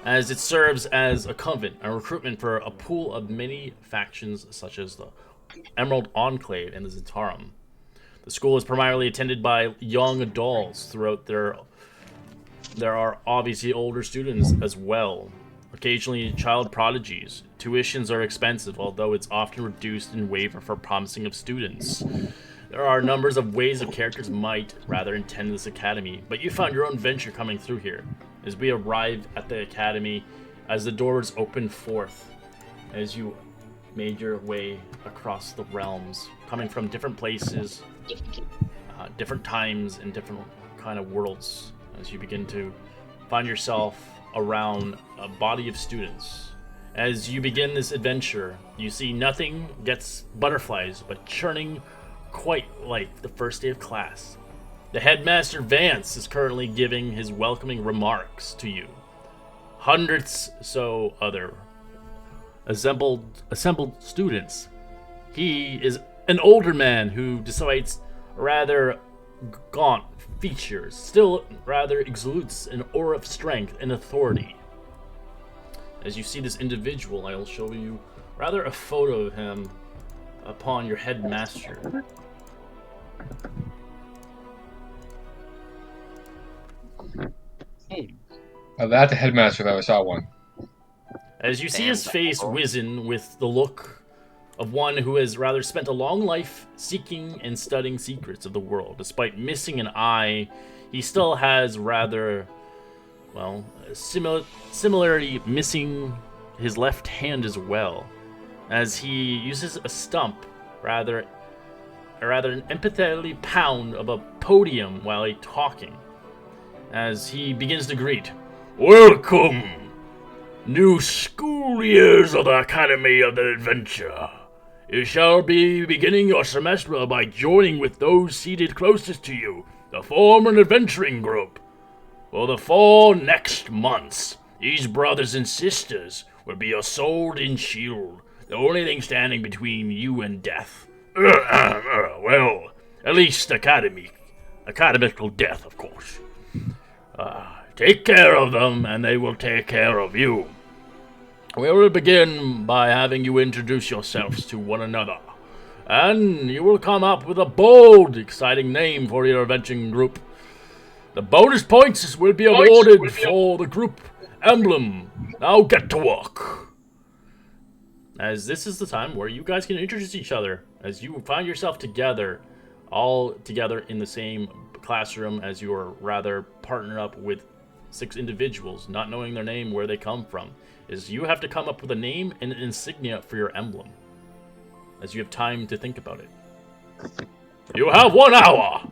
as it serves as a convent, a recruitment for a pool of many factions such as the Emerald Enclave and the Zentarum. The school is primarily attended by young adults. Throughout there are obviously older students as well. Occasionally, child prodigies. Tuitions are expensive, although it's often reduced in waiver for promising of students. There are numbers of ways of characters might rather attend this academy, but you found your own venture coming through here. As we arrive at the academy, as the doors open forth, as you made your way across the realms, coming from different places, different times, and different kind of worlds, as you begin to find yourself around a body of students. As you begin this adventure, you see nothing gets butterflies but churning quite like the first day of class. The headmaster Vance is currently giving his welcoming remarks to you. Hundreds so other assembled students. He is an older man who, despite rather gaunt features, still rather exudes an aura of strength and authority. As you see this individual, I will show you rather a photo of him upon your headmaster. That's the headmaster if I ever saw one. As you see Damn, his face Dumbledore. wizen with the look of one who has rather spent a long life seeking and studying secrets of the world. Despite missing an eye, he still has rather, well, similarity missing his left hand as well, as he uses a stump, rather an empathetically pound of a podium while he talking, as he begins to greet. Welcome, new school years of the Academy of the Adventure. You shall be beginning your semester by joining with those seated closest to you to form an adventuring group. For the 4 next months, these brothers and sisters will be your sword and shield, the only thing standing between you and death. Well, at least academical death, of course. Take care of them, and they will take care of you. We will begin by having you introduce yourselves to one another, and you will come up with a bold, exciting name for your adventuring group. The bonus points will be awarded for the group emblem. Now get to work. As this is the time where you guys can introduce each other, as you find yourself together, all together in the same classroom, as you are rather partnered up with 6 individuals, not knowing their name, where they come from, is you have to come up with a name and an insignia for your emblem, as you have time to think about it. You have 1 hour!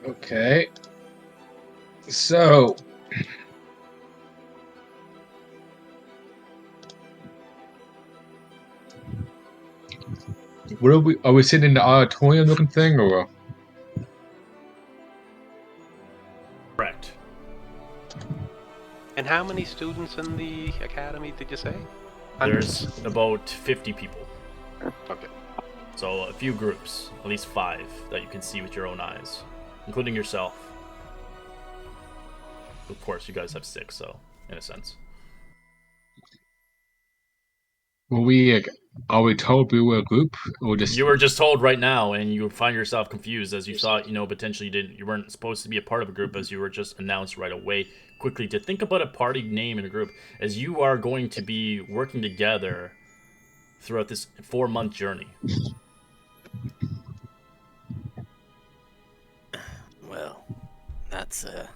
Okay. So. What are we sitting in the auditorium looking thing, or? Correct. And how many students in the academy did you say? There's about 50 people. Okay. So a few groups, at least 5, that you can see with your own eyes, including yourself. Of course, you guys have 6, so in a sense. Are we told we were a group, or just? You were just told right now, and you find yourself confused as you thought, potentially you weren't supposed to be a part of a group, as you were just announced right away. Quickly to think about a party name in a group, as you are going to be working together throughout this 4-month journey. Well, that's I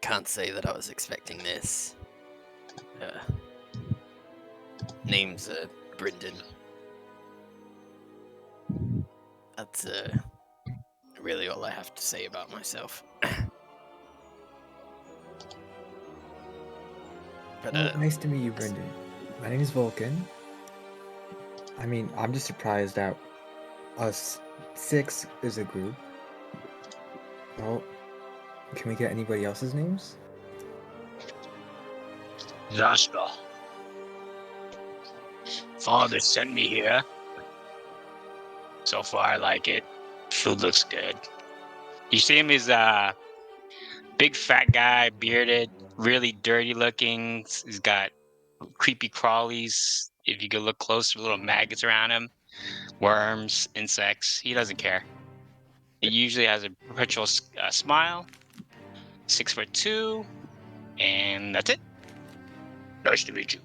can't say that I was expecting this. Name's Brendan. That's really all I have to say about myself. But Nice to meet you, Brendan. My name is Vulcan. I mean, I'm just surprised that us 6 is a group. Well, can we get anybody else's names? Zaska. Father sent me here. So far, I like it. Food looks good. You see him? He's big fat guy, bearded, really dirty looking. He's got creepy crawlies. If you could look close, little maggots around him, worms, insects. He doesn't care. He usually has a perpetual smile. 6'2", and that's it. Nice to meet you.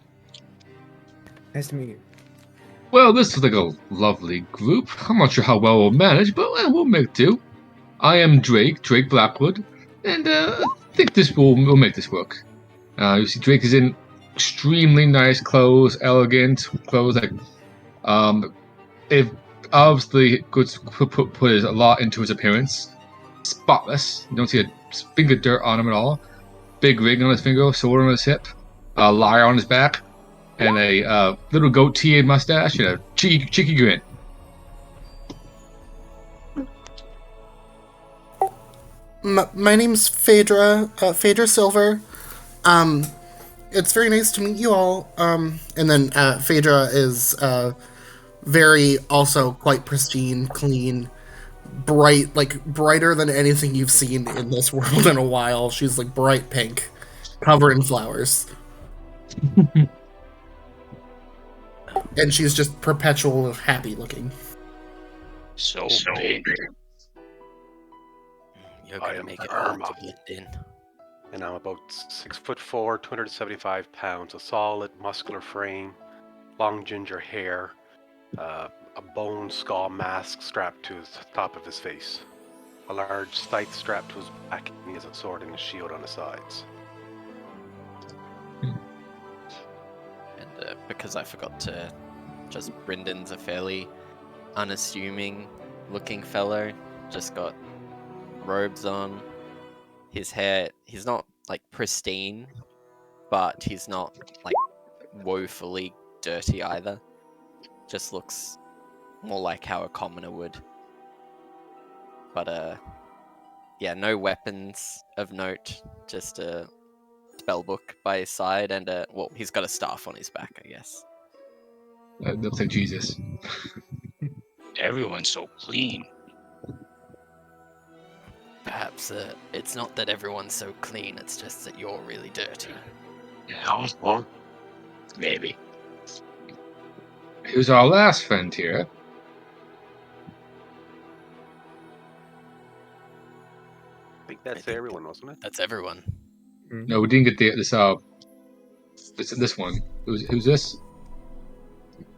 Nice to meet you. Well, this is like a lovely group. I'm not sure how well we'll manage, but we'll make do. I am Drake Blackwood, and I think we'll make this work. You see, Drake is in extremely nice clothes, elegant clothes. Like, it obviously put a lot into his appearance. Spotless. You don't see a finger dirt on him at all. Big ring on his finger, sword on his hip, a lyre on his back, and a little goatee and mustache, and a cheeky grin. My name's Phaedra Silver. It's very nice to meet you all. And then Phaedra is very also quite pristine, clean, bright, like brighter than anything you've seen in this world in a while. She's like bright pink, covered in flowers. And she's just perpetual happy looking. So big. You're I gonna am make it hard to Irma. blend in. And I'm about 6'4", 275 pounds, a solid muscular frame, long ginger hair, a bone skull mask strapped to the top of his face, a large scythe strapped to his back, and he has a sword and a shield on his sides. And because I forgot to, just Brendan's a fairly unassuming looking fellow. Just got robes on. His hair, he's not like pristine, but he's not like woefully dirty either. Just looks more like how a commoner would. But yeah, no weapons of note, just a spellbook by his side, and well, he's got a staff on his back, I guess. Looks like Jesus. Everyone's so clean. Perhaps it's not that everyone's so clean, it's just that you're really dirty. Yeah, well, maybe. Who's our last friend here? I think that's everyone, wasn't it? That's everyone. No, we didn't get this one. Who's this?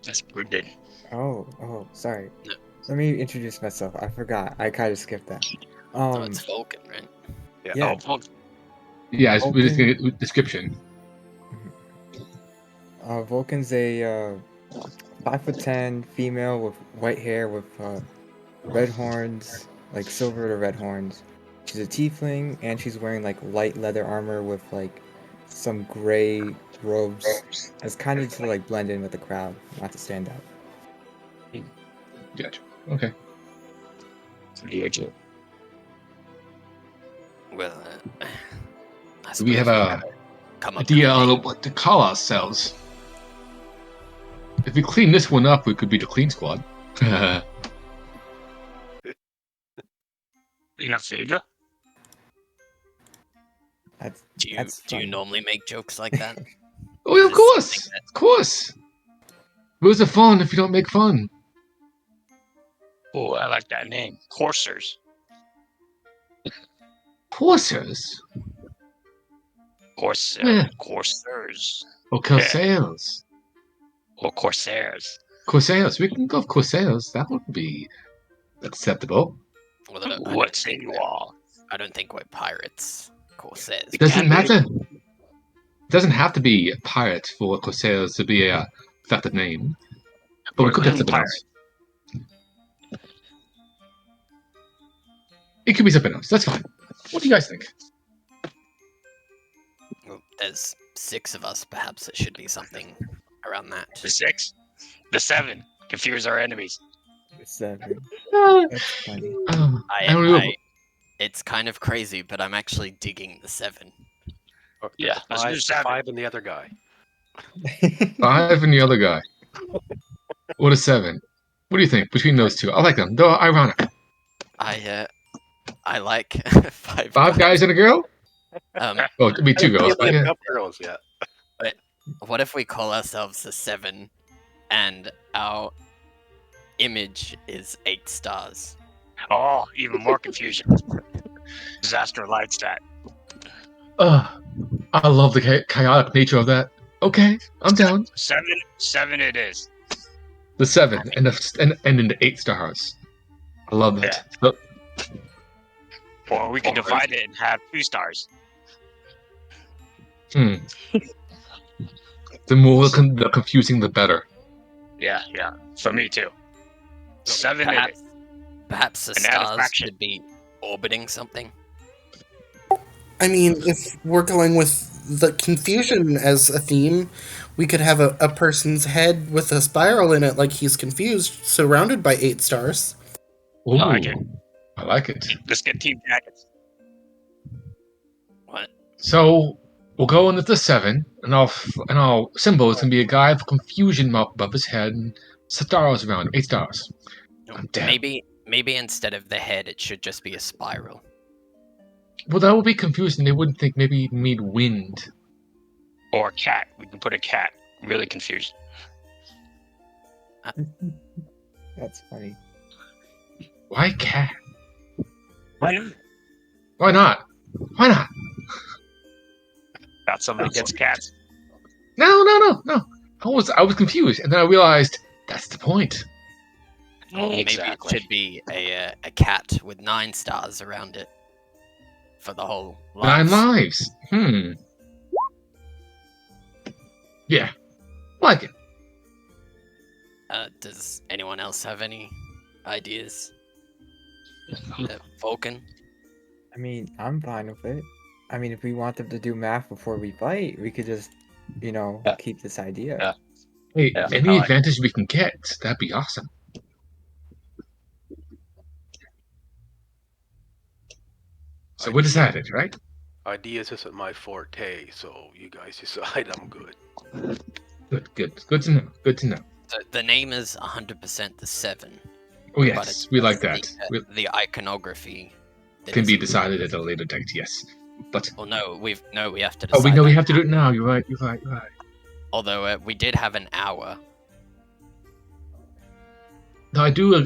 That's Brendan. Oh, sorry. No. Let me introduce myself. I forgot. I kind of skipped that. Oh, it's Vulcan, right? Yeah. Oh, Yeah, we're just Vulcan. gonna get description. Vulcan's a 5'10" female with white hair with red horns, like silver to red horns. She's a tiefling, and she's wearing like light leather armor with like some gray robes, as kind of to like blend in with the crowd, not to stand out. Gotcha. Okay. Well, I Do we have suppose a come up idea with a on what to call ourselves? If we clean this one up, we could be the clean squad. You know, Phaedra? That's Do you That's do you fun. normally make jokes like that? Oh, yeah, of Is this course, something that- of course. Where's the fun if you don't make fun? Oh, I like that name. Coursers. Coursers Yeah. Coursers. or Corsairs? Or Corsairs. Corsairs. We can go with Corsairs. That would be acceptable. Well, I don't What say think you we're- all? I don't think we're pirates. Corsairs. It doesn't Can matter. It doesn't have to be a pirate for Corsairs to be a effective name. But we We're could get clean something pirates. else. It could be something else. That's fine. What do you guys think? Well, there's 6 of us. Perhaps it should be something around that. The 6. The 7. Confuse our enemies. 7. That's funny. I don't know. It's kind of crazy, but I'm actually digging the 7. Or Yeah, let's do five, 7. 5 and the other guy. 5 and the other guy. What a 7. What do you think between those two? I like them. They're ironic. I like five. Five guys and a girl? Um, Oh, it'd be two I girls. don't But have yeah. enough girls yet. what if we call ourselves the Seven, and our image is 8 stars? Oh, even more confusion. Disaster lights that. I love the chaotic nature of that. Okay, I'm down. 7 it is. The 7 and then the 8 stars. I love that. So, Or we can divide it and have 2 stars. the more the confusing, the better. Yeah. For me too. 7 it is. Perhaps the An added stars fraction. should be orbiting something. I mean, if we're going with the confusion as a theme, we could have a person's head with a spiral in it, like he's confused, surrounded by 8 stars. Ooh, I like it. I like it. Let's get team jackets. What? So we'll go in with the 7, and our symbol is gonna be a guy with confusion mark above his head and stars around him. 8 stars. I'm down. Maybe instead of the head, it should just be a spiral. Well, that would be confusing. They wouldn't think maybe you need wind. Or a cat. We can put a cat. Really confused. That's funny. Why cat? Why not? Why not? Why not? Got somebody gets cats. No. I was confused, and then I realized that's the point. Maybe it should be a cat with 9 stars around it for the whole 9 lives. lives. Yeah, like it. Does anyone else have any ideas? Vulcan? I mean, I'm fine with it. I mean, if we want them to do math before we fight, we could just, keep this idea. Yeah. Hey, Yeah, any I like advantage we can get, that'd be awesome. So we're decided, right? Ideas isn't my forte, so you guys decide. I'm good. Good to know. Good to know. The name is 100% the 7. Oh but yes, it's we like just that. The iconography that Can be isn't- decided at a later date. Yes, but Well, no, we have to decide. oh, we know we that have to now. do it now. You're right. Although we did have an hour. No,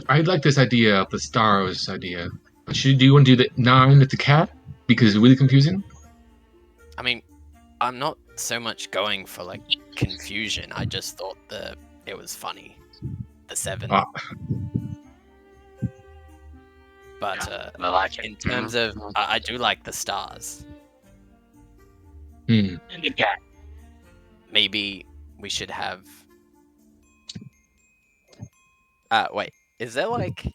I like this idea of the stars idea. But do you want to do the 9 with the cat because it's really confusing? I mean, I'm not so much going for like confusion. I just thought it was funny, the 7. Ah. But I like it. in terms of, I do like the stars. Hmm. And the cat. Maybe we should have. Wait, is there like?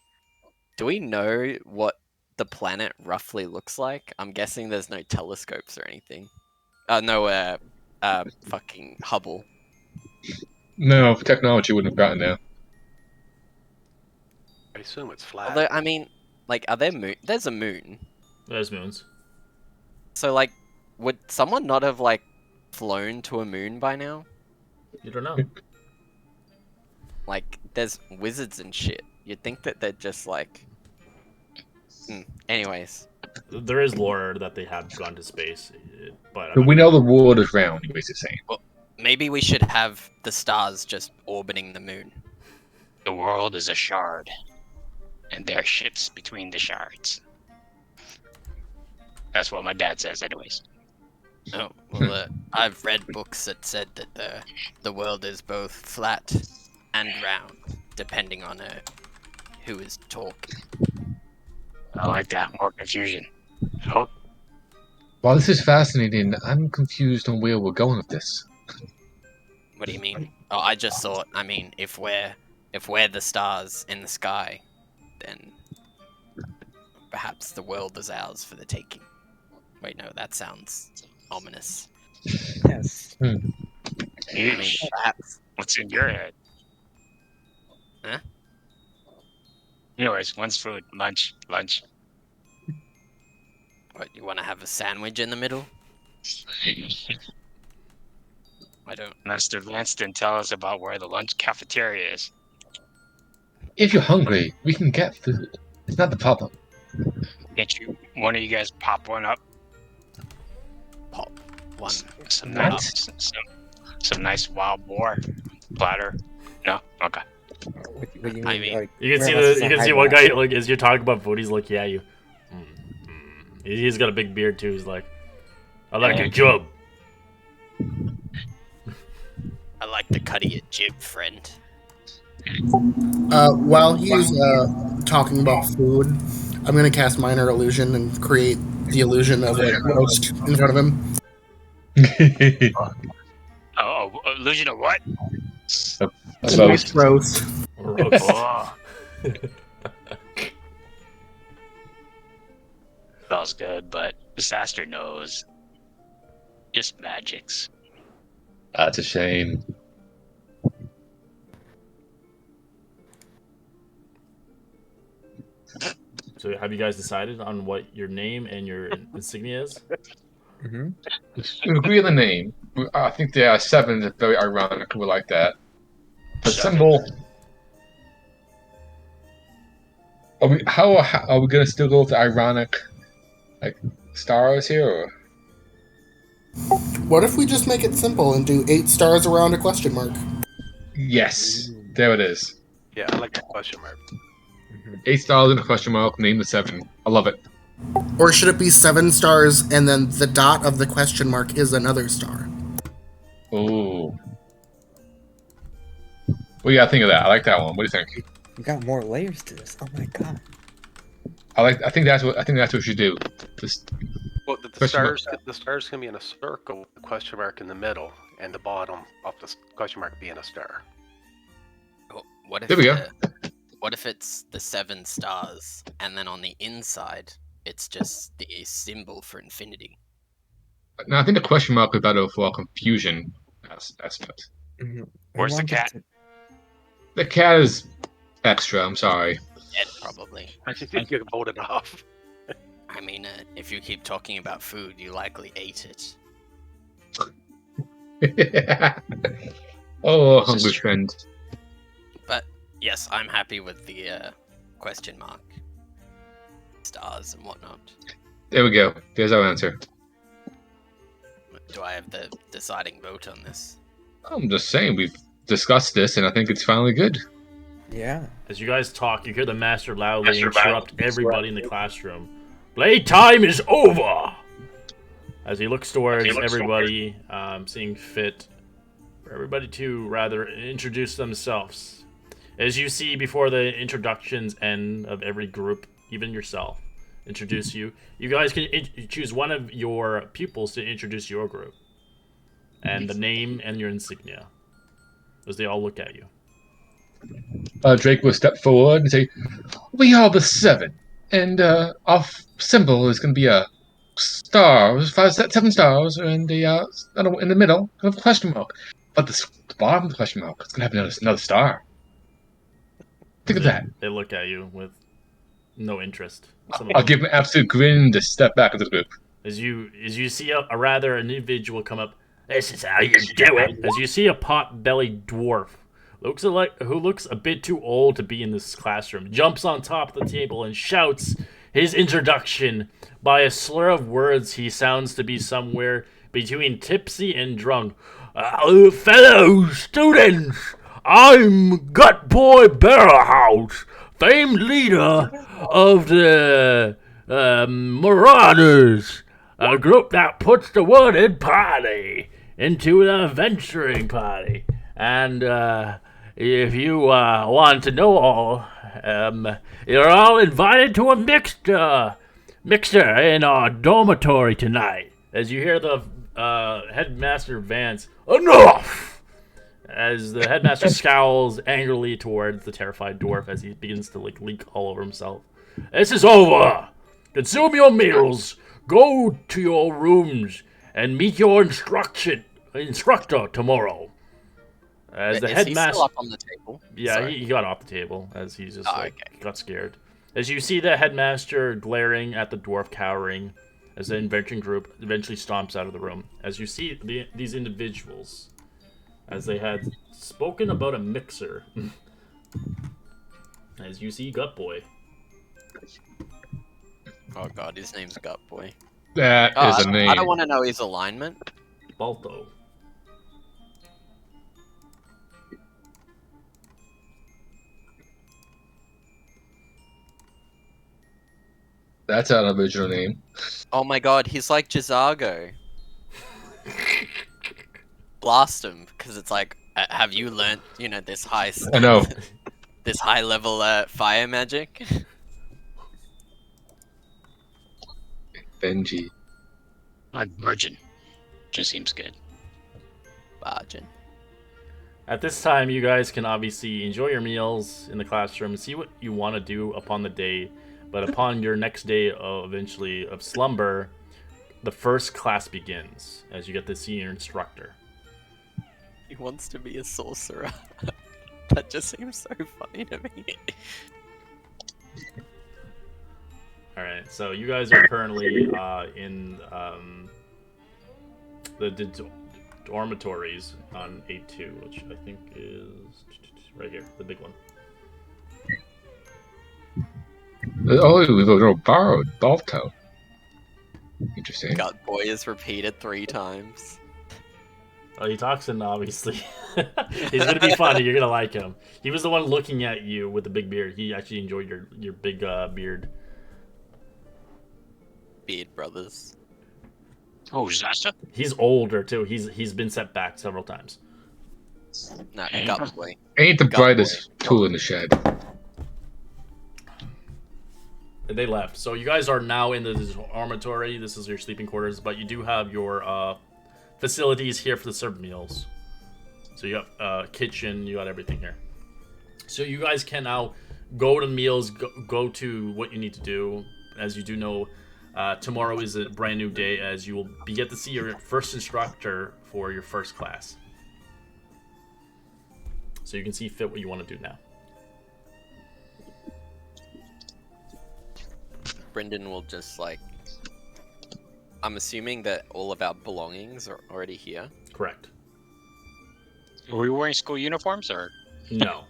Do we know what the planet roughly looks like? I'm guessing there's no telescopes or anything. No, fucking Hubble. No, technology wouldn't have gotten there. I assume it's flat. Although, I mean, like, are there moon? There's a moon. There's moons. So, like, would someone not have like flown to a moon by now? You don't know. Like, there's wizards and shit. You'd think that they're just like. Anyways, There is lore that they have gone to space, but But we know the world is round. You're basically saying. maybe we should have the stars just orbiting the moon. The world is a shard. And there are ships between the shards. That's what my dad says, anyways. Oh, well, I've read books that said that the world is both flat and round, depending on who is talking. I like that. More confusion. Oh, While this is fascinating, I'm confused on where we're going with this. What do you mean? Oh, I just thought. I mean, if we're the stars in the sky, then perhaps the world is ours for the taking. Wait, no, that sounds ominous. Yes. I mean, yeesh. perhaps. What's in your head? Huh? Anyways, one's food. Lunch. What, you want to have a sandwich in the middle? I don't. Master Vance didn't tell us about where the lunch cafeteria is. If you're hungry, we can get food. It's not the problem. Can't you? One of you guys pop one up. Pop one. Some What? nice, some nice wild boar platter. No, okay. What do you mean? I mean, like, You can where see else is you a can see high one guy ground? like as you're talking about food, he's like, yeah, you. He's got a big beard too. He's like, I like your job. I like the cut of your jib, friend. While he's talking about food, I'm gonna cast Minor Illusion and create the illusion of a roast in front of him. Oh, illusion of what? A nice roast. Roast. Oh. Smells good, but disaster knows. Just magics. That's a shame. So have you guys decided on what your name and your insignia is? Mhm. We agree on the name. I think the 7 is very ironic. We like that. The symbol. How are we gonna still go with the ironic, like stars here? Or? What if we just make it simple and do 8 stars around a question mark? Yes, there it is. Yeah, I like the question mark. 8 stars and a question mark. Name the 7. I love it. Or should it be 7 stars and then the dot of the question mark is another star? Oh. What do you gotta think of that? I like that one. What do you think? You got more layers to this. Oh my god. I think that's what we should do. Just Well, the Question mark. stars can be in a circle with the question mark in the middle, and the bottom of the question mark being a star. What if There we go. What if it's the 7 stars, and then on the inside, it's just the symbol for infinity? no, I think the question mark is better for confusion aspect. Mhm. Where's the Who cat? wants The cat is extra. I'm sorry. Dead, probably. I think you voted off. I mean, if you keep talking about food, you likely ate it. Oh, This is hungry true. friend. But yes, I'm happy with the question mark, stars and whatnot. There we go. There's our answer. Do I have the deciding vote on this? I'm just saying we've discussed this, and I think it's finally good. Yeah. As you guys talk, you hear the master loudly interrupt everybody in the classroom. Playtime is over! As he looks towards everybody, seeing fit for everybody to rather introduce themselves. As you see before the introductions end of every group, even yourself, introduce you. You guys can choose one of your pupils to introduce your group. And the name and your insignia. As they all look at you. Drake will step forward and say, "We are the 7, and our symbol is going to be a star, 7 stars, and in the middle, a question mark. But the bottom of the question mark is going to have another star. Think of that." They look at you with no interest. Some of I'll them- give him an absolute grin to step back into the group. As you see a rather an individual come up, this is how you do it. As you see a pot-bellied dwarf, who looks a bit too old to be in this classroom, jumps on top of the table and shouts his introduction. By a slur of words, he sounds to be somewhere between tipsy and drunk. Fellow students, I'm Gut Boy Barrowhouse, famed leader of the Marauders, a group that puts the wanted party into an adventuring party. And if you want to know all, you're all invited to a mixer in our dormitory tonight. As you hear the headmaster Vance, enough! As the headmaster scowls angrily towards the terrified dwarf as he begins to leak all over himself. This is over! Consume your meals, go to your rooms, and meet your instructor tomorrow. As the Is he headmaster, still up on the table? yeah, Sorry. he got off the table as he's just Oh, okay. got scared. As you see the headmaster glaring at the dwarf, cowering, as the invention group eventually stomps out of the room. As you see these individuals, as they had spoken about a mixer, as you see Gut Boy. Oh god, his name's Gut Boy. That Oh, is a I name. don't want to know his alignment. Balto. That's an original name. Oh my god, he's like Jazago. Blast him, because it's like, have you learnt, this high I know. this high level fire magic? Benji. Like Virgin. Just seems good. Bargain. At this time, you guys can obviously enjoy your meals in the classroom, see what you want to do upon the day, but upon your next day of slumber, the first class begins as you get to see your instructor. He wants to be a sorcerer. That just seems so funny to me. Alright, so you guys are currently in the dormitories on 8-2, which I think is right here, the big one. Oh, we've got borrowed Balto. Interesting. Gut Boy is repeated 3 times. Oh, he talks in, obviously. He's gonna be funny. You're gonna like him. He was the one looking at you with the big beard. He actually enjoyed your big beard. Beard Brothers. Oh, Zasta? He's older too. He's been set back several times. No, Gut Boy. Ain't the Gut brightest tool in the shed. And they left. So you guys are now in the dormitory. This is your sleeping quarters, but you do have your facilities here for the served meals. So you got kitchen, you got everything here. So you guys can now go to meals, go to what you need to do. As you do know, tomorrow is a brand new day, as you will get to see your first instructor for your first class. So you can see fit what you want to do now. Brendan will just I'm assuming that all of our belongings are already here. Correct. Are we wearing school uniforms or? No.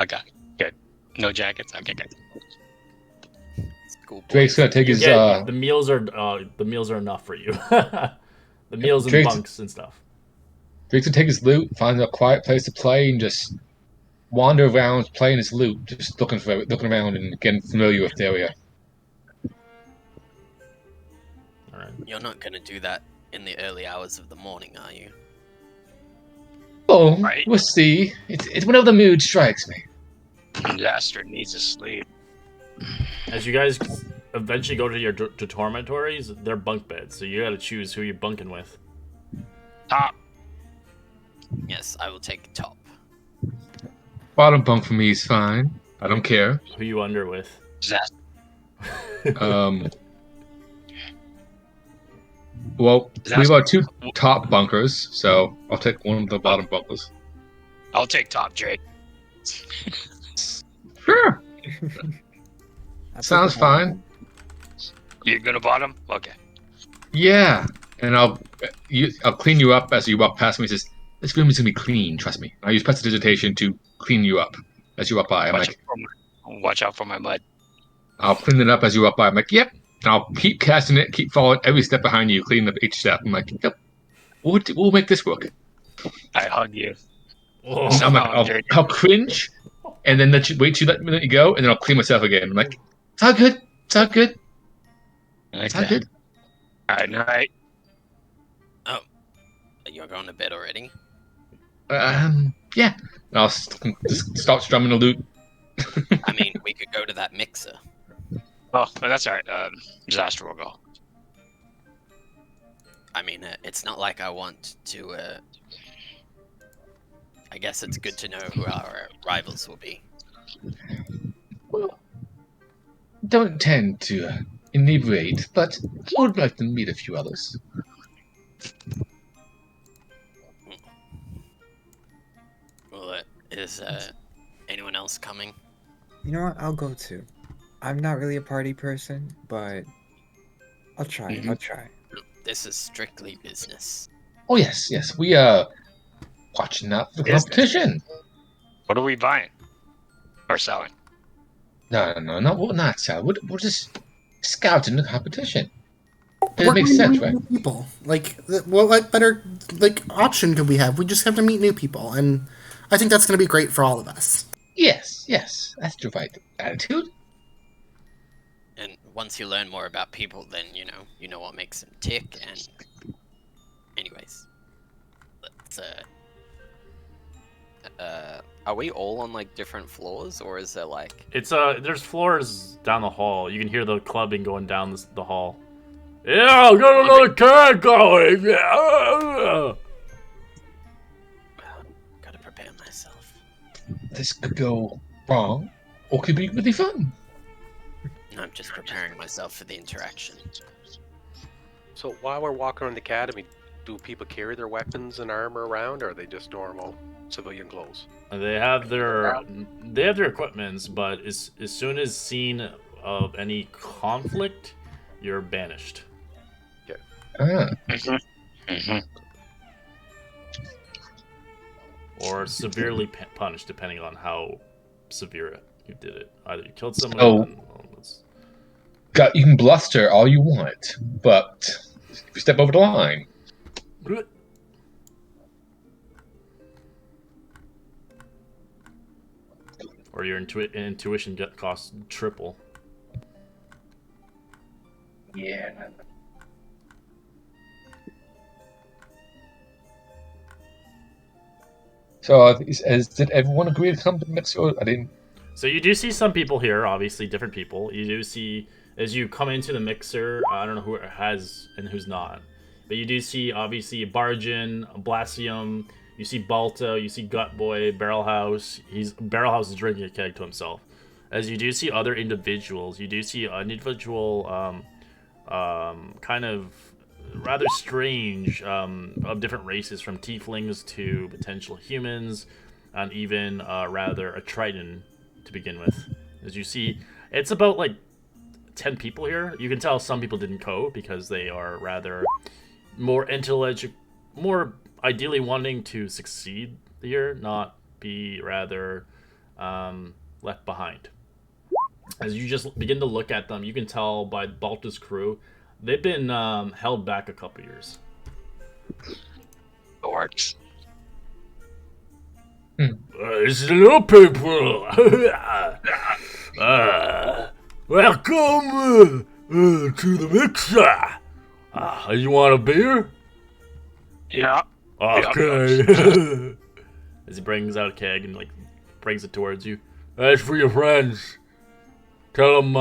Okay, good. No jackets? Okay, good. School boys. Drake's gonna take his The meals are enough for you. The meals and Drake's- bunks and stuff. Drake's gonna take his loot, find a quiet place to play, and just wander around playing his loot, just looking around and getting familiar with the area. All right. You're not gonna do that in the early hours of the morning, are you? Oh, Right. we'll see. It's whenever the mood strikes me. Zasta needs to sleep. As you guys eventually go to your dormitories, they're bunk beds, so you got to choose who you're bunking with. Top. Yes, I will take top. Bottom bunk for me is fine. I don't care. Who you under with? Zasta. Well, That's- we've got 2 top bunkers, so I'll take one of the bottom bunkers. I'll take top, Drake. Sure. Sounds fine. You're gonna bottom? Okay. Yeah, and I'll clean you up as you walk past me. He says, "This room is gonna be clean. Trust me." I use prestidigitation to clean you up as you walk by. I'm like, Watch out for my mud. I'll clean it up as you walk by. I'm like, "Yep." And I'll keep casting it, keep following every step behind you, cleaning up each step. I'm like, "Yep, we'll make this work." I hug you. Oh, I'm like, I'll cringe, and then let me let you go, and then I'll clean myself again. I'm like, "It's all good. It's all good. It's all good." Alright, night. You're going to bed already? Yeah. And I'll just start strumming the lute. I mean, we could go to that mixer. Oh, that's alright. Disaster will go. I mean, it's not like I want to, I guess it's good to know who our rivals will be. Well, don't intend to inebriate, but would like to meet a few others. Well, is anyone else coming? You know what? I'll go too. I'm not really a party person, but I'll try. Mhm. I'll try. This is strictly business. Oh yes, yes. We watching out for the Business. competition. What are we buying? Or selling. No, we're not selling. We're just scouting the competition. It We're makes going to sense, meet right? new people. Like, what better like option could we have? We just have to meet new people, and I think that's going to be great for all of us. Yes, that's the right attitude. And once you learn more about people, then you know what makes them tick. And anyways, let's are we all on like different floors, or is there like? It's there's floors down the hall. You can hear the clubbing going down the hall. Yeah, I got another cat going. Yeah. Gotta prepare myself. This could go wrong, or could be really fun. I'm just preparing myself for the interaction. So while we're walking around the academy, do people carry their weapons and armor around, or are they just normal civilian clothes? They have their equipments, but as soon as seen of any conflict, you're banished. Ah, Or severely punished, depending on how severe you did it. Either you killed someone. Oh. You can bluster all you want, but if you step over the line, or your intuition costs triple. yeah. So, did everyone agree to come to Mexico? I didn't. So you do see some people here, obviously different people. You do see as you come into the mixer. I don't know who has and who's not, but you do see obviously Bargain, Blasium. You see Balto. You see Gutboy, Barrelhouse. Barrelhouse is drinking a keg to himself. As you do see other individuals, you do see an individual, kind of rather strange, of different races, from tieflings to potential humans, and even rather a Triton to begin with. As you see, it's about like 10 people here. You can tell some people didn't go because they are rather more more ideally wanting to succeed here, not be rather left behind. As you just begin to look at them, you can tell by Balta's crew, they've been held back a couple years. It works. Hello, people. Welcome to the mixer. You want a beer? Yeah. Okay. As he brings out a keg and like brings it towards you. That's for your friends. Tell them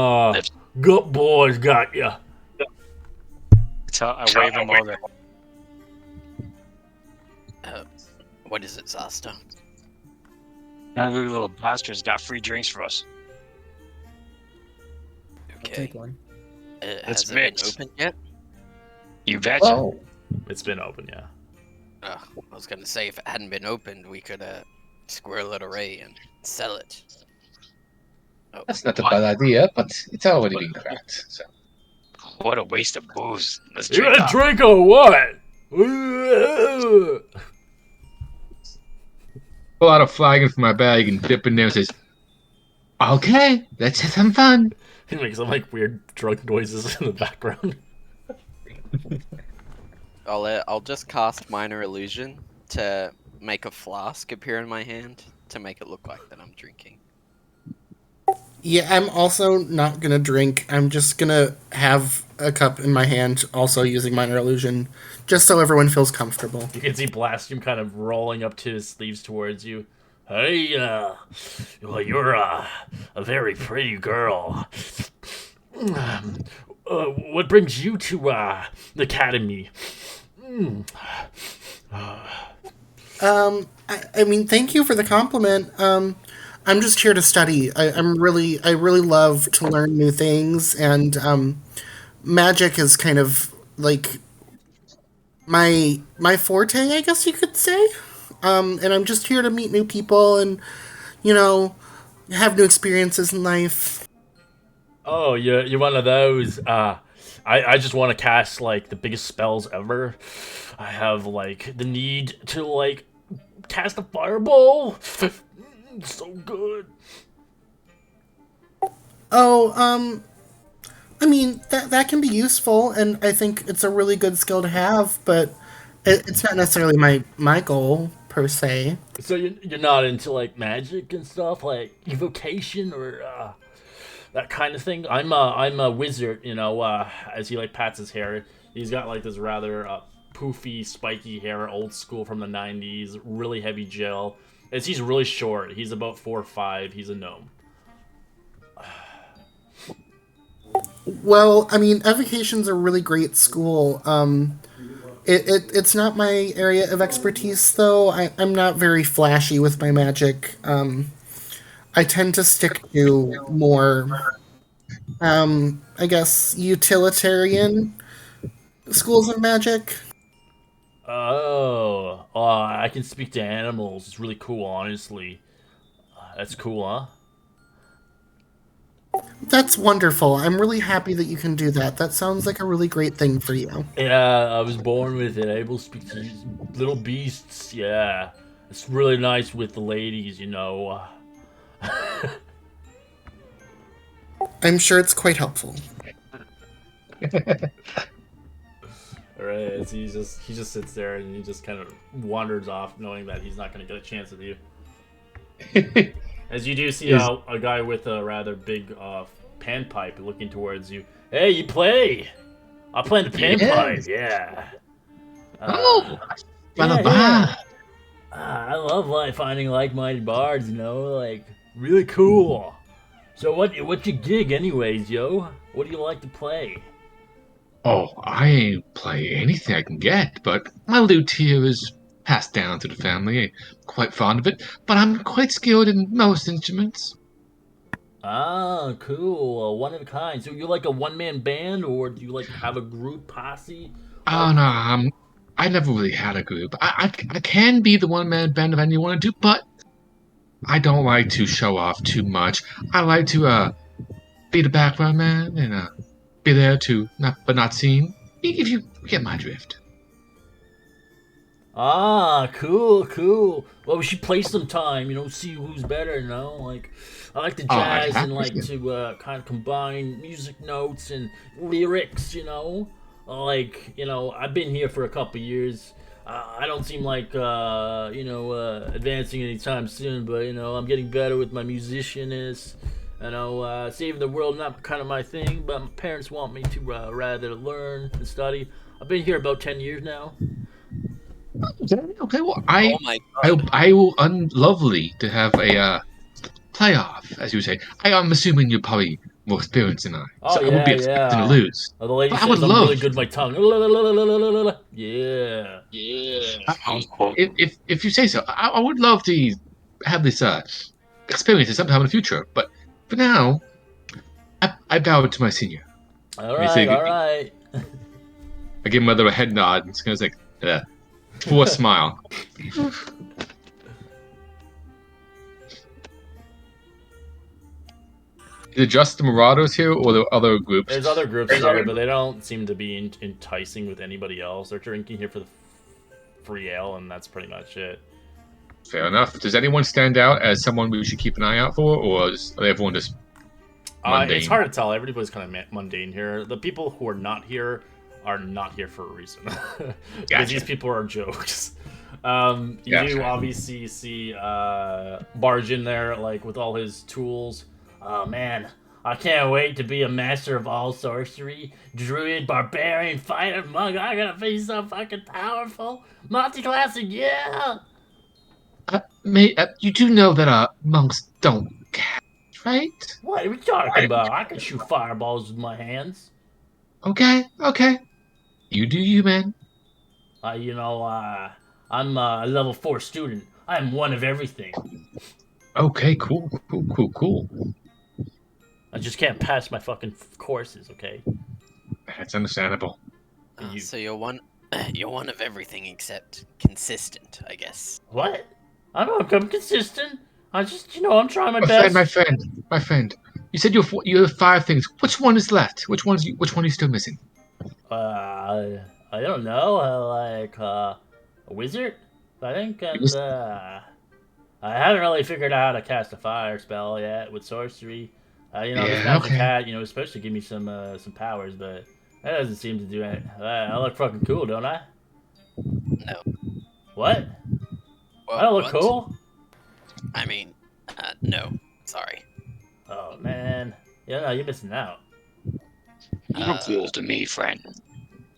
Gut Boy's got ya. So I wave him over. What is it, Zasta? Hungry little bastards got free drinks for us. I'll Okay. take one. Has it mixed. been opened yet? You betcha. Oh, It's been open, yeah. I was gonna say if it hadn't been opened, we could squirrel it away and sell it. Oh, that's not a bad idea, but it's already been cracked. So. What a waste of booze. Let's You drink gonna up. drink or what? Pull out a flagon from my bag and dip in there and says, "Okay, let's have some fun." He makes some like weird drunk noises in the background. I'll just cast minor illusion to make a flask appear in my hand to make it look like that I'm drinking. Yeah, I'm also not gonna drink. I'm just gonna have a cup in my hand, also using minor illusion, just so everyone feels comfortable. You can see Blastium kind of rolling up to his sleeves towards you. Hey, well, you're a very pretty girl. What brings you to the academy? I mean, thank you for the compliment. I'm just here to study. I really love to learn new things, and magic is kind of like my forte, I guess you could say. And I'm just here to meet new people and, have new experiences in life. Oh, you're one of those. I just want to cast like the biggest spells ever. I have like the need to like cast a fireball. So good. Oh, I mean that can be useful, and I think it's a really good skill to have, but it's not necessarily my goal per se. So you're not into like magic and stuff, like evocation or that kind of thing. I'm a wizard, you know. As he like pats his hair, he's got like this rather poofy, spiky hair, old school from the '90s, really heavy gel. As he's really short, he's about 4'5". He's a gnome. Well, I mean, evocation's a really great school. It's not my area of expertise, though. I'm not very flashy with my magic. I tend to stick to more, I guess, utilitarian schools of magic. Oh, I can speak to animals. It's really cool, honestly. That's cool, huh? That's wonderful. I'm really happy that you can do that. That sounds like a really great thing for you. Yeah, I was born with it. Able to speak to little beasts. Yeah, it's really nice with the ladies, you know. I'm sure it's quite helpful. Alright, so he just sits there and he just kind of wanders off, knowing that he's not going to get a chance with you. As you do see a guy with a rather big panpipe looking towards you. Hey, you play? I play the panpipe, yeah. Yeah. I love like finding like-minded bards, you know, like really cool. So what's your gig, anyways, yo? What do you like to play? Oh, I play anything I can get, but my lute here is passed down to the family. I'm quite fond of it, but I'm quite skilled in most instruments. Ah, cool. One of a kind. So you're like a one-man band, or do you like have a group posse? Oh no, I never really had a group. I can be the one-man band if anyone want to do, but I don't like to show off too much. I like to be the background man and be there to not seen. If you get my drift. Ah, cool. Well, we should play sometime, you know, see who's better, you know? Like, I like to I'd jazz and happily like see. to kind of combine music notes and lyrics, you know? Like, you know, I've been here for a couple years. I don't seem like, advancing anytime soon, but, you know, I'm getting better with my musicianness. You know, saving the world, not kind of my thing, but my parents want me to rather learn and study. I've been here about 10 years now. Okay, well, Oh my god. I will unlovely to have a playoff, as you say. I'm assuming you're probably more experienced than I, Oh, so I would be yeah, expecting to yeah. lose. Oh, the lady But I would says I'm really love, good with my tongue. Yeah. if you say so, I would love to have this experience at some time in the future. But for now, I bow to my senior. All And you right. I give mother a head nod, and it's kind of like for a smile. Is it just the Marauders here, or the other groups? There's other groups here, but they don't seem to be enticing with anybody else. They're drinking here for the free ale, and that's pretty much it. Fair enough. Does anyone stand out as someone we should keep an eye out for, or is everyone just mundane? It's hard to tell. Everybody's kind of mundane here. The people who are not here for a reason. Because Gotcha. these people are jokes. You do Gotcha. obviously see Barge in there, like with all his tools. Oh man, I can't wait to be a master of all sorcery, druid, barbarian, fighter, monk. I gotta be so fucking powerful. Multi-classic, yeah. You do know that monks don't cast, right? What are we talking about? I can shoot fireballs with my hands. Okay. You do you, man. I'm a level 4 student. I'm one of everything. Okay, cool. I just can't pass my fucking courses, okay? That's understandable. You- So you're one of everything except consistent, I guess. What? I'm consistent. I'm trying my best. My friend. You said you have 5 things. Which one is left? Which one are you still missing? I don't know. A wizard, I think, and I haven't really figured out how to cast a fire spell yet with sorcery. This Yeah, magic okay. hat, is supposed to give me some powers, but that doesn't seem to do it. I look fucking cool, don't I? No. What? Well, I don't look what? cool? I mean, no. Sorry. Oh, man. Yeah, no, you're missing out. You look cool to me, friend.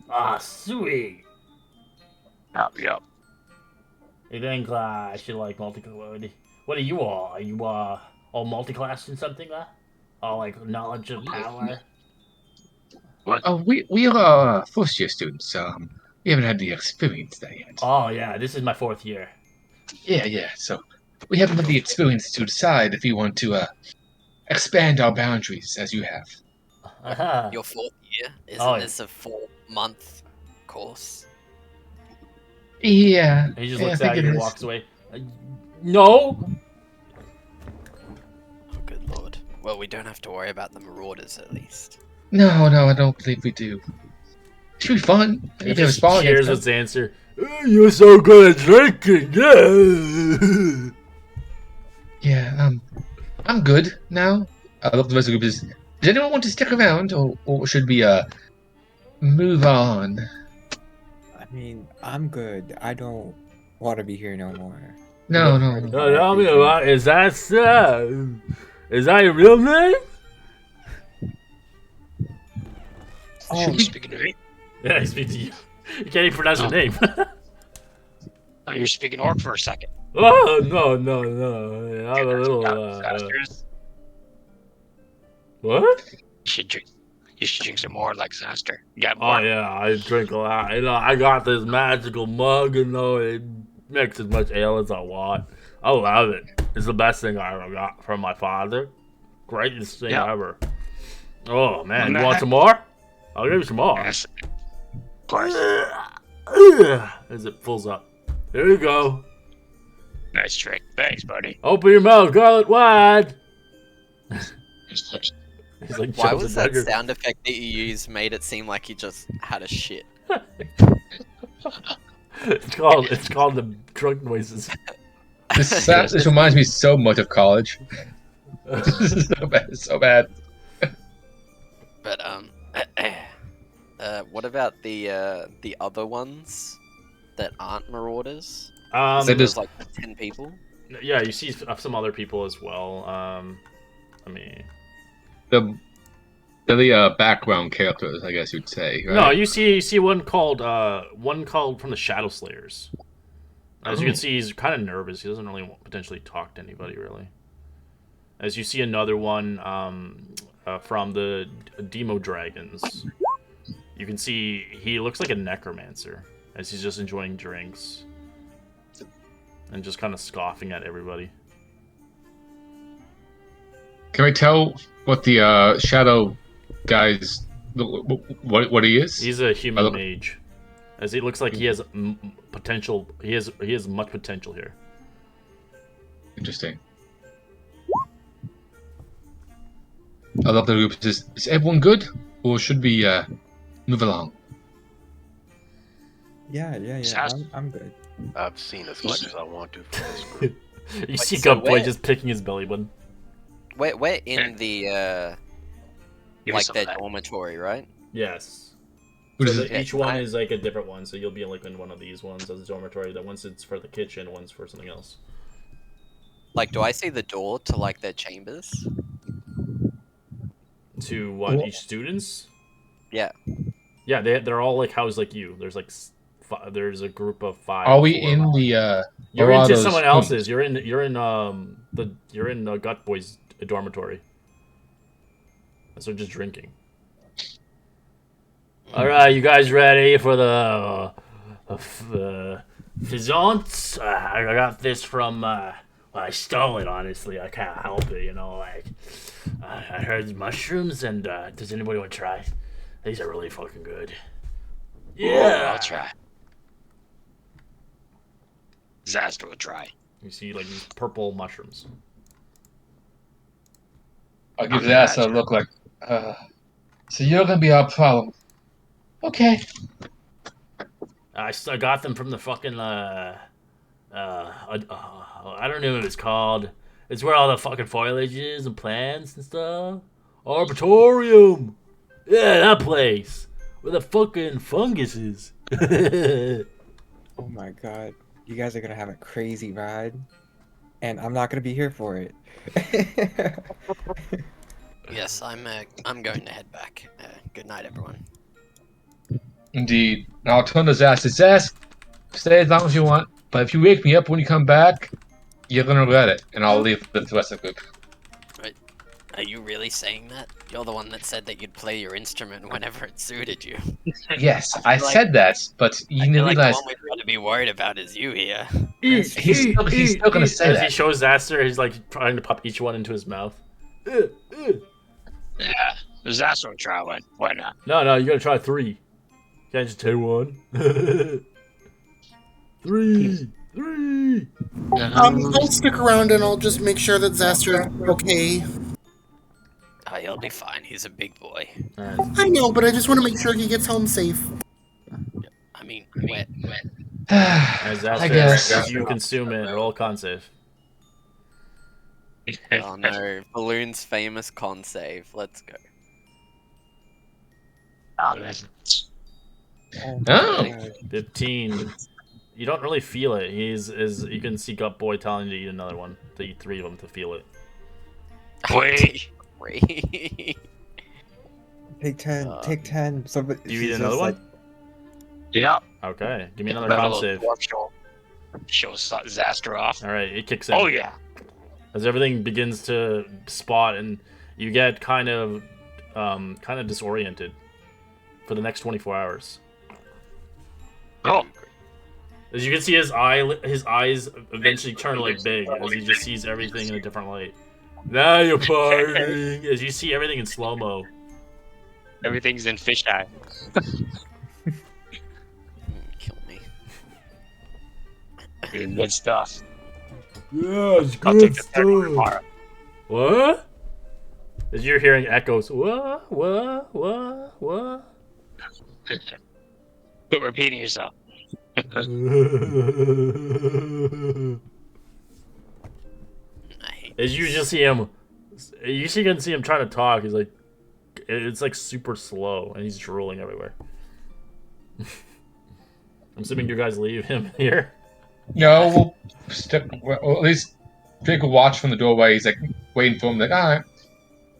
Ah, sweet. Yup. You think I should like multicolored? What are you all? Are you all multi-classed in something? All like knowledge of power? We are first year students. We haven't had the experience there yet. Oh yeah, this is my 4th year. Yeah. So we haven't had the experience to decide if we want to expand our boundaries as you have. Your 4th year? Isn't Oh, yeah. this a 4-month course? Yeah. He just yeah, looks I think at you it and is. walks away. No. Oh, good lord. Well, we don't have to worry about the marauders, at least. No, I don't believe we do. It should be fun. He If we have a just spar cheers against his answer. You're so good at drinking, yeah. Yeah, I'm good now. I look at the rest of the group. Does anyone want to stick around, or should we move on? I mean, I'm good. I don't want to be here no more. No. Tell me about. Is that your real name? Oh, You speaking to me? Yeah, he speaks to you. You can't even pronounce your name. Oh, you're speaking orc for a second. Oh no! I'm a little. Zasters. What? You should drink some more like Zaster. You got Oh more. yeah, I drink a lot. I got this magical mug, it makes as much ale as I want. I love it. It's the best thing I ever got from my father. Greatest thing Yeah. ever. Oh man, you want some more? I'll give you some more. Yes. Of course. As it pulls up. Here you go. Nice trick. Thanks, buddy. Open your mouth, garlic wide. He's like, Why shoves was it that down your- sound effect that you used made it seem like you just had a shit? It's called the drunk noises. This reminds me so much of college. This is so bad. But what about the other ones that aren't marauders? Um, They There's just- like 10 people. yeah, you see some other people as well. I mean, They're the background characters, I guess you'd say. Right? no, you see one called from the Shadow Slayers. As you can see, he's kind of nervous. He doesn't really potentially talk to anybody really. As you see another one from the Demo Dragons. You can see he looks like a necromancer as he's just enjoying drinks and just kind of scoffing at everybody. Can we tell what the shadow guy's what he is? He's a human look- mage, as he looks like he has potential. He has much potential here. Interesting. I love the group. Is everyone good, or should we move along? yeah. Sounds- I'm good. I've seen as much as I want to from this group. You see so Gumboy where- just picking his belly button. We're in the Give me like some their of that. dormitory, right? Yes. What So is it? each one I- is like a different one. So you'll be like in one of these ones as a dormitory. That one's it's for the kitchen, one's for something else. Like, do I see the door to like their chambers? To what? Well- Each students? Yeah. Yeah, they're all like housed like you. There's like there's a group of 5. Are we 4. in the? You're or are into those someone rooms? else's. You're in Gut Boy's dormitory. So just drinking. All right, you guys ready for the Fizance? I got this from. Well, I stole it. Honestly, I can't help it. Like I heard mushrooms, and does anybody want to try? These are really fucking good. Yeah, I'll try. Zaster will try. You see, like these purple mushrooms. I'll give that a look like. So you're gonna be our problem. Okay. I got them from the fucking I don't know what it's called. It's where all the fucking foliage is and plants and stuff. Arboretum! Yeah, that place. Where the fucking fungus is. Oh my god. You guys are gonna have a crazy ride. And I'm not gonna be here for it. Yes, I'm going to head back. Good night, everyone. Indeed. I'll turn to Zaz. Zaz, stay as long as you want, but if you wake me up when you come back, you're gonna regret it, and I'll leave the rest of the group. Are you really saying that? You're the one that said that you'd play your instrument whenever it suited you. Yes, I said that, but you I need to feel like the realize one we've got to be worried about is you here. he's still gonna say As that. he shows Zaster, he's like trying to pop each one into his mouth. Yeah. That's what try one. Why not? No, you gotta try 3. You can't just take 1. 3. I'll stick around and I'll just make sure that Zaster's okay. Oh, he'll be fine. He's a big boy. I know, but I just want to make sure he gets home safe. I mean, wet. As Zaster, I guess. as you consume it, roll con save. Oh no, Balloon's famous con save. Let's go. Oh my Oh. god. 15. You don't really feel it. You can see Gut Boy telling you to eat another one, to eat 3 of them to feel it. Wait. Great. Take 10. Take 10. Somebody. Do you eat she's another just one? like, Yeah. Okay, give me another That con little save. dwarf show Zaster off. All right, it kicks in. Oh yeah. As everything begins to spot, and you get kind of disoriented for the next 24 hours. Oh. As you can see, his eyes eventually turn like big as he just sees everything in a different light. Now you're partying. As you see everything in slow mo. Everything's in fisheye. Kill me. Good stuff. Yeah, it's I'll take the third one tomorrow. What? As you're hearing echoes. What? Quit repeating yourself. I hate As you just see him, can see him trying to talk. He's like, it's like super slow, and he's drooling everywhere. I'm assuming you guys leave him here. No, we'll stick. Well, at least Drake will watch from the doorway. He's like waiting for him. Like, all right,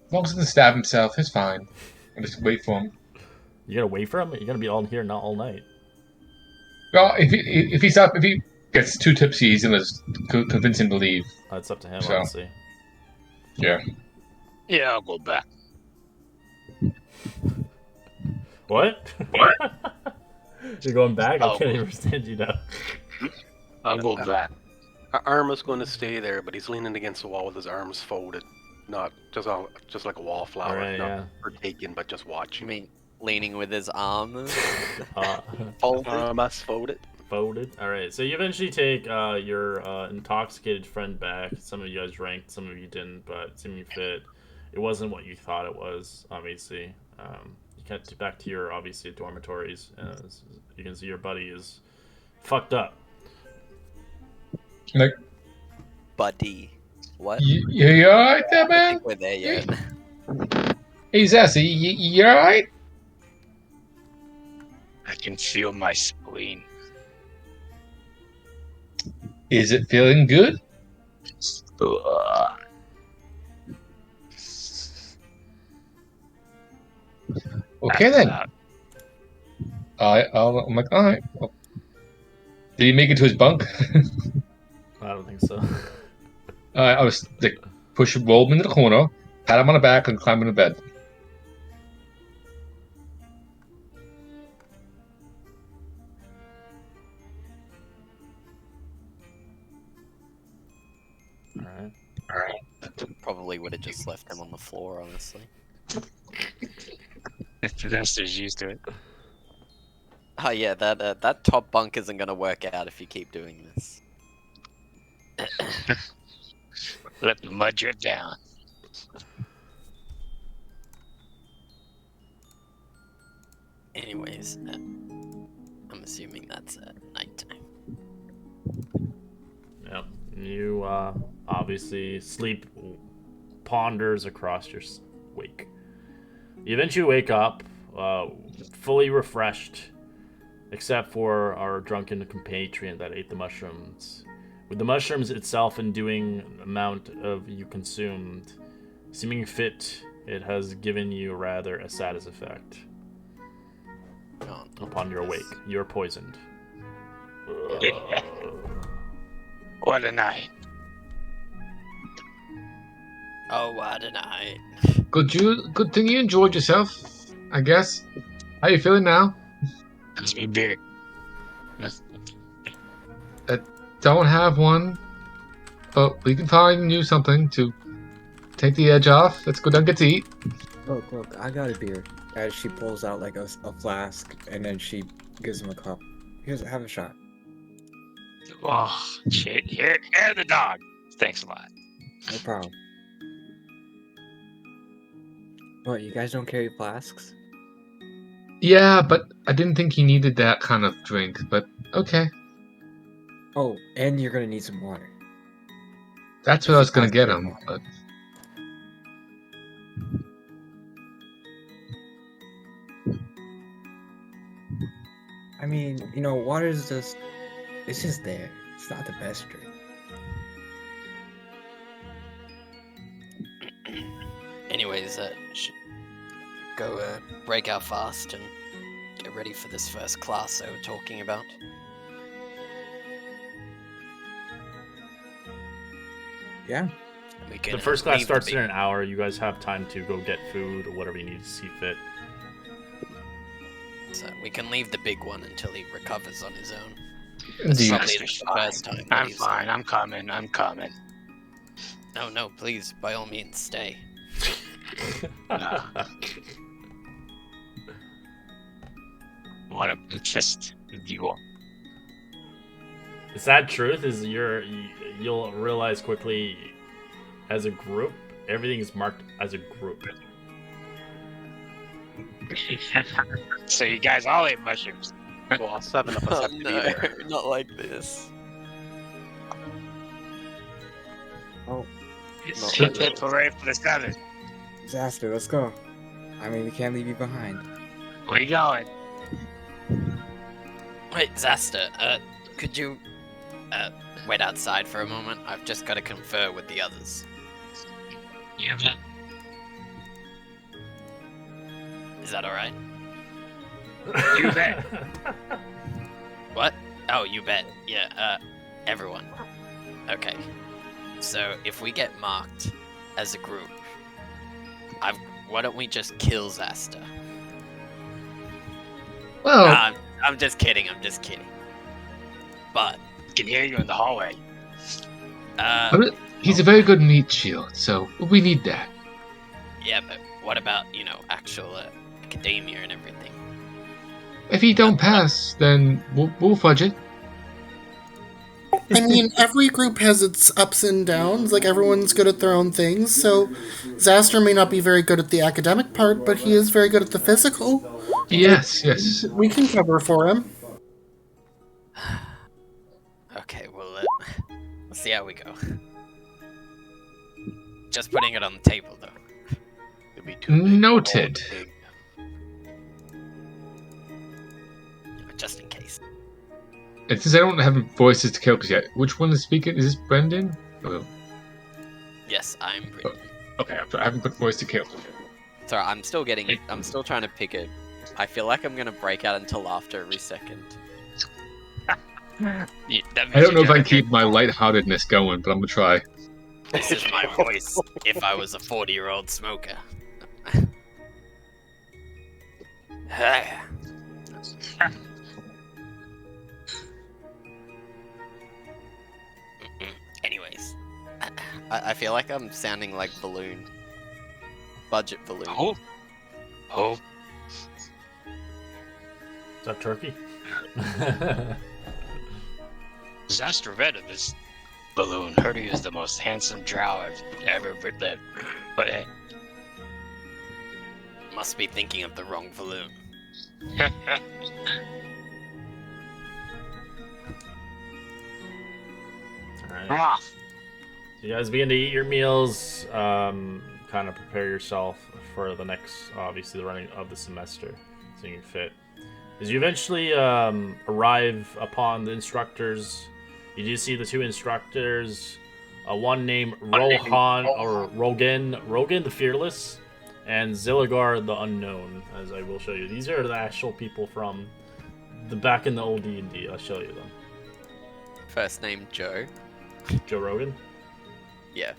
as long as he doesn't stab himself, it's fine. And just wait for him. You gotta wait for him. You're gonna be all here, not all night. Well, if he gets too tipsy, he's gonna just convince him to leave. That's up to him, So. honestly. Yeah. Yeah, I'll go back. What? You're going back? I can't understand you now. I'll go back. Arma's going to stay there, but he's leaning against the wall with his arms folded, not just like a wallflower, Alright, not yeah. partaking, but just You watching. mean leaning with his arms? Folded. Armas folded. Folded. All right. So you eventually take your intoxicated friend back. Some of you guys ranked, some of you didn't, but seeming fit. It wasn't what you thought it was. Obviously, you get back to your obviously dormitories. As you can see, your buddy is fucked up. Like, Buddy. What? you alright there, I man? think we're there yet. Hey, Zassy, you alright? I can feel my spleen. Is it feeling good? Ugh. Okay then. I'm like, all right. Well, did he make it to his bunk? I don't think so. I was like, roll him into the corner, pat him on the back, and climb into bed. All right. Probably would have just left him on the floor, honestly. Zaster's used to it. Oh yeah, that top bunk isn't gonna work out if you keep doing this. Let the mud drip down. Anyways, I'm assuming that's nighttime. Yep. You Obviously, sleep ponders across your wake. You eventually wake up, fully refreshed, except for our drunken compatriot that ate the mushrooms. With the mushrooms itself enduing amount of you consumed, seeming fit, it has given you rather a satis effect. Oh, Upon your wake, you're poisoned. What a night. oh, what a night. Good thing you enjoyed yourself, I guess. How you feeling now? That's me beer. Don't have one, but we can find you something to take the edge off. Let's go down and get to eat. Look, I got a beer. As she pulls out like a flask, and then she gives him a cup. Have a shot. Oh, shit. Here, the dog. Thanks a lot. No problem. What, you guys don't carry flasks? Yeah, but I didn't think he needed that kind of drink, but okay. Oh, and you're gonna need some water. That's what I was gonna get him, but I mean, water is just... It's just there. It's not the best drink. Anyways, should go break our fast and get ready for this first class they were talking about. Yeah. We can, The first class leave the starts big- in an hour. You guys have time to go get food or whatever you need to see fit. So we can leave the big one until he recovers on his own. indeed. Probably That's the first time. I'm he's- fine. I'm coming. No, please, by all means, stay. What a just you are. The sad truth is you'll realize quickly, as a group, everything is marked as a group. So you guys all ate mushrooms. Well, all 7 of us have to be there. not like this. Oh, It's hit parade for the 7. disaster, let's go. I mean, we can't leave you behind. Where you going? Wait, Zaster, could you wait outside for a moment? I've just got to confer with the others. Yeah, Is that alright? you bet. What? Oh, you bet. Yeah, everyone. Okay. So, if we get marked as a group, why don't we just kill Zaster? Well, Nah, I'm just kidding, But, I can hear you in the hallway. he's a very good meat shield, so we need that. yeah, but what about, actual academia and everything? If he don't pass, then we'll fudge it. I mean, every group has its ups and downs. Like, everyone's good at their own things. So, Zaster may not be very good at the academic part, but he is very good at the physical. Yes. We can cover for him. Okay, well, let's see how we go. Just putting it on the table, though. It'd be too big. Noted. Big. Just in case. And since I don't have voices to characters yet, which one is speaking? Is this Brendan? Oh, Yes, I'm Britton. okay, I haven't put voice to characters yet. Sorry, I'm still trying to pick it. I feel like I'm gonna break out into laughter every second. Yeah, that means I don't know you if I can gotta keep my lightheartedness going, but I'm gonna try. This is my voice if I was a 40-year-old smoker. Anyways, I feel like I'm sounding like Balloon. Budget Balloon. Oh, Is that turkey? Zastreveta, this balloon. Heard he is the most handsome drow I've ever lived. But hey, Must be thinking of the wrong balloon. Alright. ah, You guys begin to eat your meals, kind of prepare yourself for the next, obviously, the running of the semester, seeing fit. As you eventually arrive upon the instructors, you do see the two instructors, one named Rogan the Fearless, and Zilligar the Unknown, as I will show you. These are the actual people from the back in the old D&D. I'll show you them. First name Joe. Joe Rogan? Yeah.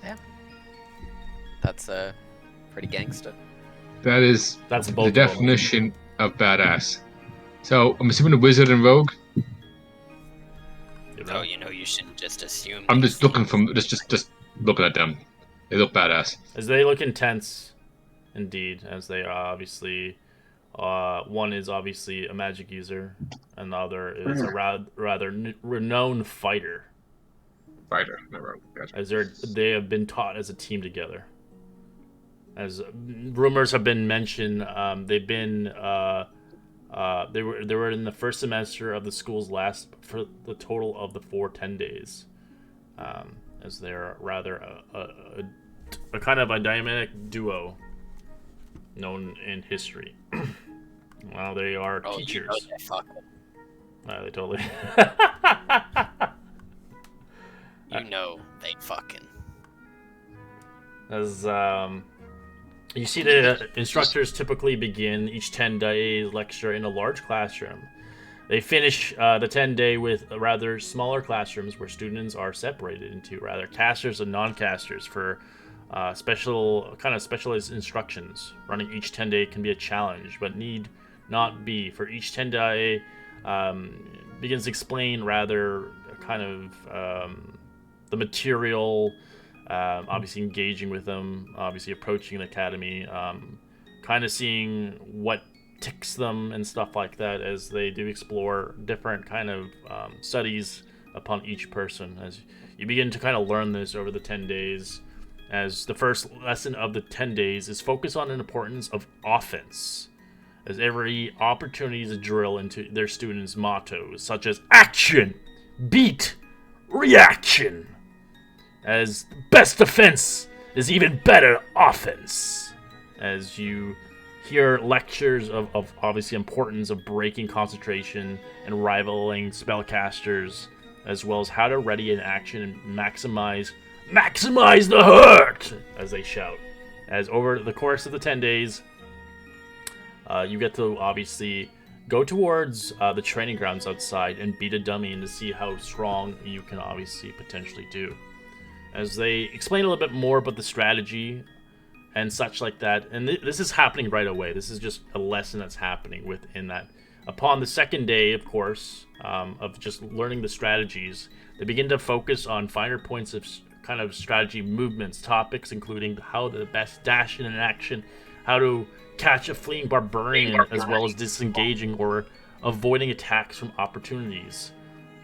Yeah. That's pretty gangster. That is That's both the of them. definition of badass. So I'm assuming the wizard and rogue. You know? Oh, you shouldn't just assume. I'm these just looking things. from just looking at them. They look badass. As they look intense, indeed, as they are obviously, one is obviously a magic user, and the other is a rather renowned fighter. Fighter, not rogue. Gotcha. As they have been taught as a team together. As rumors have been mentioned, they've been they were in the first semester of the school's last for the total of the 10 days, as they're rather a kind of a dynamic duo known in history. Well, they are Oh, teachers. they're fucking. They totally. They fucking. As you see, the instructors typically begin each 10-day lecture in a large classroom. They finish the 10-day with rather smaller classrooms where students are separated into rather casters and non-casters for specialized instructions. Running each 10-day can be a challenge, but need not be. For each 10-day begins to explain rather kind of the material. Obviously engaging with them, obviously approaching the academy, kind of seeing what ticks them and stuff like that as they do explore different kind of studies upon each person. As you begin to kind of learn this over the 10 days, as the first lesson of the 10 days is focus on the importance of offense, as every opportunity is a drill into their students' mottos, such as action, beat, reaction. As best defense is even better offense. As you hear lectures of obviously importance of breaking concentration and rivaling spellcasters, as well as how to ready an action and maximize the hurt, as they shout. As over the course of the 10 days, you get to obviously go towards the training grounds outside and beat a dummy and to see how strong you can obviously potentially do. As they explain a little bit more about the strategy and such like that. And this is happening right away. This is just a lesson that's happening within that. Upon the second day, of course, of just learning the strategies, they begin to focus on finer points of kind of strategy movements, topics including how to best dash in an action, how to catch a fleeing barbarian, as well as disengaging or avoiding attacks from opportunities.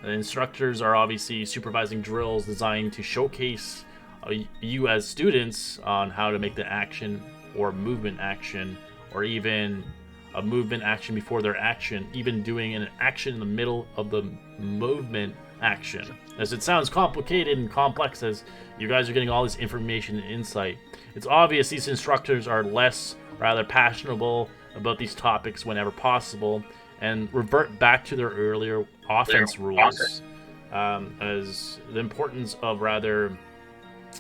The instructors are obviously supervising drills designed to showcase you as students on how to make the action or movement action, or even a movement action before their action, even doing an action in the middle of the movement action. As it sounds complicated and complex as you guys are getting all this information and insight, it's obvious these instructors are rather passionate about these topics whenever possible, and revert back to their earlier offense rules, as the importance of rather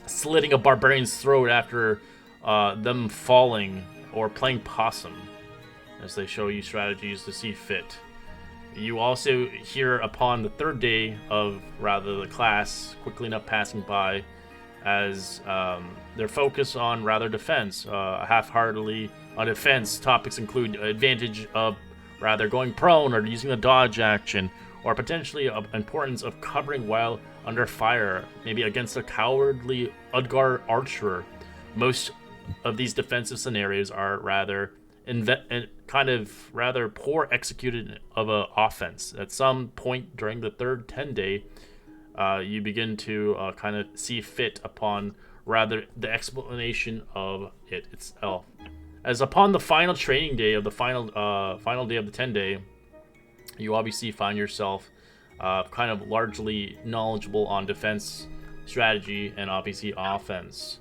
slitting a barbarian's throat after them falling, or playing possum, as they show you strategies to see fit. You also hear upon the third day of the class quickly enough passing by, as their focus on rather defense, half-heartedly on defense. Topics include advantage of rather going prone or using a dodge action, or potentially of importance of covering while under fire, maybe against a cowardly Udgar archer. Most of these defensive scenarios are rather kind of rather poor executed of a offense. At some point during the third 10-day, you begin to kind of see fit upon rather the explanation of it itself. As upon the final training day of the final day of the 10-day, you obviously find yourself kind of largely knowledgeable on defense strategy and obviously offense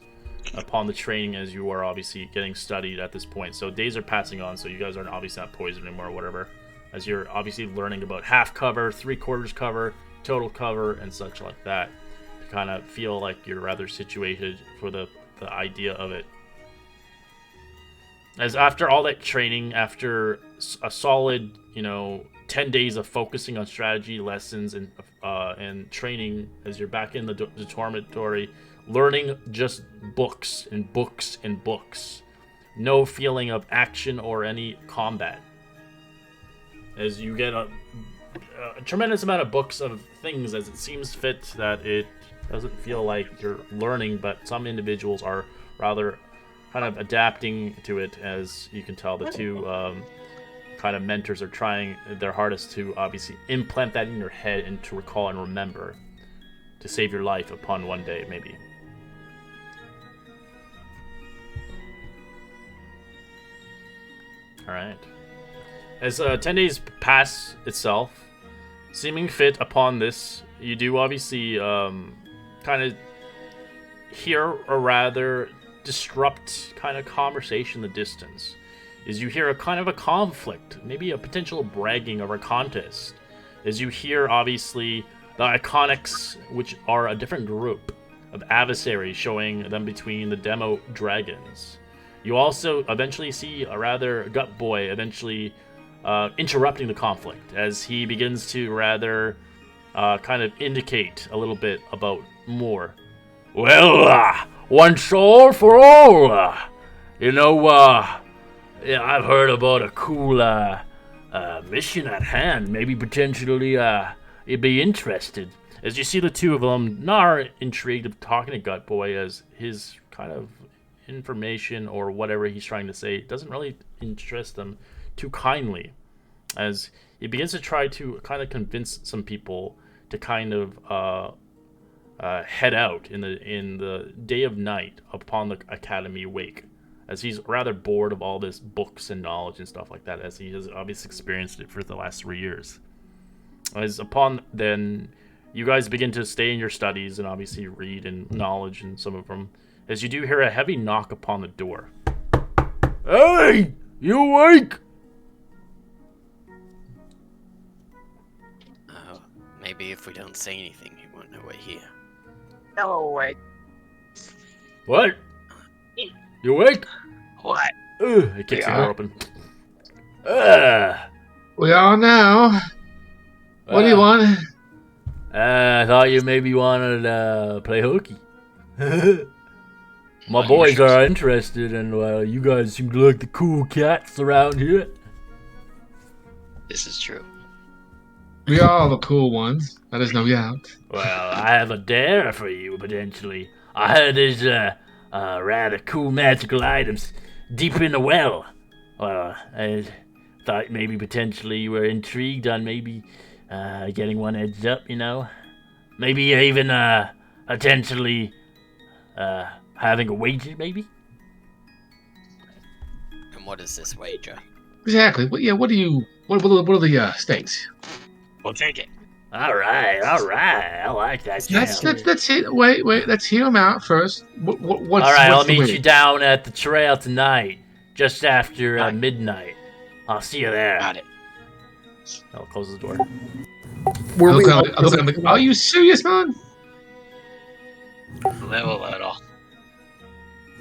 upon the training, as you are obviously getting studied at this point. So days are passing on, so you guys aren't obviously not poisoned anymore or whatever, as you're obviously learning about half cover, 3/4 cover, total cover, and such like that, to kind of feel like you're rather situated for the idea of it. As after all that training, after a solid 10 days of focusing on strategy lessons and training, as you're back in the dormitory, learning just books and books and books, no feeling of action or any combat, as you get a tremendous amount of books of things, as it seems fit that it doesn't feel like you're learning, but some individuals are rather kind of adapting to it. As you can tell, the two kind of mentors are trying their hardest to obviously implant that in your head and to recall and remember, to save your life upon one day, maybe. Alright. As 10 days pass itself, seeming fit upon this, you do obviously kind of hear, or rather disrupt kind of conversation in the distance. Is you hear a kind of a conflict, maybe a potential bragging or a contest. As you hear obviously the Iconics, which are a different group of adversaries, showing them between the demo dragons. You also eventually see a rather Gut Boy eventually interrupting the conflict, as he begins to rather kind of indicate a little bit about more. Well, once all for all, yeah, I've heard about a cool mission at hand. Maybe potentially you'd be interested. As you see the two of them, not intrigued of talking to Gut Boy, as his kind of information or whatever he's trying to say doesn't really interest them too kindly, as he begins to try to kind of convince some people to kind of head out in the day of night upon the academy wake, as he's rather bored of all this books and knowledge and stuff like that, as he has obviously experienced it for the last 3 years. As upon then, you guys begin to stay in your studies and obviously read and knowledge and some of them, as you do hear a heavy knock upon the door. Hey! You awake? Maybe if we don't say anything, he won't know we're here. No, wait. What? You awake? What? He kicks the door open. We are now. What do you want? I thought you maybe wanted to play hooky. My boys are interested, and you guys seem to like the cool cats around here. This is true. We are the cool ones. That is no doubt. Well, I have a dare for you, potentially. I heard there's rather cool magical items deep in the well. Well, I thought maybe potentially you were intrigued on maybe getting one edged up, Maybe even potentially having a wager, maybe? And what is this wager? Exactly. What are the stakes? We'll take it. All right. I like that. Let's hear. Wait. Let's hear them out first. What's all right, what's I'll meet you down at the trail tonight, just after midnight. I'll see you there. Got it. I'll close the door. Are you serious, man? Live a little.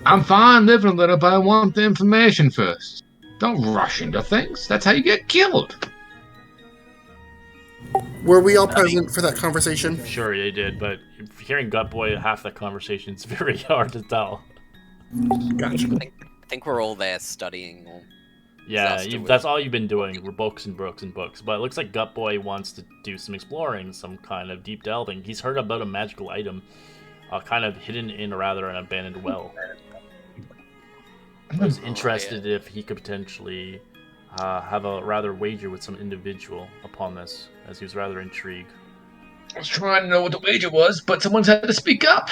I'm fine living a little, but I want the information first. Don't rush into things. That's how you get killed. Were we all present for that conversation? Sure, they did, but hearing Gut Boy half that conversation, it's very hard to tell. Gotcha. I think we're all there studying. Yeah, that's all you've been doing. We're books and books and books. But it looks like Gut Boy wants to do some exploring, some kind of deep delving. He's heard about a magical item, kind of hidden in an abandoned well. I was interested if he could potentially have a rather wager with some individual upon this, as he was rather intrigued. I was trying to know what the wager was, but someone's had to speak up.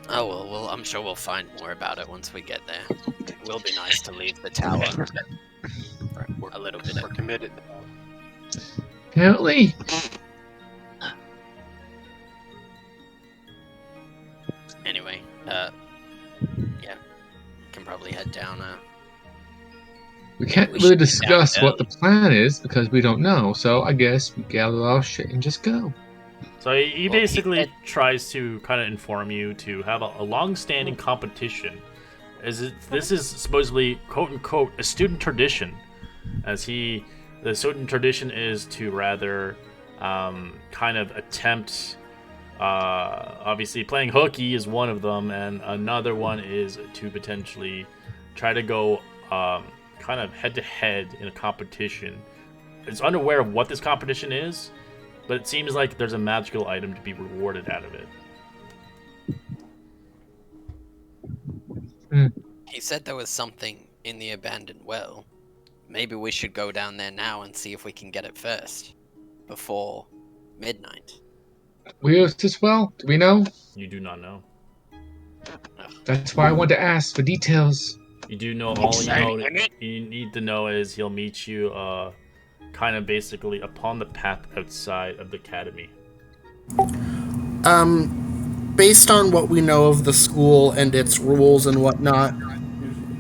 Oh, well, I'm sure we'll find more about it once we get there. It will be nice to leave the tower for a little bit. We're committed. Apparently. Anyway, yeah, can probably head down. We can't We really should be discuss down what the plan is because we don't know, so I guess we gather our shit and just go. So he Well, he basically said- tries to kind of inform you to have a long-standing competition. This is supposedly quote unquote a student tradition, the student tradition is to rather kind of attempt. Obviously, playing hooky is one of them, and another one is to potentially try to go kind of head-to-head in a competition. It's unaware of what this competition is, but it seems like there's a magical item to be rewarded out of it. He said there was something in the abandoned well. Maybe we should go down there now and see if we can get it first, before midnight. Where's this well? Do we know? You do not know. That's why I wanted to ask for details. You do know all Exciting, isn't it? you need to know is he'll meet you kind of basically upon the path outside of the academy. Based on what we know of the school and its rules and whatnot,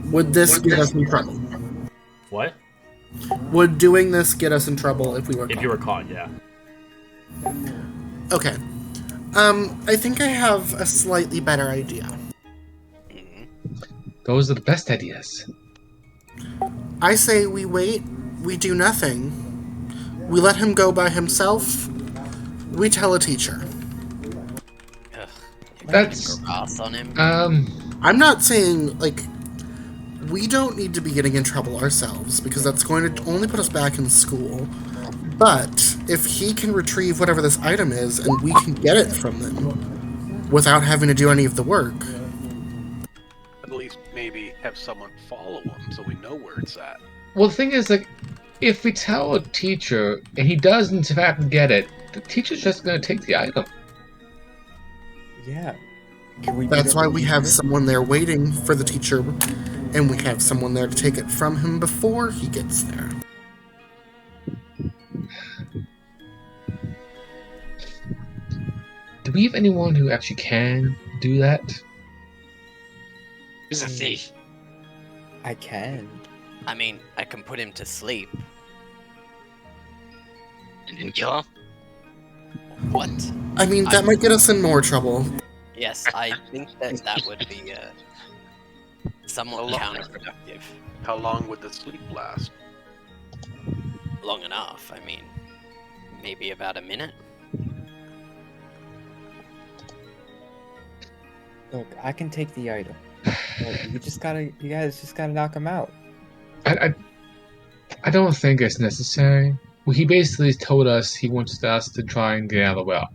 would this get us in trouble? What? Would doing this get us in trouble if we were If caught? you were caught, yeah. Okay. I think I have a slightly better idea. Those are the best ideas. I say we wait, we do nothing. We let him go by himself. We tell a teacher. Ugh, That's- grass on him. I'm not saying, like, we don't need to be getting in trouble ourselves, because that's going to only put us back in school. But if he can retrieve whatever this item is, and we can get it from them without having to do any of the work, At least maybe have someone follow him so we know where it's at. Well, the thing is, like, if we tell a teacher and he does in fact get it, the teacher's just going to take the item. Yeah. Can we do that's that why with we have Ethan? someone there waiting for the teacher, and we have someone there to take it from him before he gets there. Do we have anyone who actually can do that? He's a thief. I can. I mean, I can put him to sleep. And then kill him. What? I mean, that might get us in more trouble. Yes, I think that would be somewhat Well, counterproductive. How long would the sleep last? Long enough. I mean, maybe about a minute. Look, I can take the item. But you guys just gotta knock him out. I don't think it's necessary. Well, he basically told us he wants us to try and get out of the well.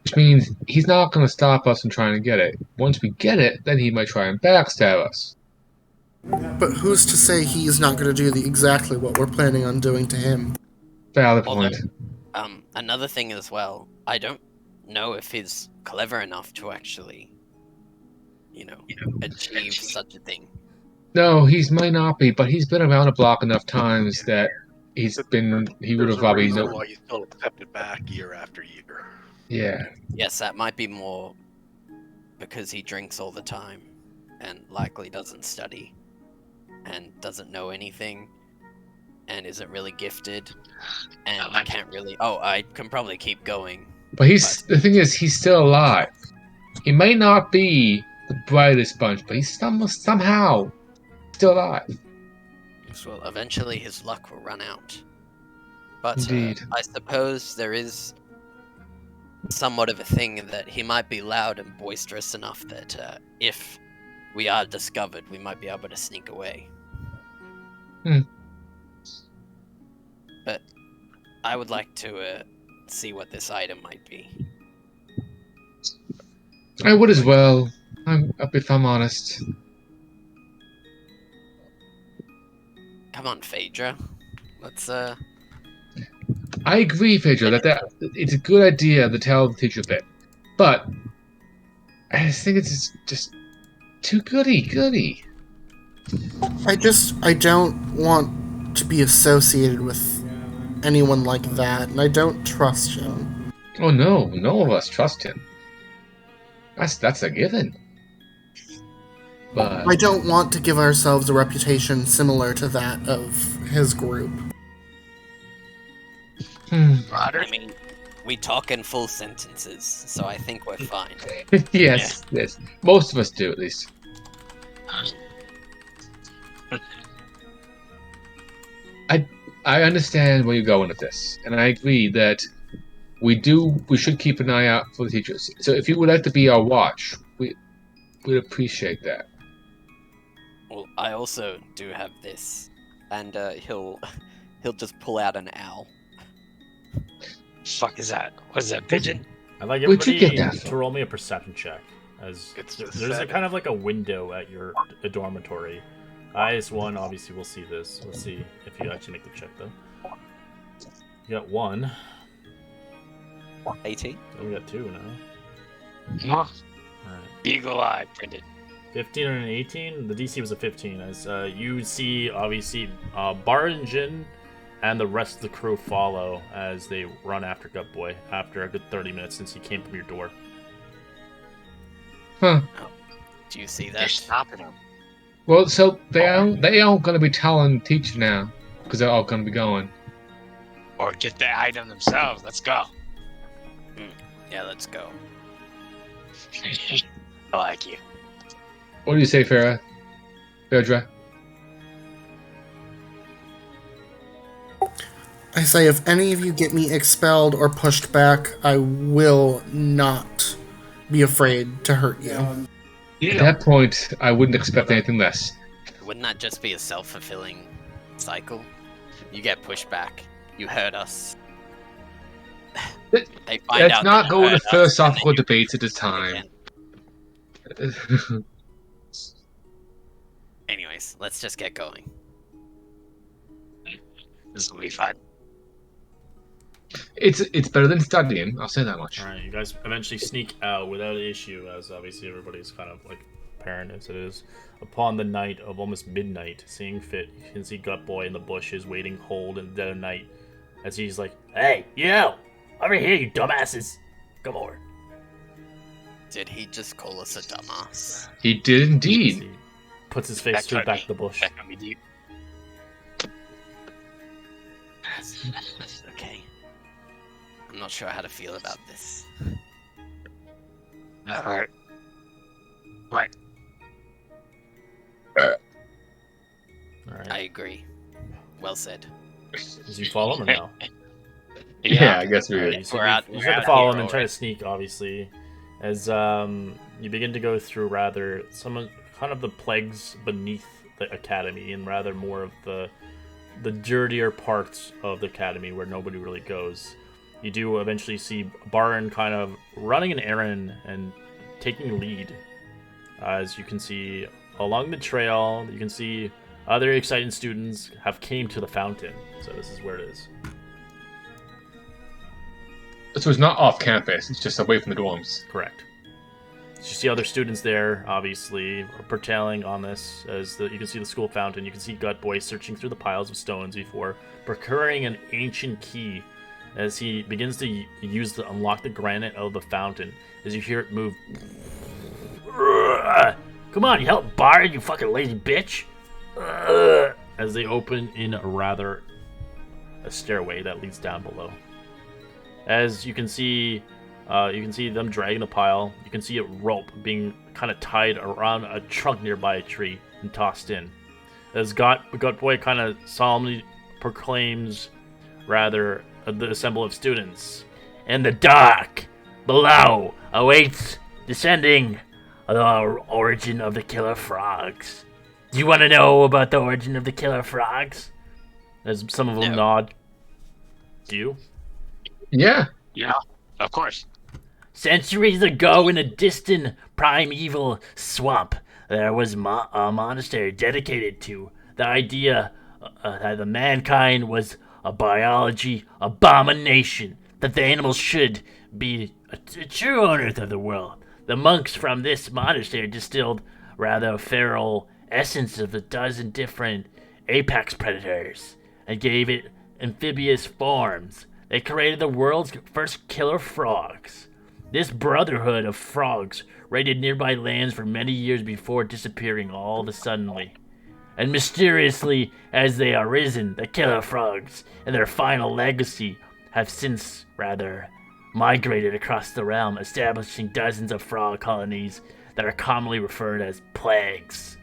Which means he's not going to stop us from trying to get it. Once we get it, then he might try and backstab us. But who's to say he's not going to do exactly what we're planning on doing to him? Valid Although- point. Another thing as well, I don't know if he's clever enough to actually, achieve such a thing. No, he might not be, but he's been around the block enough times that he would There's have a probably reason known. why you still accept it back year after year. Yeah. Yes, that might be more because he drinks all the time and likely doesn't study and doesn't know anything and isn't really gifted and I like can't really. Oh, I can probably keep going. But the thing is, he's still alive. He may not be the brightest bunch, but he's somehow still alive. Well, eventually his luck will run out. But Indeed. I suppose there is somewhat of a thing that he might be loud and boisterous enough that if we are discovered, we might be able to sneak away. Hmm. But I would like to see what this item might be. I would as well. If I'm honest. Come on, Phaedra. Let's I agree, Pedro, that it's a good idea to tell the teacher a bit. But I just think it's just too goody. I don't want to be associated with anyone like that, and I don't trust him. Oh no, no of us trust him. That's a given. But I don't want to give ourselves a reputation similar to that of his group. Broader? I mean, we talk in full sentences, so I think we're fine. yes, most of us do at least. I understand where you're going with this, and I agree that we should keep an eye out for the teachers. So if you would like to be our watch, we'd appreciate that. Well, I also do have this, and he'll just pull out an owl. Fuck is that? What is that, pigeon? I'd like Where'd you everybody get that to from? roll me a perception check, as It's there's just a kind of like a window at your dormitory. Highest one, obviously, we'll see this. Let's see if you actually make the check, though. You got 1. 18? Oh, we got 2 now. Oh, Alright. eagle eye, Brendan. 15 and an 18. The DC was a 15. As you see, obviously, Bar and Jin and the rest of the crew follow as they run after Gut Boy after a good 30 minutes since he came from your door. Huh. Do you see They're that? stopping him. Well, so they aren't going to be telling the teacher now because they're all going to be going. Or get the item themselves. Let's go. Yeah, let's go. I like you. What do you say, Farah? Phaedra? I say if any of you get me expelled or pushed back, I will not be afraid to hurt you. At that point, I wouldn't expect anything less. Wouldn't that just be a self-fulfilling cycle? You get pushed back. You hurt us. It- They find Let's out not that go you into hurt us, philosophical and then debates at this you do it time. again. Anyways, let's just get going. This will be fun. It's better than studying, I'll say that much. Alright, you guys eventually sneak out without issue, as obviously everybody's kind of like apparent as it is. Upon the night of almost midnight, seeing fit, you can see Gut Boy in the bushes waiting hold in the dead of night as he's like, "Hey, you! Over here, you dumbasses! Come over." Did he just call us a dumbass? He did As indeed. he puts his face That straight cut back me. to the bush. That got me deep. Okay. I'm not sure how to feel about this. Alright. What? Alright. I agree. Well said. Does you follow him or no? Yeah, I guess we Alright, would. so We're you, out- you we're start to out follow here him and try to already. sneak, obviously, as you begin to go through rather some of kind of the plagues beneath the academy, and rather more of the dirtier parts of the academy where nobody really goes. You do eventually see Baron kind of running an errand and taking lead. As you can see along the trail, you can see other exciting students have came to the fountain. So this is where it is. So it's not off campus, it's just away from the dorms. Correct. So you see other students there, obviously, partaling on this. You can see the school fountain. You can see Gut Boy searching through the piles of stones before procuring an ancient key as he begins to use to unlock the granite of the fountain. As you hear it move. Come on, you help bar, you fucking lazy bitch! As they open in a stairway that leads down below. As you can see them dragging the pile. You can see a rope being kind of tied around a trunk nearby a tree and tossed in. As Gut Boy kind of solemnly proclaims, rather, the assembly of students. In the dark below awaits descending the origin of the killer frogs. Do you want to know about the origin of the killer frogs? As some of them No. nod. Do you? Yeah. Yeah, of course. Centuries ago, in a distant primeval swamp, there was a monastery dedicated to the idea that the mankind was a biology abomination, that the animals should be true owners of the world. The monks from this monastery distilled rather feral essence of a dozen different apex predators and gave it amphibious forms. They created the world's first killer frogs. This brotherhood of frogs raided nearby lands for many years before disappearing all of a suddenly. And mysteriously as they are risen, the killer frogs and their final legacy have since, migrated across the realm, establishing dozens of frog colonies that are commonly referred as plagues.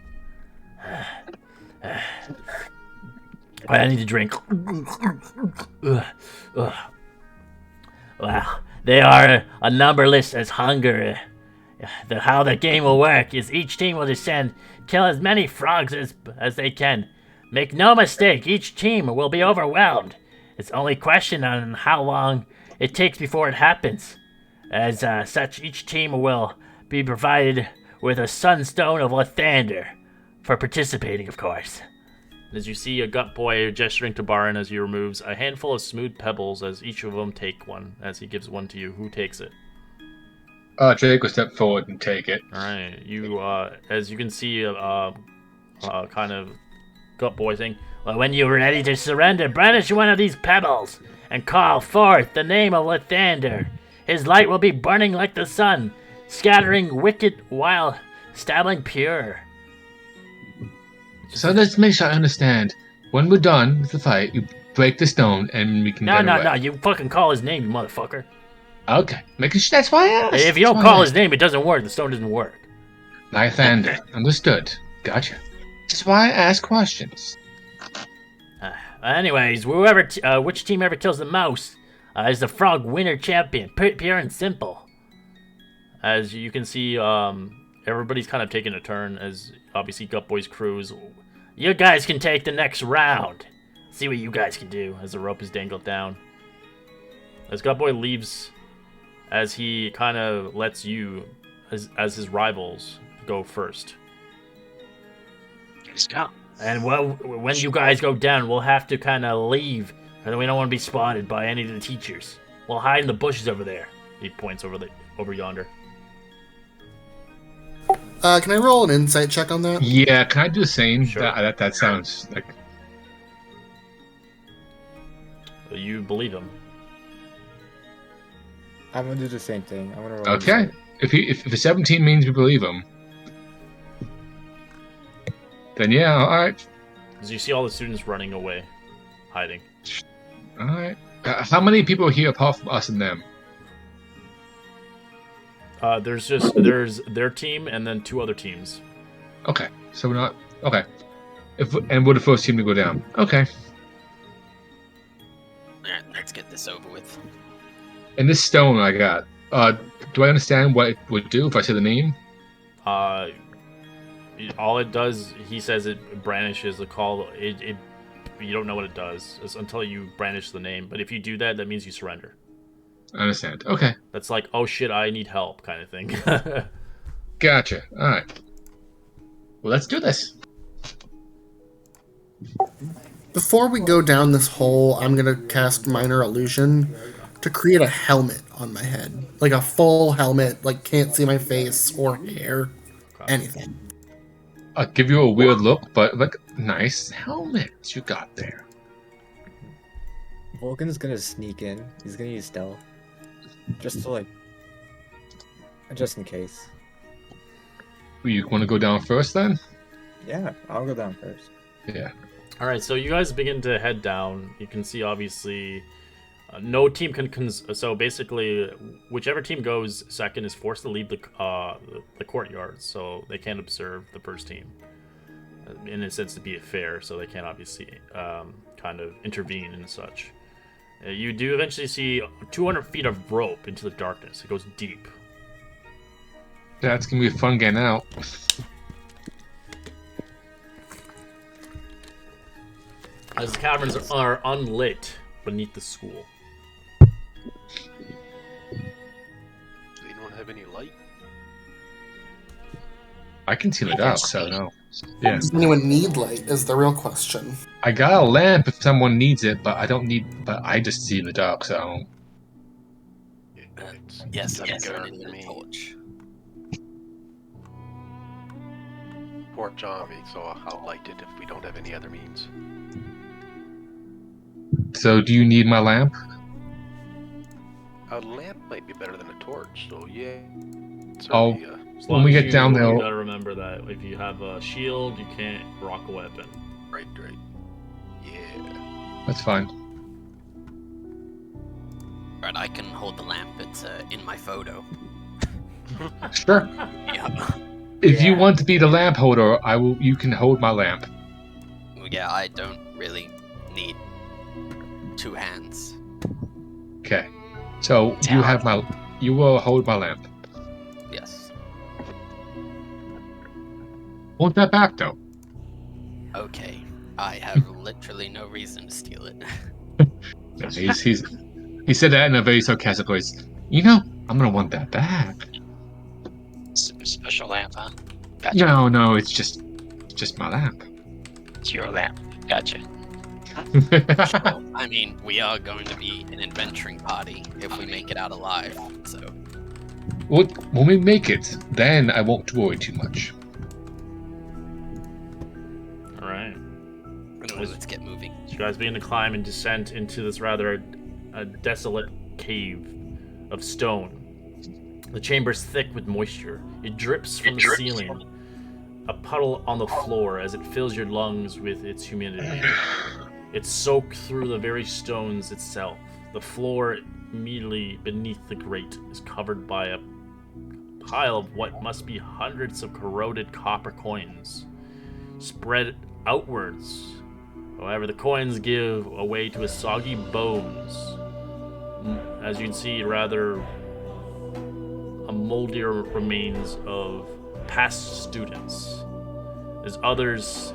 I need to drink. Wow, they are a numberless as hunger. How the game will work is each team will descend, kill as many frogs as they can. Make no mistake, each team will be overwhelmed. It's only question on how long it takes before it happens. As such, each team will be provided with a Sunstone of Lathander for participating, of course. As you see a gut boy gesturing to Baron as he removes a handful of smooth pebbles as each of them take one, as he gives one to you. Who takes it? Drake will step forward and take it. Alright, you, as you can see, kind of gut boy thing. Well, when you're ready to surrender, brandish one of these pebbles and call forth the name of Lathander. His light will be burning like the sun, scattering wicked while stabbing pure. So let's make sure I understand. When we're done with the fight, you break the stone and we can get away. No, you fucking call his name, you motherfucker. Okay, making sure that's why I asked. If you don't call his name, it doesn't work. The stone doesn't work. Lathander. Understood. Gotcha. That's why I ask questions. Anyways, which team ever kills the mouse is the frog winner champion. Pure and simple. As you can see, everybody's kind of taking a turn as obviously Gutboy's crews. You guys can take the next round. See what you guys can do as the rope is dangled down. As Gutboy leaves, as he kind of lets you, as his rivals, go first. Let's go. And when you guys go down, we'll have to kind of leave, and we don't want to be spotted by any of the teachers. We'll hide in the bushes over there. He points over yonder. Can I roll an insight check on that? Yeah, can I do the same? Sure. That sounds like... You believe him. I'm gonna do the same thing. I'm gonna roll. Okay. insight. If a 17 means we believe him, then yeah, alright. As you see all the students running away, hiding. Alright. How many people are here apart from us and them? There's their team and then 2 other teams. Okay, so we're not... Okay. And we're the first team to go down. Okay. Alright, let's get this over with. And this stone I got, do I understand what it would do if I say the name? All it does, he says it brandishes the call. You don't know what it does until you brandish the name. But if you do that, that means you surrender. I understand. Okay. That's like, oh shit, I need help kind of thing. Gotcha. Alright. Well, let's do this. Before we go down this hole, I'm gonna cast Minor Illusion to create a helmet on my head. Like a full helmet, like can't see my face or hair, anything. I'll give you a weird look, but like, nice helmet you got there. Vulcan's gonna sneak in. He's gonna use stealth. Just in case. You want to go down first then? Yeah, I'll go down first. Yeah. All right, so you guys begin to head down. You can see obviously no team can. So basically, whichever team goes second is forced to leave the courtyard, so they can't observe the first team. In a sense, to be fair, so they can't obviously kind of intervene and such. You do eventually see 200 feet of rope into the darkness. It goes deep. That's gonna be fun getting out. As the caverns are unlit beneath the school. Does anyone have any light? I can see the dark, so no. Yeah. Does anyone need light is the real question. I got a lamp if someone needs it, but I just see in the dark, so I don't... Yes, I'm Yes, going sir. in the torch. Torch on me, so I'll light it if we don't have any other means. So, do you need my lamp? A lamp might be better than a torch, so yeah. Oh. Certainly, As When long we as get down there- you gotta remember that if you have a shield, you can't rock a weapon. right. Yeah. That's fine. Right, I can hold the lamp. It's in my photo. Sure. Yeah. If you Yeah. want to be the lamp holder, I will. You can hold my lamp. Yeah, I don't really need 2 hands. Okay. So you have my. You will hold my lamp. Yes. Want that back though? Okay. I have literally no reason to steal it. No, he said that in a very sarcastic voice. You know, I'm gonna want that back. Special lamp, huh? Gotcha. No, it's just my lamp. It's your lamp. Gotcha. Sure. I mean, we are going to be an adventuring party if we make it out alive, so... When we make it, then I won't worry too much. All right. Let's get moving. You guys begin to climb and descent into this rather desolate cave of stone. The chamber's thick with moisture. It drips from the ceiling, a puddle on the floor as it fills your lungs with its humidity. It's soaked through the very stones itself. The floor immediately beneath the grate is covered by a pile of what must be hundreds of corroded copper coins, spread outwards. However, the coins give away to a soggy bones. As you can see, rather a moldier remains of past students. As others,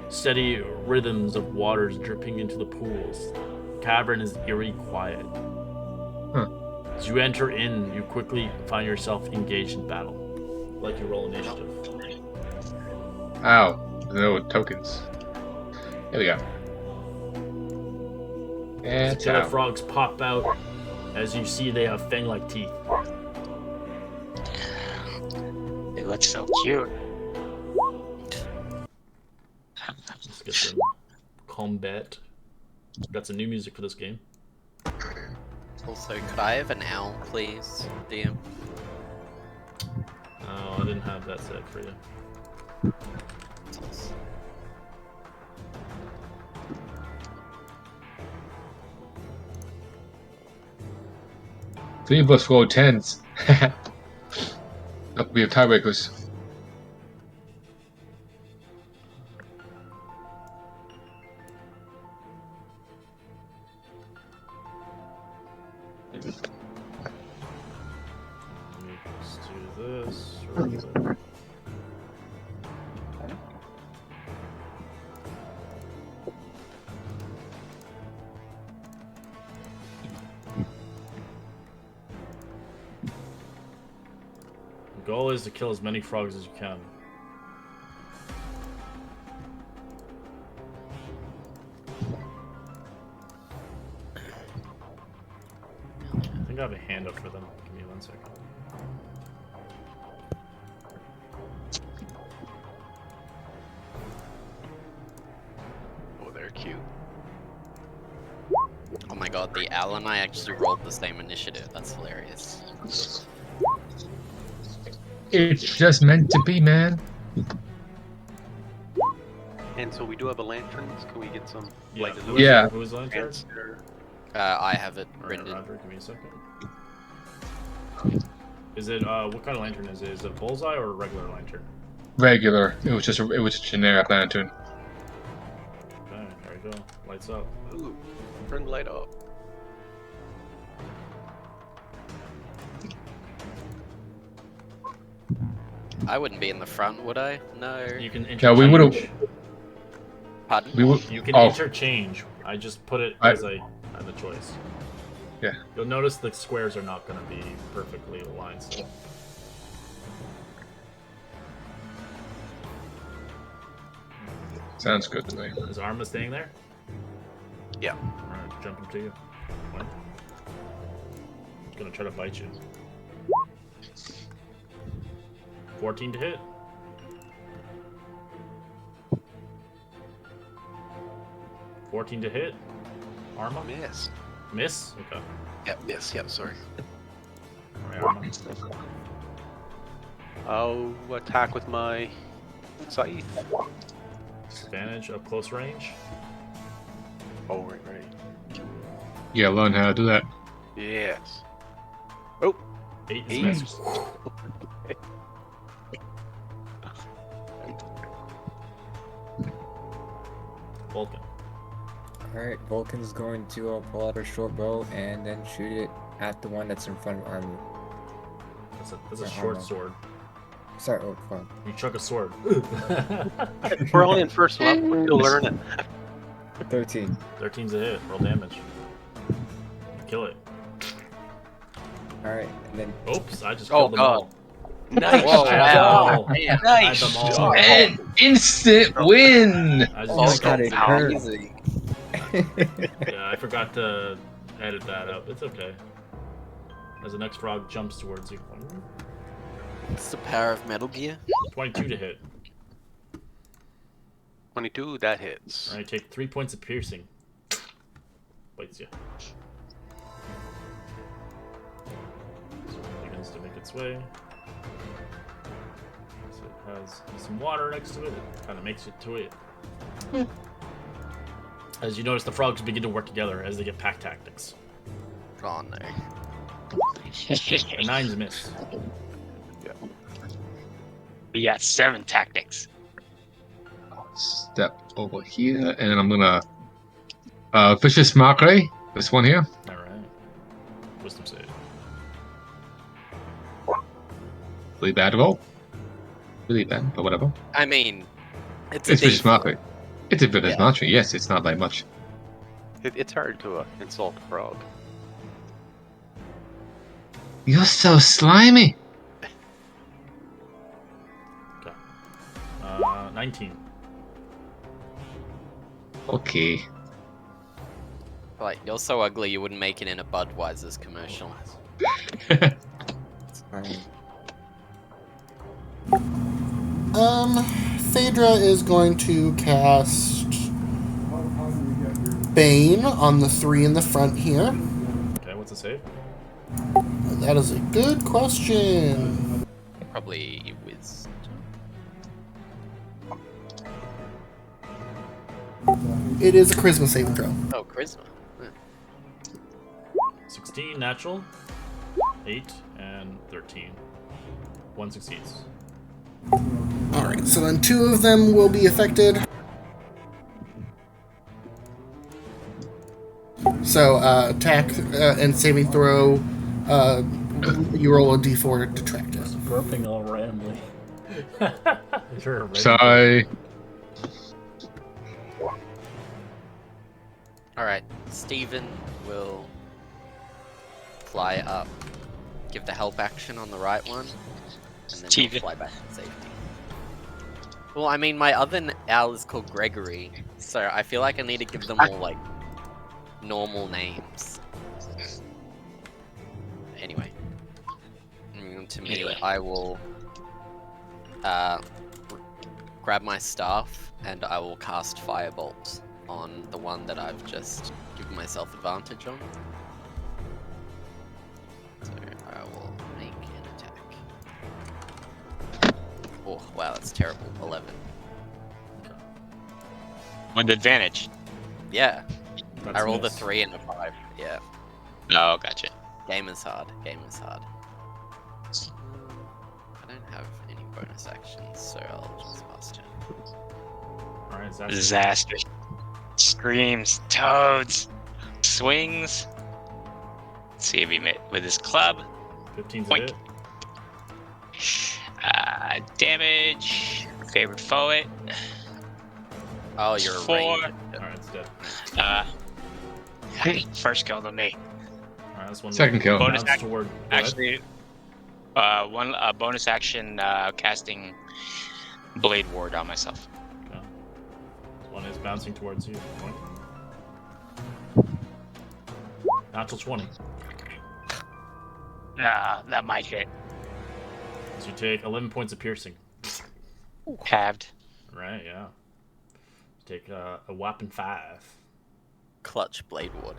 steady rhythms of waters dripping into the pools. The cavern is eerie quiet. As you enter in, you quickly find yourself engaged in battle. Like you roll initiative. Ow. No tokens. Here we go. And Killer out. frogs pop out. As you see, they have fang-like teeth. They look so cute. Let's get some combat. Got some new music for this game. Also, could I have an owl, please, DM? Oh, I didn't have that set for you. 3 of us rolled 10s. We have tiebreakers. Let's do this. Regular. The goal is to kill as many frogs as you can. I think I have a hand up for them. Give me 1 second. Oh, they're cute. Oh my god, the owl and I actually rolled the same initiative. That's hilarious. It's just meant to be, man. And so we do have a lanterns. Can we get some Yeah. light Who is, Yeah. Who is lantern? answer? I have it Alright, written. Roger, give me a second. Is it what kind of lantern is it? Is it a bullseye or a regular lantern? Regular. It was just a generic lantern. Okay, there you go. Lights up. Ooh, bring the light up. I wouldn't be in the front, would I? No. You can interchange. Yeah, we would've- Pardon? We would. You can Oh, interchange. I just put it I- as I had the choice. Yeah. You'll notice the squares are not going to be perfectly aligned still. sounds good to me. Is Arma staying there? Yeah. Alright, jumping to you. What? It's gonna try to bite you. 14 to hit. Arma? Miss. Miss? Okay. Yep, miss. Yep, sorry. Alright, Arma. I'll attack with my scythe. Advantage of close range. Oh, right. Yeah, learn how to do that. Yes. Oh, 8 is Eight. missed. Vulcan. Alright, Vulcan's going to pull out her short bow and then shoot it at the one that's in front of Armu. That's a Yeah, short Arma. sword. Sorry, oh, fuck. You chuck a sword. we're only in first level. We're still learning. 13. 13's a hit. Roll damage. Kill it. Alright, and then Oops, I just Oh, killed them God. all. Nice Whoa, I had them job. all. Man, I had Nice them all. job. An instant win! I oh my just god, it hurt. easy. Yeah, I forgot to edit that up. It's okay. As the next frog jumps towards you. It's the power of Metal Gear. 22 to hit. 22, that hits. Alright, take 3 points of piercing. Bites you. So it begins to make its way. So it has some water next to it. It kind of makes it to it. As you notice, the frogs begin to work together as they get pack tactics. Oh no. A 9's miss. We got 7 tactics. Step over here, and then I'm gonna Vicious Mockery. This one here. Alright. Wisdom save. Really bad roll. Really bad, but whatever. I mean, it's It's a Vicious D4. Mockery. It's a Vicious Yeah. Mockery. Yes, it's not by much. It's hard to insult a frog. You're so slimy. 19. Okay. Like, you're so ugly you wouldn't make it in a Budweiser's commercial. It's fine. Phaedra is going to cast Bane on the 3 in the front here. Okay, what's the save? That is a good question. Probably Wiz. It is a charisma saving throw. Oh, charisma. Yeah. 16 natural, 8, and 13. 1 succeeds. Alright, so then 2 of them will be affected. So, attack and saving throw, you roll a d4 to detract it. Burping all rambly. You're a Sorry. Alright, Steven will fly up, give the help action on the right one, and then he'll Steven. fly back to safety. Well, I mean, my other owl is called Gregory, so I feel like I need to give them all, like, normal names. Anyway. To me, Anyway. I will grab my staff, and I will cast Firebolt on the one that I've just given myself advantage on. So I will make an attack. Oh, wow, that's terrible. 11. With advantage. Yeah, That's I rolled a miss. 3 and a 5. Yeah, Oh, gotcha. game is hard. Game is hard. I don't have any bonus actions, so I'll just pass turn. Alright, Zaxxon. Disaster. Screams, toads, swings. Let's see if he met with his club. 15's a Boink. hit. Damage. Favorite foe. Oh, you're a 4. ranged. Alright, it's dead. First kill to me. Alright, this one Second kill. Bonus bounces action. toward. Go ahead. Actually, one bonus action casting Blade Ward on myself. Okay. This one is bouncing towards you. Point. Natural 20. That might hit. So you take 11 points of piercing. Halved. Right, yeah. You take a whopping 5. Clutch Blade Ward.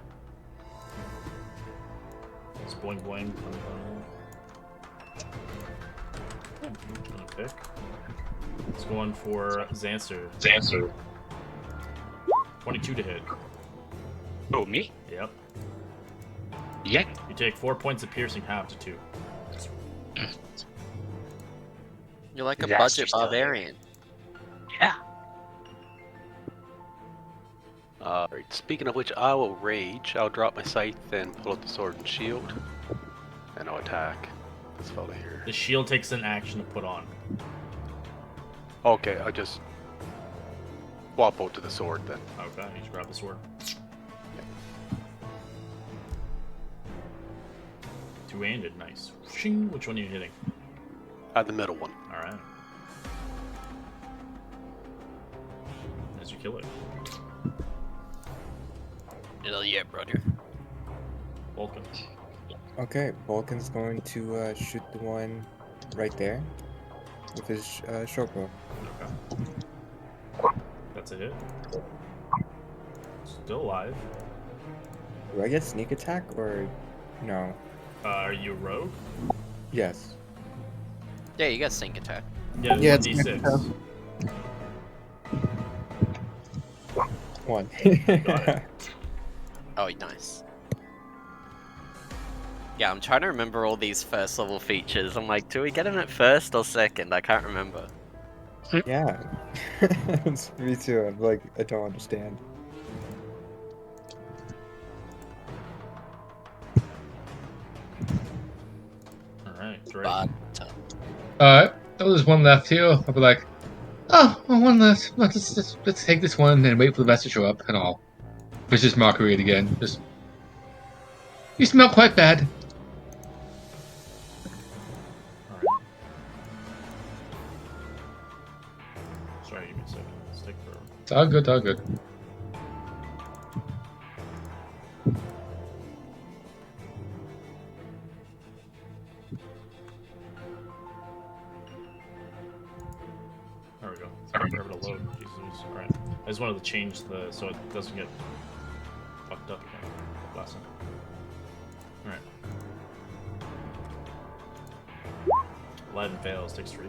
It's boing boing. Gonna pick. It's going for Xanser. 22 to hit. Oh, me? Yep. Yeah. You take 4 points of piercing, half to 2. You're like a That's budget just a- barbarian. Yeah. Alright, speaking of which, I will rage. I'll drop my scythe, then pull out the sword and shield. And I'll attack this fella here. The shield takes an action to put on. Okay, I'll just swap out to the sword then. Okay, you just grab the sword. Two-handed, nice. Shing. Which one are you hitting? The middle one. Alright. As you kill it. Hell yeah, brother. Vulcan. Okay, Vulcan's going to shoot the one right there with his short bow. Okay. That's a hit. Still alive. Do I get sneak attack or no? Are you a rogue? Yes. Yeah, you got Sink Attack. Yeah, Yeah, it's it's 1d6. One. it. Oh, nice. Yeah, I'm trying to remember all these first level features. I'm like, do we get them at first or second? I can't remember. Yeah. It's me too. I'm like, I don't understand. Alright, Drake. But Alright, there's one left here. I'll be like, oh, well, one left. Let's take this one and wait for the rest to show up and all. Vicious mockery again. Just, you smell quite bad. Alright. Sorry, give me a second. Stick for. It's all good, all good. There we go. It's taking forever to load. Jesus. Alright. I just wanted to change the so it doesn't get fucked up again. Last time. Alright. 11 fails, takes 3.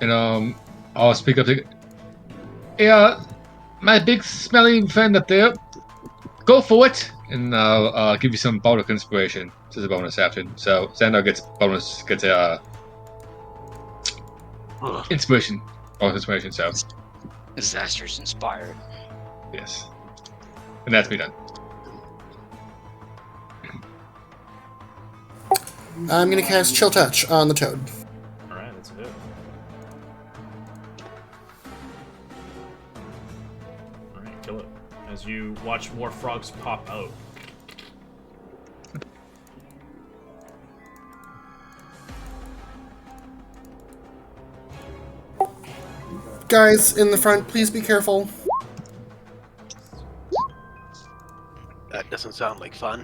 And I'll speak up to, yeah, my big smelly friend up there, go for it, and I'll give you some Baltic inspiration as a bonus action. So Xandar gets Ugh. inspiration, bonus inspiration. So Disaster's inspired. yes, and that's me done. I'm gonna cast Chill Touch on the toad. Alright, that's a hit. Alright, kill it. As you watch more frogs pop out. Guys, in the front, please be careful. That doesn't sound like fun.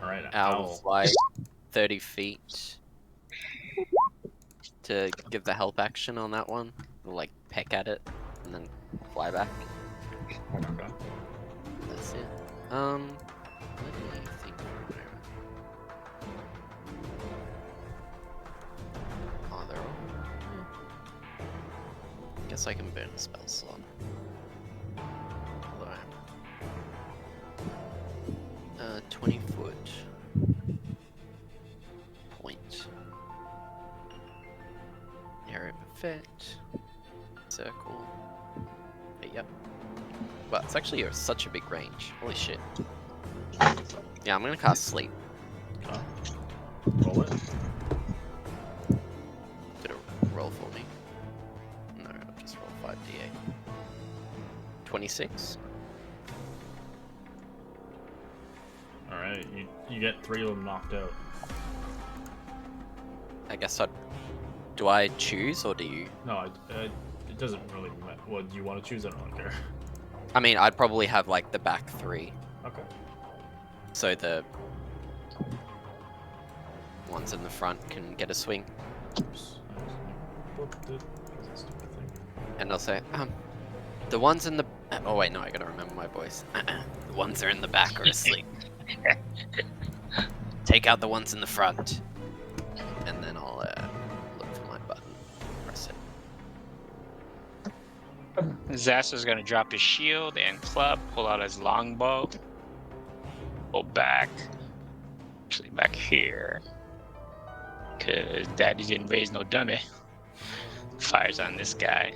Alright, I'll owl. fly 30 feet to give the help action on that one. Like, peck at it and then fly back. Okay. That's it. What do you think? Oh, they're all. Guess I can burn a spell slot. Although 20 foot point. Area of effect. Circle. But yep. Well, it's actually such a big range. Holy shit. Yeah, I'm gonna cast Sleep. Okay. Roll it. Did a roll for me. No, I'll just roll 5d8. 26. Alright, you get 3 of them knocked out. I guess do I choose or do you? No, it doesn't really matter. Well, do you want to choose? I don't really care. I mean, I'd probably have like the back 3. Okay. So the ones in the front can get a swing. Oops. I booked it. That's a stupid thing. and I'll say, the ones in the. Oh wait, no, I gotta remember my voice. The ones that are in the back are asleep. Take out the ones in the front, and then I'll look for my button. Press it. Zasser's gonna drop his shield and club, pull out his longbow, go back, actually back here, cause Daddy didn't raise no dummy. Fires on this guy.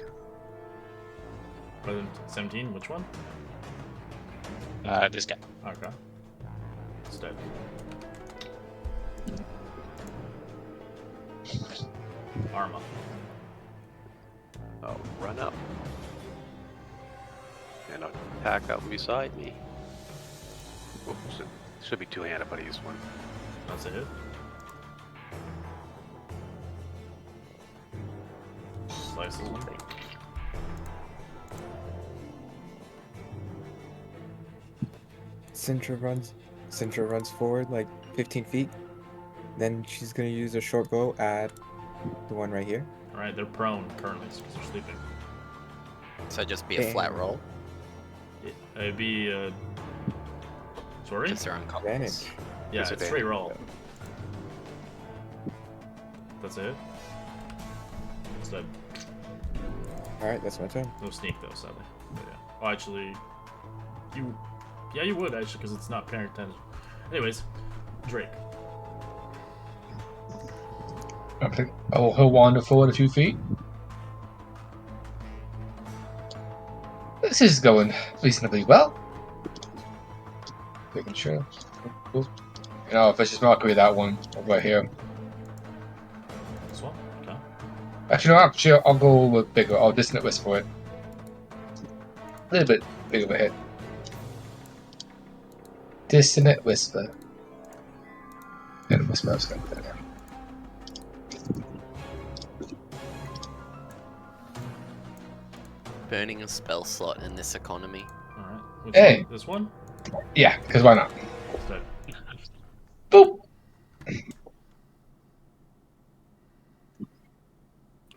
17, which one? This guy. Okay. It's dead. Arma. I'll run up. And I'll attack out beside me. Oops, it should be two-handed, but I use one. That's a hit. Slices one. Sintra runs forward like 15 feet. Then she's gonna use a short bow at the one right here. Alright, they're prone currently because they're sleeping. So just be a flat Damn. roll. It'd be sorry? Because they're unconscious. Advantage. Yeah, it's Disadvantage. straight roll. That's it? It's dead. Alright, that's my turn. No sneak though, sadly. But yeah. Oh, actually, you would actually because it's not paying attention. Anyways, Drake. Okay. Oh, he'll wander forward a few feet. This is going reasonably well. Making sure. You know, Vicious Mockery, that one right here. This one? Okay. Actually, I'll go with bigger. I'll Dissonant Whisper it. A little bit bigger of a hit. Dissonant Whisper. Yeah, the Whisper I was going to put it in. Burning a spell slot in this economy. Alright. Which Hey. one? This one? Yeah, because why not? It's dead. Boop!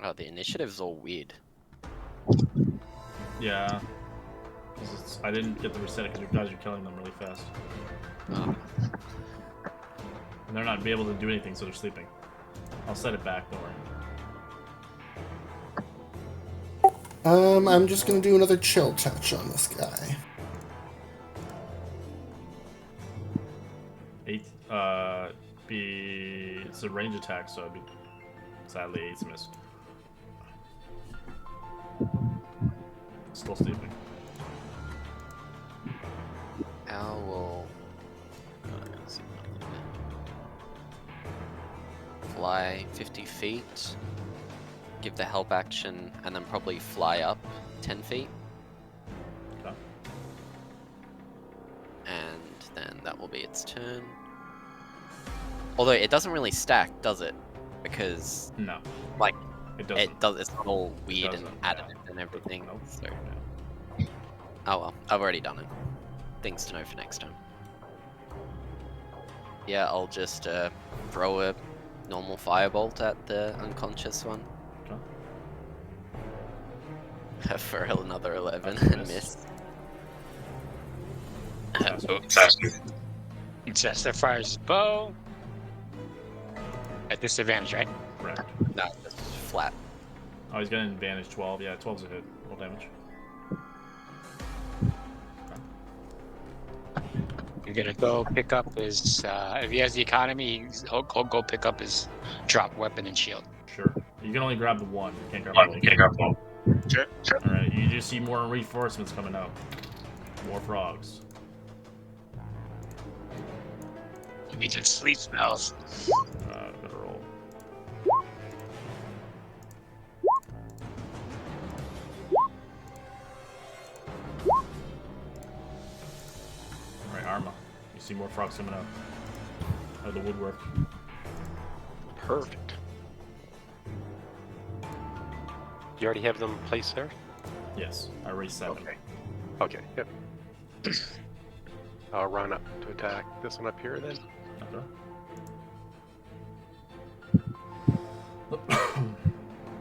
Oh, the initiative's all weird. Yeah. 'Cause I didn't get to reset it because you guys are killing them really fast. Oh, And they're not be able to do anything, so they're sleeping. I'll set it back, don't worry. I'm just gonna do another chill touch on this guy. 8, it's a range attack, so it'd be sadly 8's miss. Still sleeping. Al will zoom in a little bit. Fly 50 feet. Give the help action, and then probably fly up 10 feet. Okay. And then that will be its turn. Although it doesn't really stack, does it? Because No. Like, it doesn't. it does. It's not all weird and doesn't, yeah. additive and everything. Nope. So, No. oh well, I've already done it. Things to know for next time. Yeah, I'll just throw a normal firebolt at the unconscious one. Okay. For another 11 That's a and miss. miss. Zester fires his bow. At disadvantage, right? Correct. No, just flat. Oh, he's got an advantage 12. Yeah, 12's a hit. Roll damage. You're gonna go pick up his. If he has the economy, he'll go pick up his drop weapon and shield. Sure. You can only grab the one. You can't grab both. Sure. Alright, you just see more reinforcements coming out. More frogs. He did sleep spells. Gotta roll. Alright, Arma. You see more frogs coming out of the woodwork. Perfect. You already have them placed there? Yes, I raised 7. Okay. Okay, yep. I'll run up to attack this one up here then. Okay.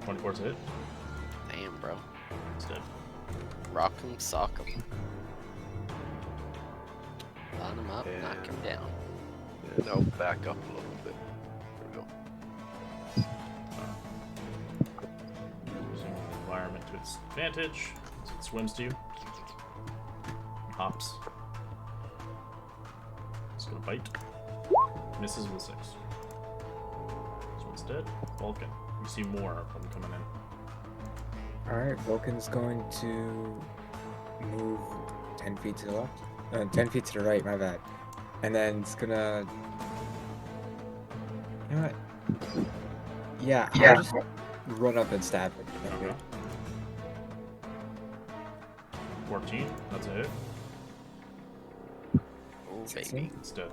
24's a hit. Damn, bro. Instead. Rock'em sock'em. Line him up, knock him down. Yeah, no, back up a little bit. There we go. Using the environment to its advantage. As it swims to you. Hops. It's gonna bite. Misses with 6. This one's dead. Vulcan. You see more of them coming in. Alright, Vulcan's going to move 10 feet to the left. 10 feet to the right, my bad. And then it's gonna... You know what? Yeah, I'll just run up and stab it. Okay. 14. That's a hit. Oh, 16? baby. It's dead.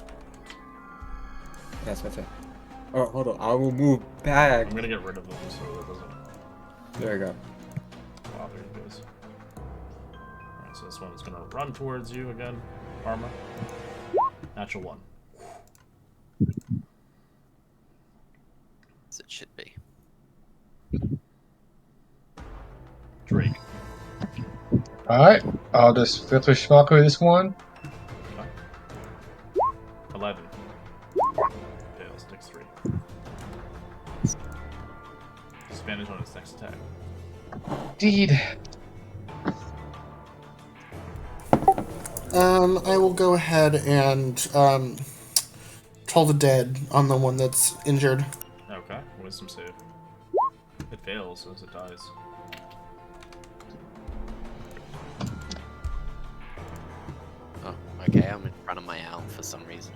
That's my turn. Oh, hold on. I will move back. I'm gonna get rid of them so that doesn't There we go. bother you guys. Alright, so this one is gonna run towards you again. Armor. Natural 1. As it should be. Drake. Alright, I'll just filter Schmucker this one. 11. Fails. Takes 3. Disadvantage on its next attack. Indeed. I will go ahead and Toll the Dead on the one that's injured. Okay. Wisdom save. It fails as it dies. Oh, okay, I'm in front of my owl for some reason.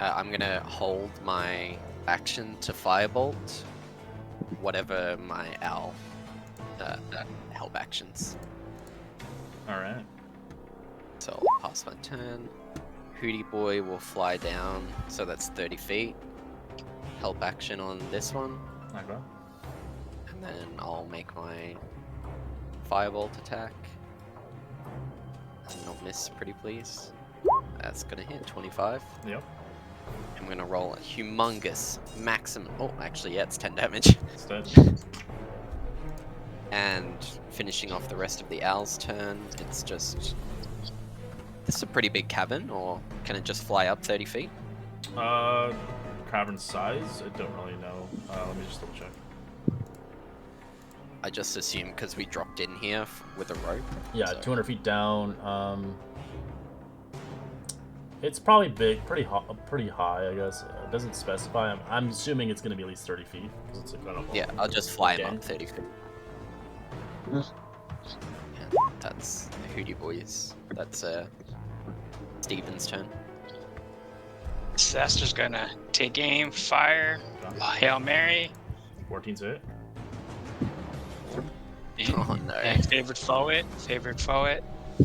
I'm gonna hold my action to firebolt whatever my owl help actions. Alright. So I'll pass my turn. Hootie Boy will fly down, so that's 30 feet. Help action on this one, Okay. and then I'll make my firebolt attack. And not miss, pretty please. That's gonna hit 25. Yep. I'm gonna roll a humongous maximum. Oh, actually, yeah, it's 10 damage. It's dead. And finishing off the rest of the owl's turn, it's just. This is a pretty big cavern, or can it just fly up 30 feet? Cavern size? I don't really know. Let me just double check. I just assume because we dropped in here with a rope. Yeah, so- 200 feet down. It's probably big, pretty high, I guess. It doesn't specify. I'm assuming it's going to be at least 30 feet because it's like kind of. Yeah, I'll just fly him Okay. up 30 feet. Yeah, that's the Hootie Boys. That's Steven's turn. Disaster's gonna take aim, fire, Okay. Hail Mary, 14's hit. Oh no. and favorite foe it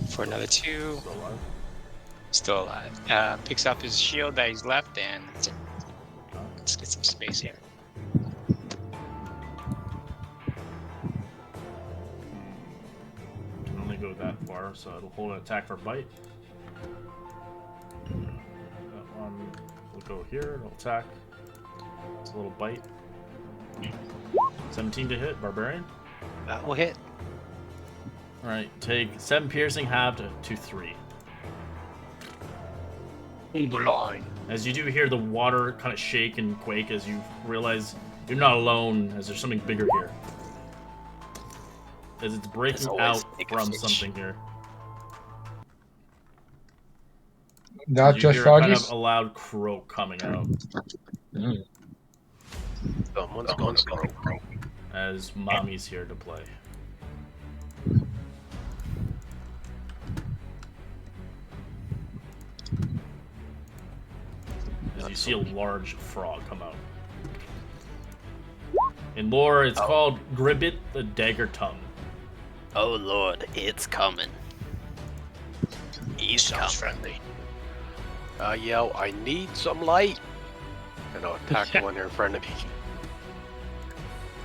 for another 2. Still alive. Still alive. Picks up his shield that he's left, and that's it. Okay. Let's get some space here. Can only go that far, so it'll hold an attack for bite. That one will go here. It'll attack. It's a little bite. 17 to hit, barbarian. That will hit. All right, take 7 piercing, halved to 3. Line. As you do hear the water kind of shake and quake as you realize you're not alone, as there's something bigger here. As it's There's breaking always out bigger from fish. something here. Not You just hear a kind froggies. of a loud croak coming out Mm. Someone's gonna croak. as mommy's here to play. As you see a large frog come out. In lore, it's called Gribbit the Dagger Tongue. Oh lord, it's coming. He's Sounds coming. friendly. I yell, I need some light! And I'll attack the one here in front of me.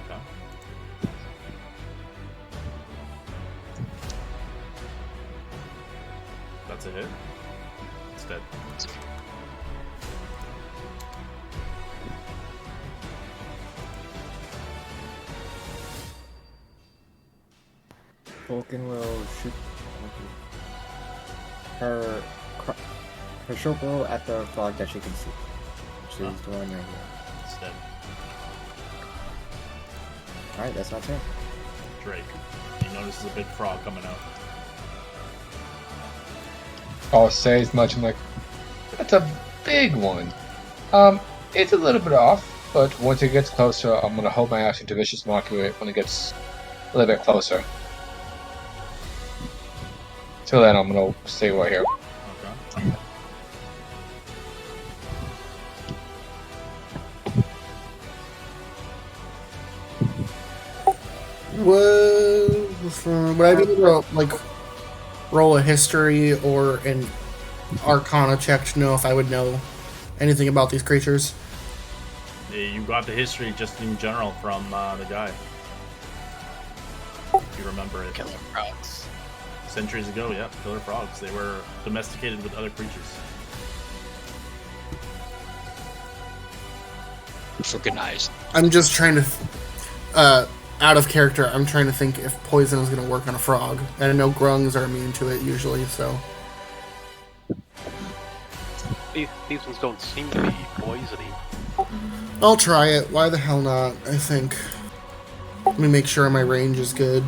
Okay. That's a hit. It's dead. Vulcan will shoot her short bow at the frog that she can see, which is the one right here. Instead, All right, that's my turn. Drake. He notices a big frog coming out. I'll say as much. I'm like, that's a big one. It's a little bit off, but once it gets closer, I'm gonna hold my action to vicious mockery when it gets a little bit closer. Till then, I'm gonna stay right here. Okay. Would I be able to like roll a history or an Arcana check to know if I would know anything about these creatures? Yeah, you got the history just in general from the guy. If you remember it. Killer frogs. Centuries ago, yeah, killer frogs. They were domesticated with other creatures. Recognized. I'm just trying to, out of character, I'm trying to think if poison is going to work on a frog. And I know grungs are immune to it usually, so. These ones don't seem to be poisony. I'll try it. Why the hell not? I think. Let me make sure my range is good.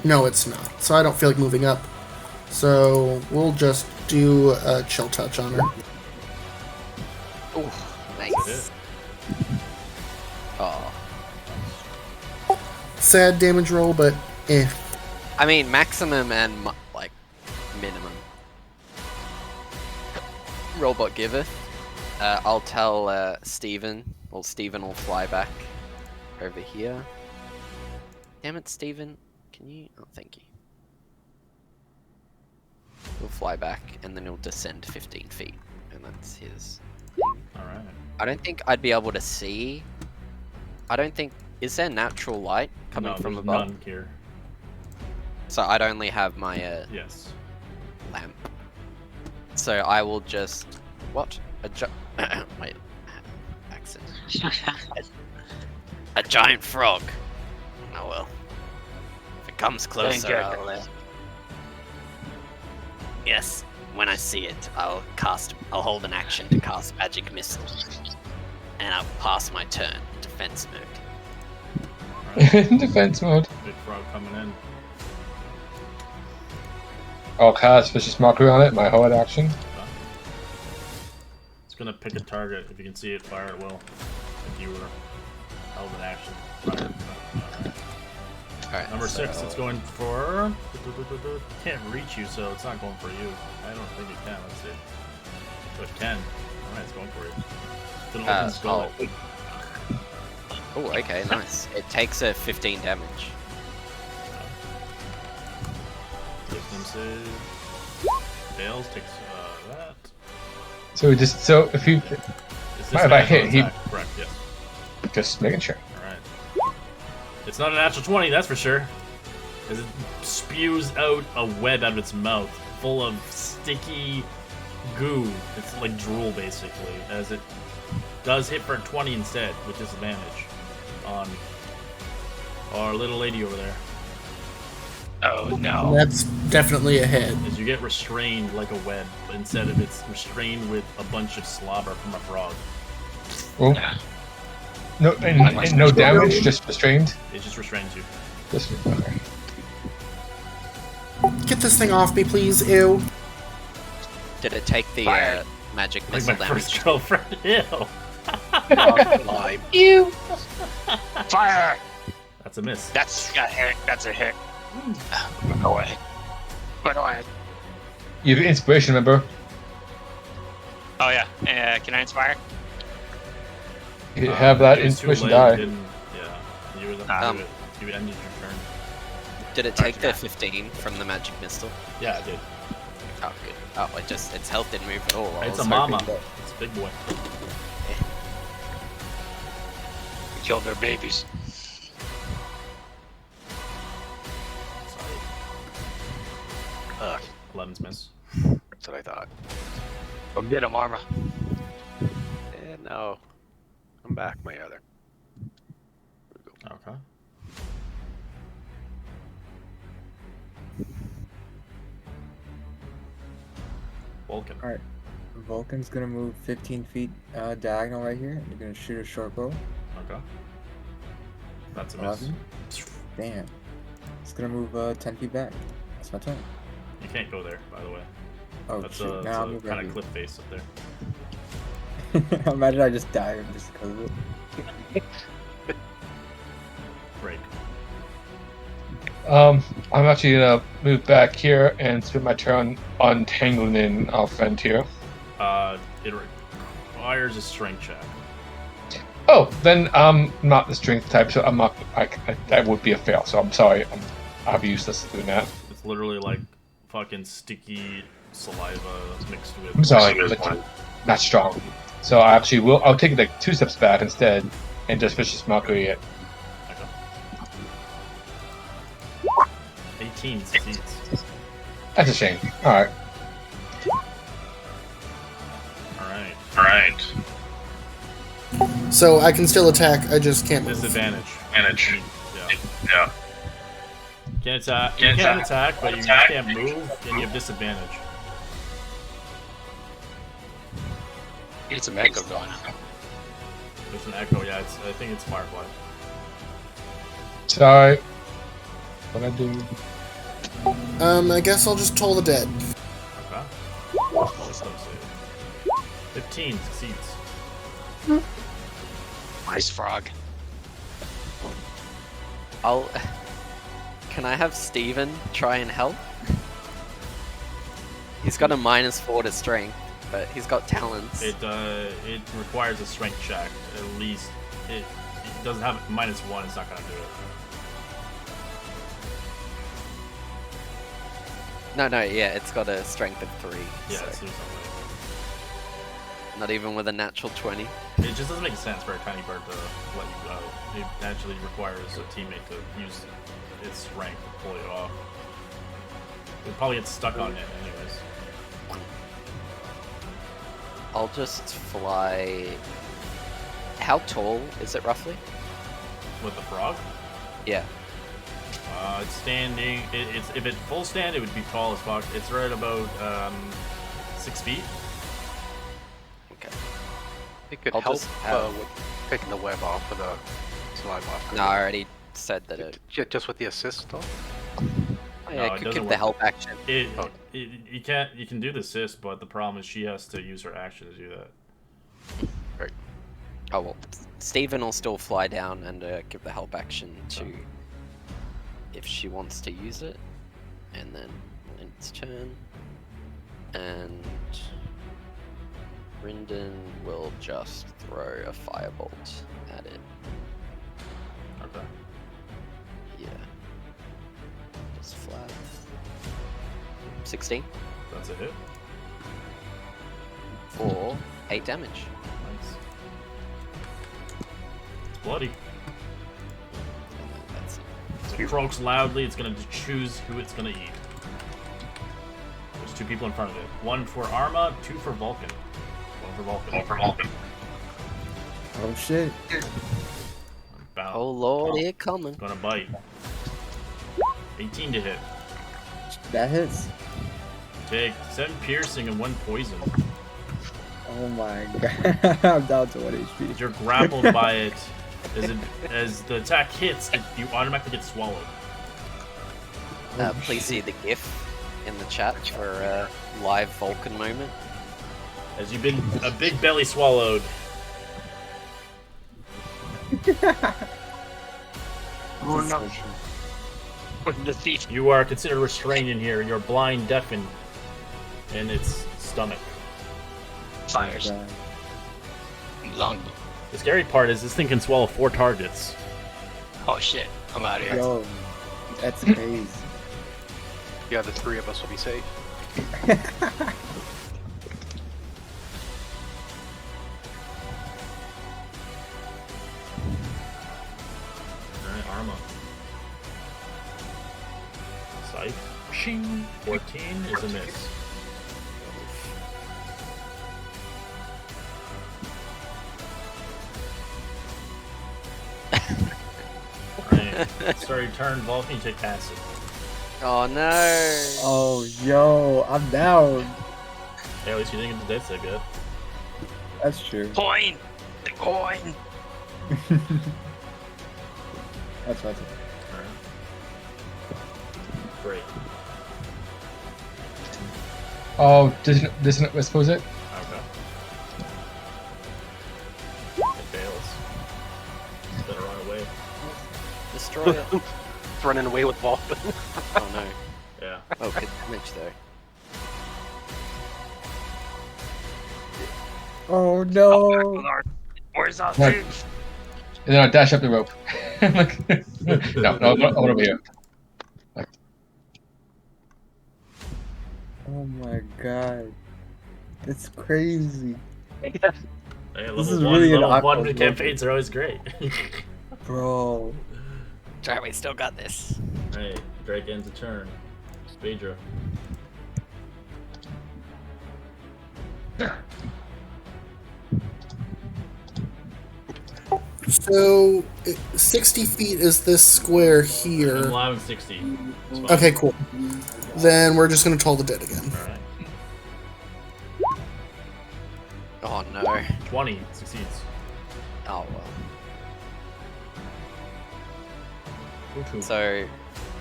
No, it's not. So I don't feel like moving up. So we'll just do a chill touch on her. Oh, nice. Oh. Sad damage roll, but eh. I mean, maximum and like minimum. Robot giveth. I'll tell Steven. Well, Steven will fly back over here. Damn it, Steven. Can you? Oh, thank you. He'll fly back and then he'll descend 15 feet. And that's his. Alright. I don't think I'd be able to see. I don't think. Is there natural light coming No, from there's above? none here. So I'd only have my Yes. lamp. So I will just. What? Wait. Accent. A giant frog. Oh well. If it comes closer, I'll. Yes. When I see it, I'll hold an action to cast magic missile, and I'll pass my turn. Defense mode. Alright. Defense mode. Big frog coming in. I'll cast vicious mockery on it. My hold action. Okay. It's gonna pick a target. If you can see it, fire it will. If you were held in action. Fire. Alright. Alright. Number 6, it's going for. Can't reach you, so it's not going for you. I don't think it can. Let's see. So it can. Alright, it's going for you. It's an open skull. Oh, okay, nice. It takes a 15 damage. Wisdom save. Fails, takes that. So if you Is this Mind if I natural hit, he- attack? Correct, yes. just making sure. Alright. It's not a natural 20, that's for sure. As it spews out a web out of its mouth, full of sticky goo. It's like drool, basically. As it does hit for a 20 instead, with disadvantage on our little lady over there. Oh no. That's definitely a hit. As you get restrained like a web, but instead of it's restrained with a bunch of slobber from a frog. Oh. No, and no damage, just restrained. It just restrains you. Just okay. Get this thing off me, please. Ew. Did it take the Fire. magic Like missile my damage? first girlfriend. Ew. Lime. Fire! That's a miss. That's a hit. That's a hit. Run away. Run away. You have inspiration, remember? Oh yeah. Can I inspire? You have that it was too inspiration late, die. didn't- Yeah, you were the Um, you ended your turn. Did it take the 15 from the magic missile? Yeah, I did. Oh, good. Oh, its health didn't move at all. I It's was a mama. hoping that- It's a big boy. We killed their babies. Sorry. 11's miss. That's what I thought. Go get him, Arma. And no. Come back, my other. Okay. Vulcan. Alright. Vulcan's gonna move 15 feet diagonal right here. You're gonna shoot a short bow. Okay. That's a miss. 11. Damn. It's gonna move 10 feet back. That's my turn. You can't go there, by the way. Oh That's shoot! a, Now I'll that's a move kind right of cliff face up there. here. Imagine I just die just because of it. Break. I'm actually gonna move back here and spend my turn untangling our friend here. It requires a strength check. Oh, then I'm not the strength type, so I'm not. That would be a fail. So I'm sorry. I'll be useless doing that. It's literally like fucking sticky saliva mixed with. I'm sorry, but not strong. So I actually will. I'll take like 2 steps back instead, and just vicious mockery it. Okay. 18 succeeds. That's a shame. All right. All right. So I can still attack. I just can't move. Disadvantage. Advantage. Yeah. Can't attack. You can attack, but you can't move, and you have disadvantage. Get some echo going on. There's an echo. Yeah, I think it's Firefly. Sorry. What I do? I guess I'll just toll the dead. Okay. Wisdom save. 15 succeeds. Nice frog. Can I have Steven try and help? He's got a -4 to strength, but he's got talents. It requires a strength check at least. It doesn't have -1. It's not gonna do it. No, yeah, it's got a strength of 3. Yeah, so it's there's no way. not even with a natural 20. It just doesn't make sense for a tiny bird to let you go. It actually requires a teammate to use its strength to pull it off. It probably gets stuck on it anyways. I'll just fly. How tall is it roughly? With the frog, Yeah. it's standing. It's if it full stand, it would be tall as fuck. It's right about 6 feet. Okay. It could I'll help just have- with picking the web off of the saliva. No, I already said that it. Just with the assist though. Oh, yeah, No, I it could doesn't give the work. help action. Oh. You can't. You can do the assist, but the problem is she has to use her action to do that. Oh well, Steven will still fly down and give the help action to if she wants to use it, and then its turn, and Rinden will just throw a firebolt at it. Okay. Yeah, just flat. 16 That's a hit. for 8 damage. Nice. It's bloody. And then that's it. It croaks loudly. It's gonna choose who it's gonna eat. There's 2 people in front of it. 1 for Arma, 2 for Vulcan. 1 for Vulcan. Oh shit! Bow. Oh lord, here coming. Gonna bite. 18 to hit. That hits. Take 7 piercing and 1 poison. Oh my god! I'm down to 1 HP. You're grappled by it. As the attack hits, you automatically get swallowed. Please see the GIF in the chat for a live Vulcan moment. As you've been a big belly swallowed. Oh no. The thief. You are considered restrained in here. You're blind, deafened in its stomach. Fires. God. Long. The scary part is this thing can swallow 4 targets. Oh shit. I'm out of here. Yo, that's crazy. Yeah, the 3 of us will be safe. Alright, Arma. Scythe. Shing. 14 is a miss. Alright, start your turn. Vulcan, you take acid. Oh no! Oh yo, I'm down. Hey, at least you didn't get the dead set yet. That's true. Coin! The coin! That's right. Alright. Great. Oh, doesn't it expose it? Okay. It fails. It's better run away. Destroy it. It's running away with Vulcan. Oh no. Yeah. Oh, good damage though. Oh no! Where's our Right. food? And then I dash up the rope. I'm like, no, I want to be here. Oh my god. It's crazy. Hey, This level is one, really an level one awkward campaigns are always great. Bro. Try, we still got this. Hey, Drake ends a turn. Phaedra. So, 60 feet is this square I'm here. allowing 60. It's fine. Okay, cool. Then we're just gonna Toll the Dead again. Alright. Oh no. 20 succeeds. Oh well. Ooh, So,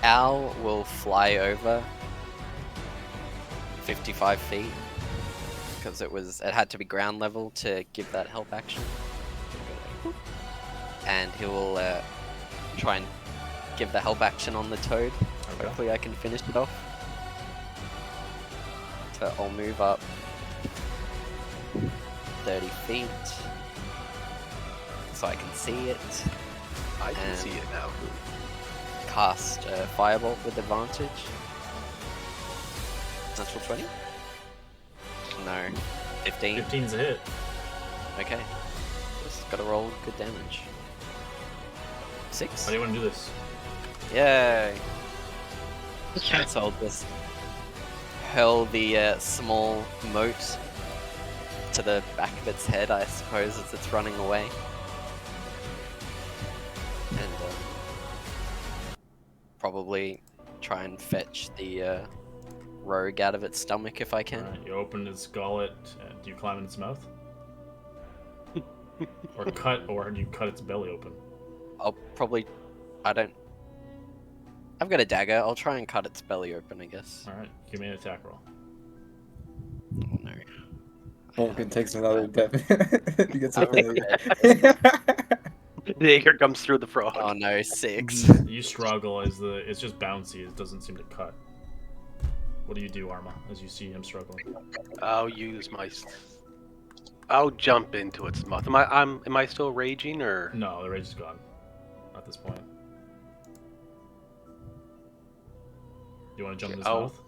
Al will fly over 55 feet because it had to be ground level to give that help action, and he will try and give the help action on the toad. Okay. Hopefully, I can finish it off. So I'll move up 30 feet so I can see it. I can And- see it now. Cast Firebolt with advantage. Natural 20? No. 15? 15's a hit. Okay. Just gotta roll good damage. 6? How do you want to do this? Yay! So I'll just hurl the small mote to the back of its head, I suppose, as it's running away. And probably try and fetch the rogue out of its stomach if I can. Alright, you open its gullet. Do you climb in its mouth? or do you cut its belly open? I'll probably... I don't... I've got a dagger. I'll try and cut its belly open, I guess. Alright, give me an attack roll. Oh no. Vulcan takes another dip. He gets a Okay. failure. Dagger comes through the frog. Oh no, 6. You struggle as it's just bouncy. It doesn't seem to cut. What do you do, Arma, as you see him struggling? I'll use my. I'll jump into its mouth. Am I still raging or? No, the rage is gone at this point. You want to jump in his Oh, mouth?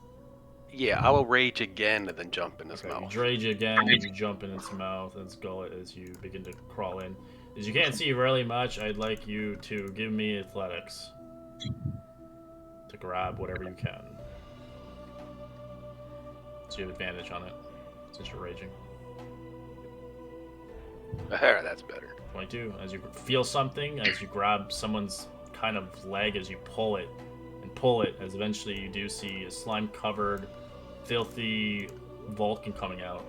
Yeah, I will rage again and then jump in his Okay, you mouth. rage again, and you jump in its mouth and its gullet as you begin to crawl in. As you can't see really much, I'd like you to give me athletics to grab whatever you can. So you have advantage on it since you're raging. There, that's better. 22. As you feel something, as you grab someone's kind of leg, as you pull it, as eventually you do see a slime-covered, filthy Vulcan coming out.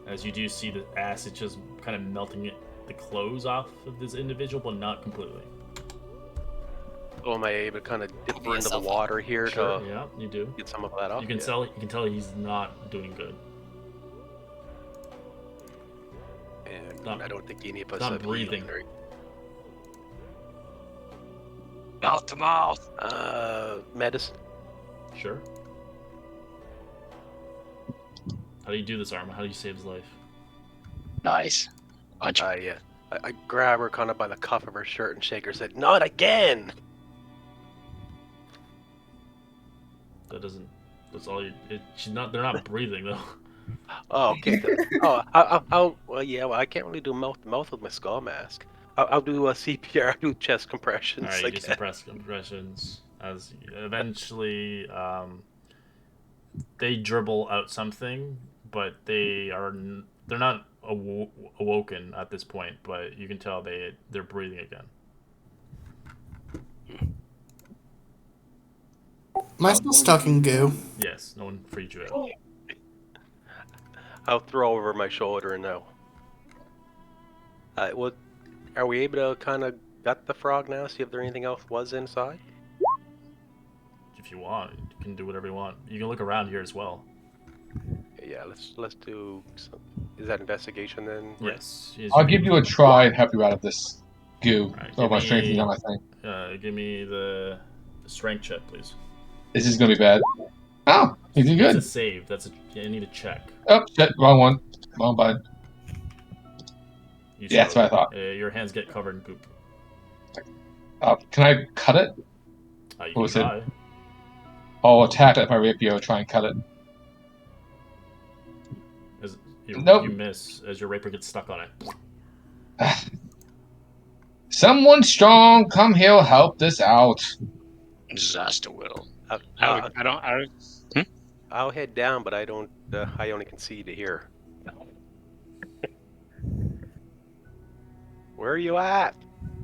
As you do see the acid just kind of melting the clothes off of this individual, but not completely. Oh, am I able to kind of dip into the yourself up. water here Sure, to yeah, you do. get some of that off? You can Yeah. tell. You can tell he's not doing good. And Not- I don't think any of us not have breathing. healing, right? Mouth to mouth. Medicine. Sure. How do you do this, Arma? How do you save his life? Nice. Punch. I grab her kind of by the cuff of her shirt and shake her. Said, "Not again." That doesn't. That's all you. She's not. They're not breathing though. Oh, okay. Well, yeah. Well, I can't really do mouth to mouth with my skull mask. I'll do a CPR. I'll do chest compressions. All right, I you do guess. some press compressions as eventually they dribble out something, but they're not awoken at this point. But you can tell they're breathing again. Am I still stuck in goo? Yes, no one freed you out. I'll throw over my shoulder now. What? Are we able to kind of gut the frog now? See if there anything else was inside? If you want, you can do whatever you want. You can look around here as well. Yeah, let's do. Is that investigation then? Yes. I'll give you a try and help you out of this goo. Alright, Throw my strength on my thing. Give me the strength check, please. This is gonna be bad. Oh, you did It's a good. save. You need a check. Oh, shit, wrong one. Wrong button. You Yeah, that's what I struggle. thought. Your hands get covered in goop. Can I cut it? You What can was it? try. I'll attack it with my rapier, try and cut it. Nope. You miss as your rapier gets stuck on it. Someone strong, come here, help this out. Disaster will. Uh, I don't. I'll head down, but I don't. I only can see to here. Where are you at?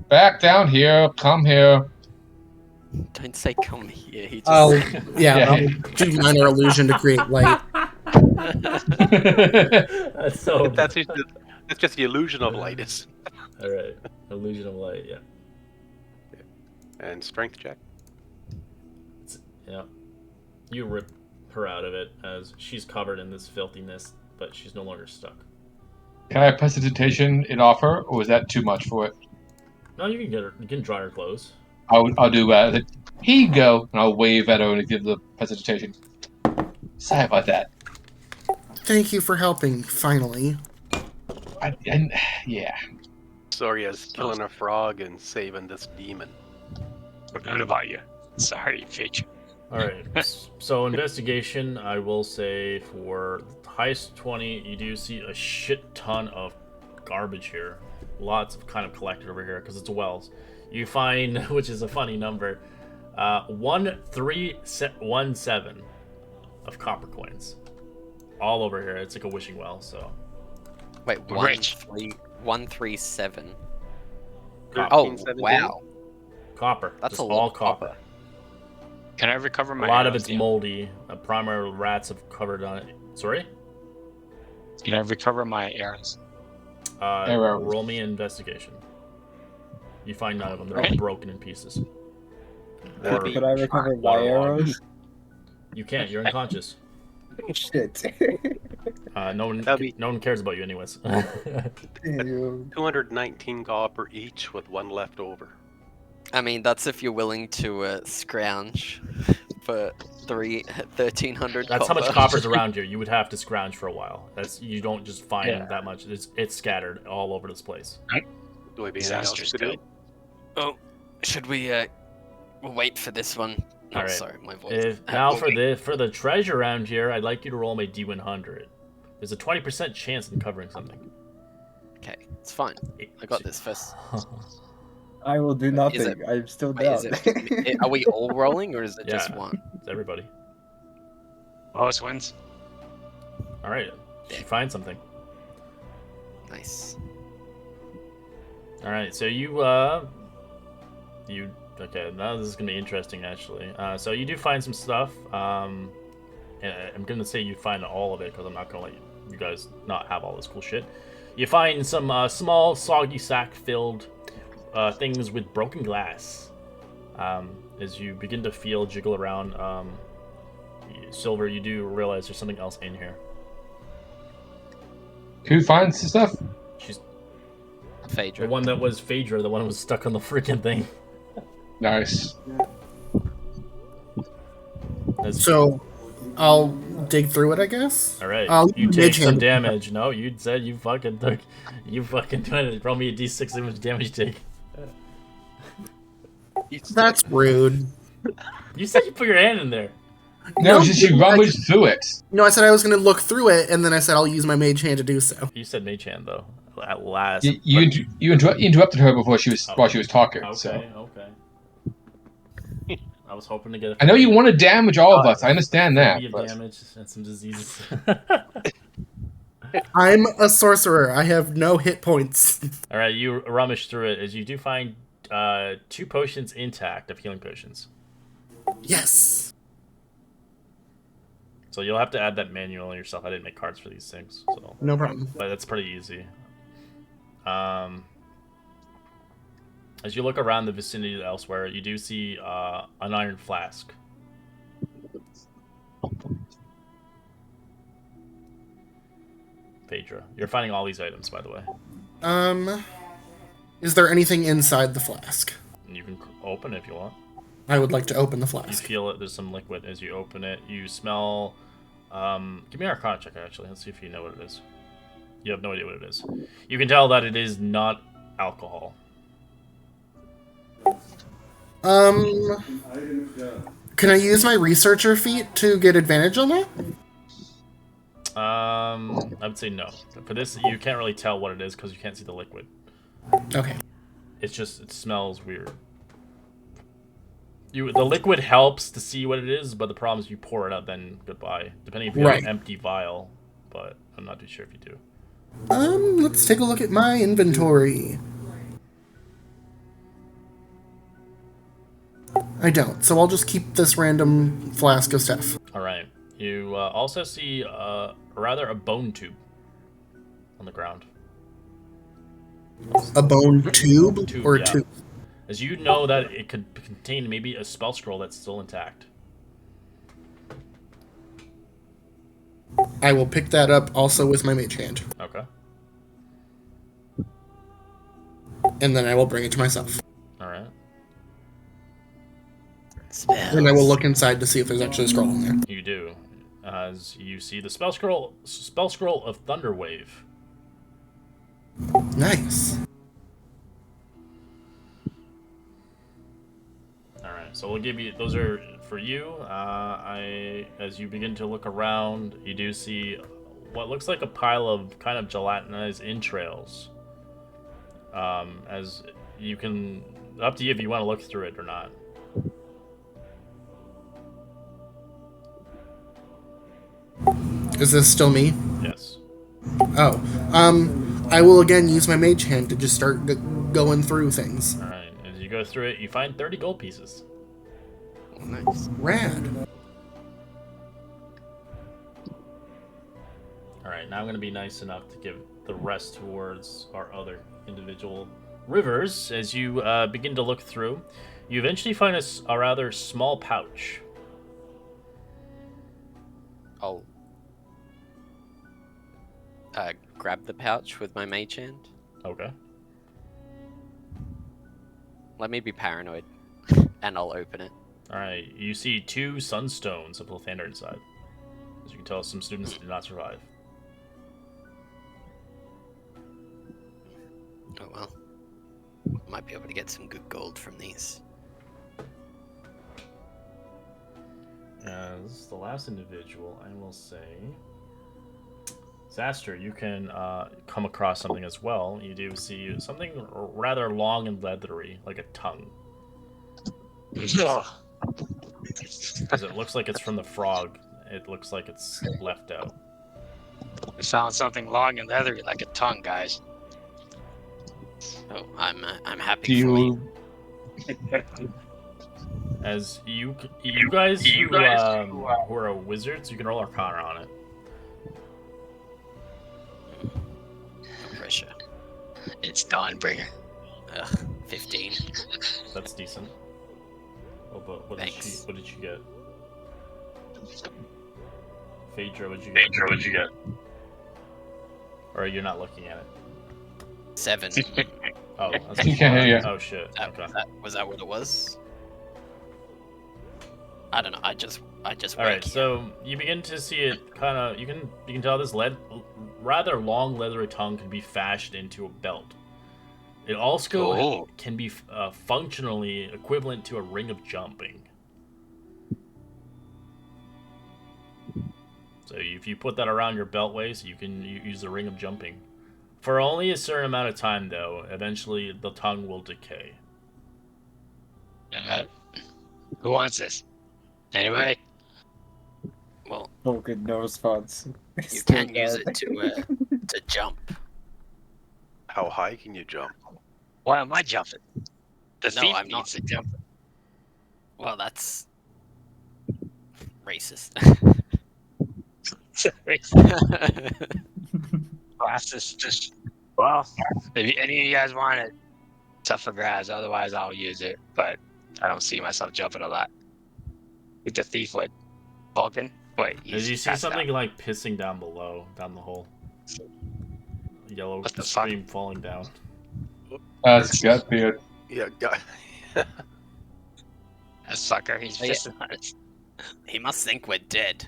Back down here, come here. Don't say come here. He just. I'll Yeah. I'll do minor illusion to create light. That's so. That's just the illusion of light. Is All right. Illusion of light. Yeah. and strength check. Yeah. You rip her out of it as she's covered in this filthiness, but she's no longer stuck. Can I prestidigitation it off her, or is that too much for it? No, you can get her. You can dry her clothes. I'll do here you go, and I'll wave at her and give the prestidigitation. Sorry about that. Thank you for helping, finally. Yeah. Sorry, as killing a frog and saving this demon. Forgot about you. Sorry, Fitch. All right. So investigation, I will say for the highest 20, you do see a shit ton of garbage here. Lots of kind of collected over here because it's wells. You find, which is a funny number, 1317 of copper coins, all over here. It's like a wishing well. So Wait, Rich. 137. Copper. Oh 1317? wow, copper. that's just a lot all of copper. Can I recover A my lot of arrows, it's Liam? moldy. Primary rats have covered on it. Sorry. Can I recover my arrows? Arrows. Roll me an investigation. You find none of them. They're all Right. broken in pieces. That'd Or be- Could I recover my waterlogged. arrows? You can't. You're unconscious. Shit. No one. That'd be- No one cares about you, anyways. Ew. 219 copper each, with one left over. I mean, that's if you're willing to scrounge for 1,300 That's how much copper's around here. You would have to scrounge for a while. You don't just find Yeah. that much. It's scattered all over this place. Do we be anything else Disaster's to do? good. Oh, should we we'll wait for this one? Oh, Alright. sorry, my voice. Now for the treasure around here, I'd like you to roll my D100. There's a 20% chance in covering something. Okay, it's fine. I got this first. I will do Is nothing. it- I'm still Wait, down. is it, are we all rolling or is it just Yeah. one? It's everybody. Lowest wins. All right. You find something. Nice. All right, so you okay? Now this is gonna be interesting, actually. So you do find some stuff. And I'm gonna say you find all of it because I'm not gonna let you guys not have all this cool shit. You find some small, soggy sack-filled things with broken glass. As you begin to jiggle around, Silver, you do realize there's something else in here. Who finds the stuff? She's Phaedra. the one that was Phaedra, the one who was stuck on the freaking thing. Nice. That's- So, I'll dig through it, I guess. All right, I'll you mage take some hand. damage. No, you said you fucking took. You fucking roll me a d6 how much damage you take. That's rude. You said you put your hand in there. No, No, just you I- rummaged through it. No, I said I was going to look through it, and then I said I'll use my mage hand to do so. You said mage hand though. At last. You interrupted her before she was while she was talking. Okay, So okay. I was hoping to get. I know you want to damage all of us. I understand that. Of But damage and some diseases. I'm a sorcerer. I have no hit points. All right, you rummage through it as you do find 2 potions intact of healing potions. Yes. So you'll have to add that manually yourself. I didn't make cards for these things, so No problem. but that's pretty easy. As you look around the vicinity elsewhere, you do see an iron flask. Phaedra, you're finding all these items, by the way. Is there anything inside the flask? And you can open it if you want. I would like to open the You flask. feel it. There's some liquid as you open it. You smell. Give me an Arcana check, actually. Let's see if you know what it is. You have no idea what it is. You can tell that it is not alcohol. Can I use my researcher feat to get advantage on that? I would say no. For this, you can't really tell what it is because you can't see the liquid. Okay. It's just, it smells weird. The liquid helps to see what it is, but the problem is you pour it out, then goodbye. Depending if you have an empty vial, but I'm not too sure if you do. Let's take a look at my inventory. I don't, so I'll just keep this random flask of stuff. Alright. You also see a bone tube on the ground. A bone tube? Or yeah. tube? As you know that it could contain maybe a spell scroll that's still intact. I will pick that up also with my mage hand. Okay. And then I will bring it to myself. Alright. And I will look inside to see if there's actually a scroll in there. You do. As you see the spell scroll of Thunderwave. Nice. Alright, so we'll give you, those are for you. As you begin to look around, you do see what looks like a pile of kind of gelatinized entrails. As you can, up to you if you want to look through it or not. Is this still me? Yes. Oh. I will again use my mage hand to just start going through things. Alright, as you go through it, you find 30 gold pieces. Nice. Rad. Alright, now I'm going to be nice enough to give the rest towards our other individual rivers. As you begin to look through, you eventually find a rather small pouch. I'll grab the pouch with my mage hand. Okay. Let me be paranoid, and I'll open it. Alright, you see 2 sunstones of Lathander inside. As you can tell, some students did not survive. Oh well. Might be able to get some good gold from these. As the last individual, I will say... Zaster, you can come across something as well. You do see something rather long and leathery, like a tongue. Because it looks like it's from the frog. It looks like it's left out. I found something long and leathery like a tongue, guys. Oh, I'm happy for you. As you guys who are wizards, you can roll Arcana on it. No pressure. It's Dawnbringer. 15. That's decent. Oh, but what Thanks. did she get? Phaedra, what'd you get? Or you're not looking at it? 7. Oh, that's He can't hear you. Oh shit. Okay. Was that what it was? I don't know. I just All work right. here. So you begin to see it kind of. You can tell this rather long leathery tongue can be fashioned into a belt. It also can be functionally equivalent to a ring of jumping. So if you put that around your belt waist, you can use the ring of jumping. For only a certain amount of time, though, eventually the tongue will decay. Who wants this? Anybody? Well, Oh, good, no response. you Still can use dead. it to jump. How high can you jump? Why am I jumping? The No, thief I'm not. needs to jump. Well, that's racist. Glasses just well. If any of you guys want it, it's up for grabs. Otherwise, I'll use it. But I don't see myself jumping a lot. With the thief would. Vulcan? Wait, As you see passed something out. like pissing down below, down the hole. Yellow What the fuck? stream falling down. That's Gutbeard. Yeah, guy. That sucker, he's Oh, yeah. pissing on us. He must think we're dead.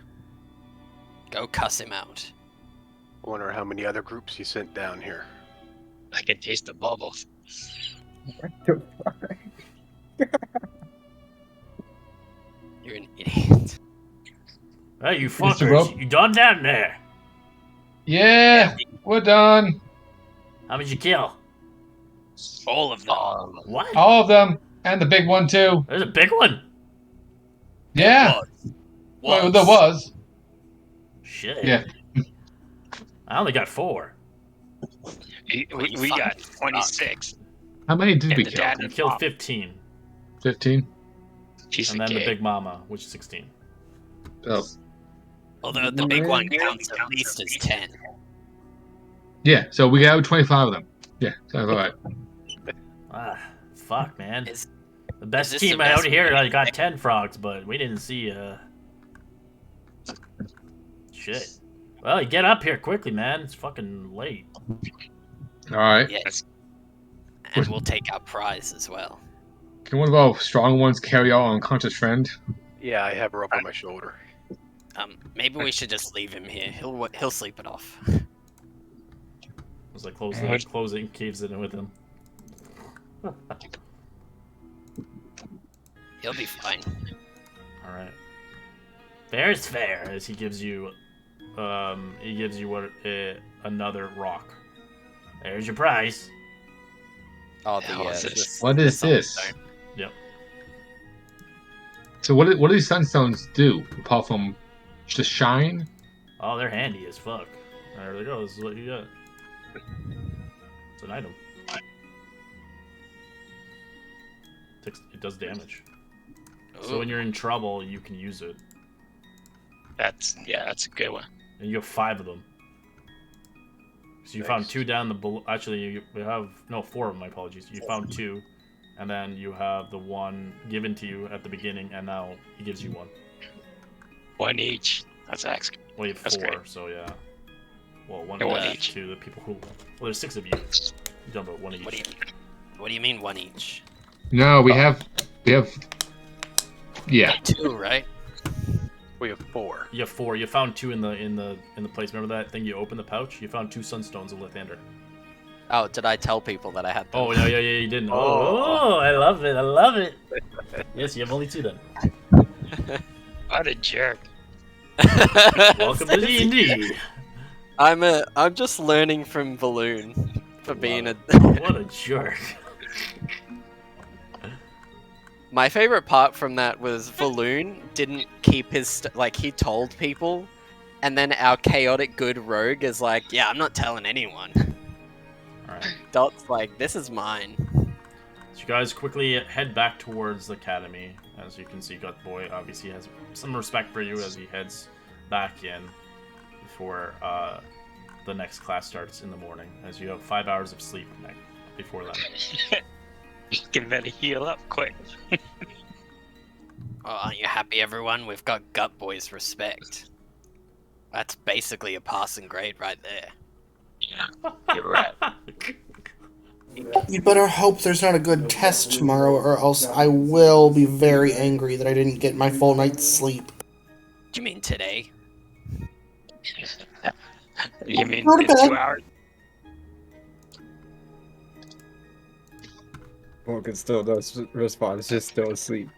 Go cuss him out. I wonder how many other groups he sent down here. I can taste the bubbles. What the fuck? You're an idiot. Hey, you Mr. Rope? fuckers! You done down there? Yeah, we're done. How many you kill? All of them. What? All of them, and the big one too. There's a big one. Yeah, well, there was. Shit. Yeah. I only got 4. We got 26. How many did And we the kill? dad You and killed mom. 15, 15. Piece and of then the cake. Big Mama, which is 16. Oh, Although the big one counts at least as 10. yeah. So we got 25 of them. Yeah, sounds all right. Ah, fuck, man. Is- The best this team the out best here one? got 10 frogs, but we didn't see. Shit. Well, you get up here quickly, man. It's fucking late. All right. Yes. And we'll take our prize as well. Can one of our strong ones carry our unconscious friend? Yeah, I have her up on my shoulder. Maybe we should just leave him here. He'll sleep it off. It's like close it, caves it in with him. He'll be fine. All right. Fair is fair, as he gives you another rock. There's your prize. Oh, Hell is this? What is this? sunstone. Yep. So what do these sunstones do apart from just shine? Oh, they're handy as fuck. There they go. This is what you got. It's an item. It does damage. So when you're in trouble, you can use it. That's a good one. And you have 5 of them. So you found 2 down the below. Actually, you have 4 of them. My apologies. You found 2, and then you have the one given to you at the beginning, and now he gives you 1. One each. That's excellent. Well, you have That's 4, great. so yeah. Well, one Yeah, one left each. to the people who. Well, there's 6 of you. You've done about 1 each. What do you mean one each? No, we have. Yeah. 2, right? We have 4. You have 4. You found 2 in the place. Remember that thing you opened the pouch? You found 2 sunstones of Lathander. Oh, did I tell people that I had them? Oh yeah, you didn't. Oh. Oh, I love it. Yes, you have only 2 then. What a jerk. Welcome to D&D. I'm just learning from Balloon for being a. What a jerk. My favorite part from that was Valoon didn't keep his he told people, and then our chaotic good rogue is like, yeah, I'm not telling anyone. Alright. Dot's like, this is mine. So you guys quickly head back towards the academy. As you can see, Gut Boy obviously has some respect for you as he heads back in before the next class starts in the morning. As you have 5 hours of sleep before that. Get better heal up quick. Oh, aren't you happy, everyone? We've got Gut Boy's respect. That's basically a passing grade right there. Yeah, you're right. You better hope there's not a good test tomorrow, or else I will be very angry that I didn't get my full night's sleep. Do you mean today? You mean Go to in bed. 2 hours? Vulcan still does respond. It's just still asleep.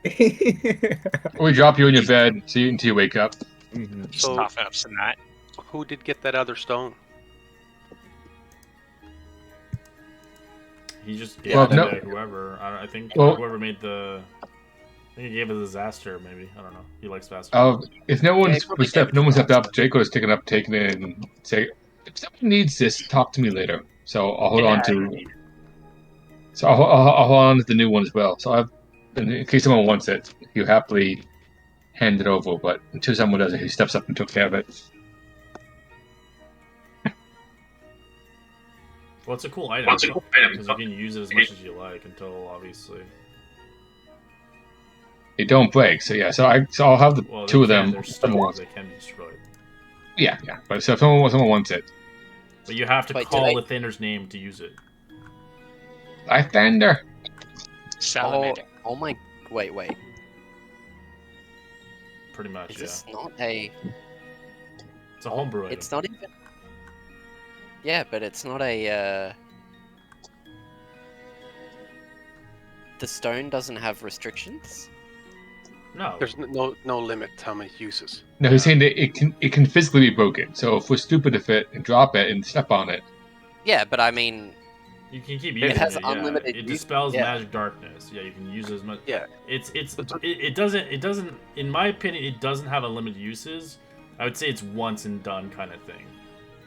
We drop you in your bed until you wake up. Mhm. Just So- coughing up some night. Who did get that other stone? He just Well, gave it no- to whoever. I think Well- whoever made the. I think he gave it a disaster, maybe. I don't know. He likes faster. If no one's Yeah, probably stepped up, Jacob has taken it and say, if someone needs this, talk to me later. So I'll hold on to. So I'll hold on to the new one as well. So in case someone wants it, you happily hand it over. But until someone does it, he steps up and took care of it. Well, it's a cool item because you can use it as much as you like until obviously. They don't break, so yeah. So I'll have the Well, two of they can. them. They're Someone stone. wants- They can be destroyed. Yeah, yeah. But so if someone wants it, But you have to Wait, call do Lathander's name to use it. Lythander. Salamander. Oh my. Wait. Pretty much, Is yeah. this not a. It's a homebrew item. It's not even. Yeah, but it's not a. The stone doesn't have restrictions? No. There's no limit to how many uses. No, he's saying that it can physically be broken. So if we're stupid to fit and drop it and step on it, Yeah, but I mean, You can keep It using it. has Yeah. unlimited It use- dispels yeah. magic darkness. Yeah, you can use it as much. Yeah. It doesn't. In my opinion, it doesn't have unlimited uses. I would say it's once and done kind of thing.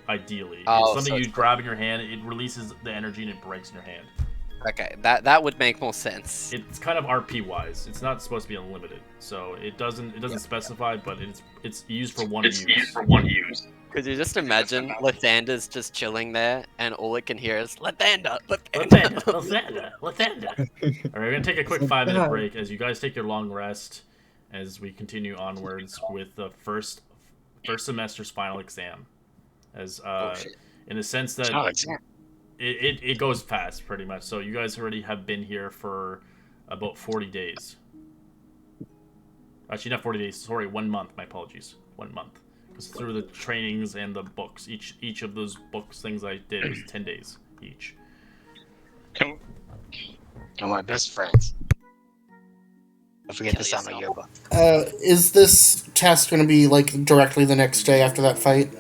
Ideally, Oh, it's something so you it's- grab in your hand. It releases the energy and it breaks in your hand. okay, that would make more sense. It's kind of RP wise. It's not supposed to be unlimited, so it doesn't specify, but it's used for one use. Could you just imagine Lathander's just chilling there, and all it can hear is Lathander. Lathander. Alright, we're gonna take a quick 5-minute God. break as you guys take your long rest as we continue onwards with the first semester's final exam. As shit. in the sense that Oh, exam. it goes fast pretty much. So you guys already have been here for about 40 days. Actually, not 40 days. Sorry, 1 month. My apologies. 1 month. Because through the trainings and the books, each of those books things I did was 10 days each. And my best friends. Don't forget Kill to sign my yourself. yearbook. Is this test going to be like directly the next day after that fight?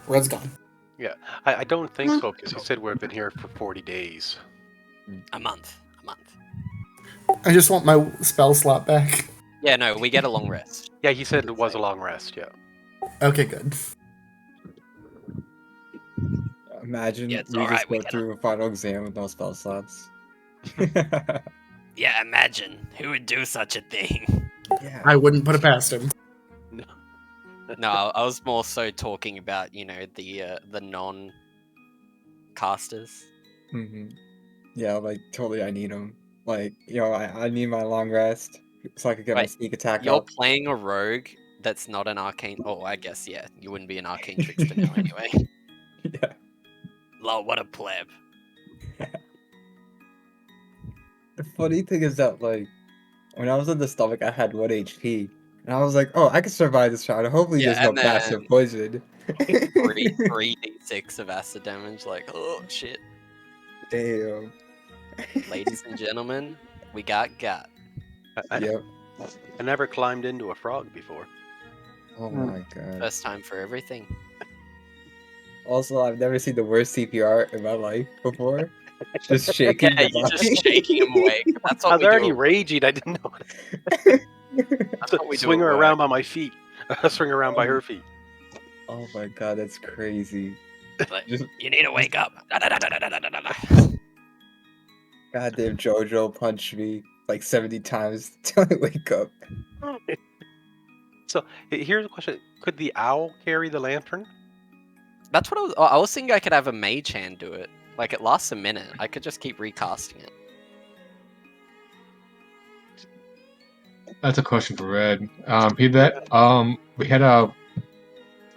Red's gone. Yeah, I don't think so because he said we've been here for 40 days. A month. I just want my spell slot back. Yeah, no, we get a long rest. Yeah, he said it was a long rest. Yeah. Okay, good. Imagine Yeah, it's we alright, just we go can- through a final exam with no spell slots. Yeah, imagine who would do such a thing. Yeah. I wouldn't put it past him. No, I was more so talking about the non-casters. hmm Yeah, like totally. I need them. Like, I need my long rest so I could get my Wait, sneak attack You're up. playing a rogue that's not an arcane. Oh, I guess yeah, you wouldn't be an arcane trickster now anyway. Yeah. Lol, what a pleb. The funny thing is that, like, when I was in the stomach, I had 1 HP. And I was like, oh, I can survive this round. Hopefully Yeah, there's no and passive then- poison. 3d6 of acid damage. Like, oh shit, Damn. ladies and gentlemen, we got. I Yep. never climbed into a frog before. Oh my god. First time for everything. Also, I've never seen the worst CPR in my life before. Just shaking Yeah, the you're body. just shaking him awake. That's I what was we already do. raging. I didn't know. That's what we do. Swing her at around work. by my feet. Swing her around by her feet. Oh my god, that's crazy. Like, Just you need to wake up. goddamn JoJo punched me like 70 times till I wake up. So here's a question: could the owl carry the lantern? That's what I was thinking. I could have a mage hand do it. Like it lasts a minute. I could just keep recasting it. that's a question for Red. We had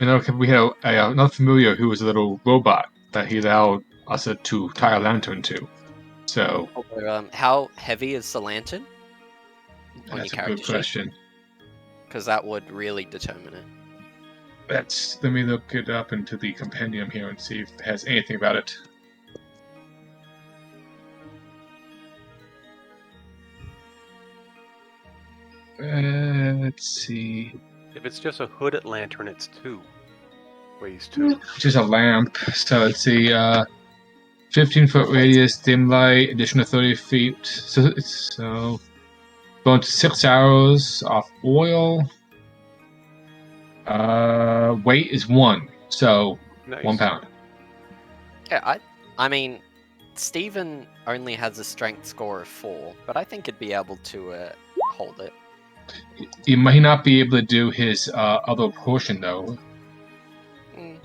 another familiar who was a little robot that he allowed us to tie a lantern to. So How heavy is the lantern on your that's a character good sheet? question. Because that would really determine it. Let me look it up into the compendium here and see if it has anything about it. Let's see. If it's just a hooded lantern, it's 2. Weighs 2. Just a lamp. So let's see. 15-foot radius, dim light, additional 30 feet. So going to 6 arrows off oil. Weight is 1, so Nice. 1 pound. Yeah, I mean, Steven only has a strength score of 4, but I think he'd be able to hold it. He might not be able to do his other portion though. Mm.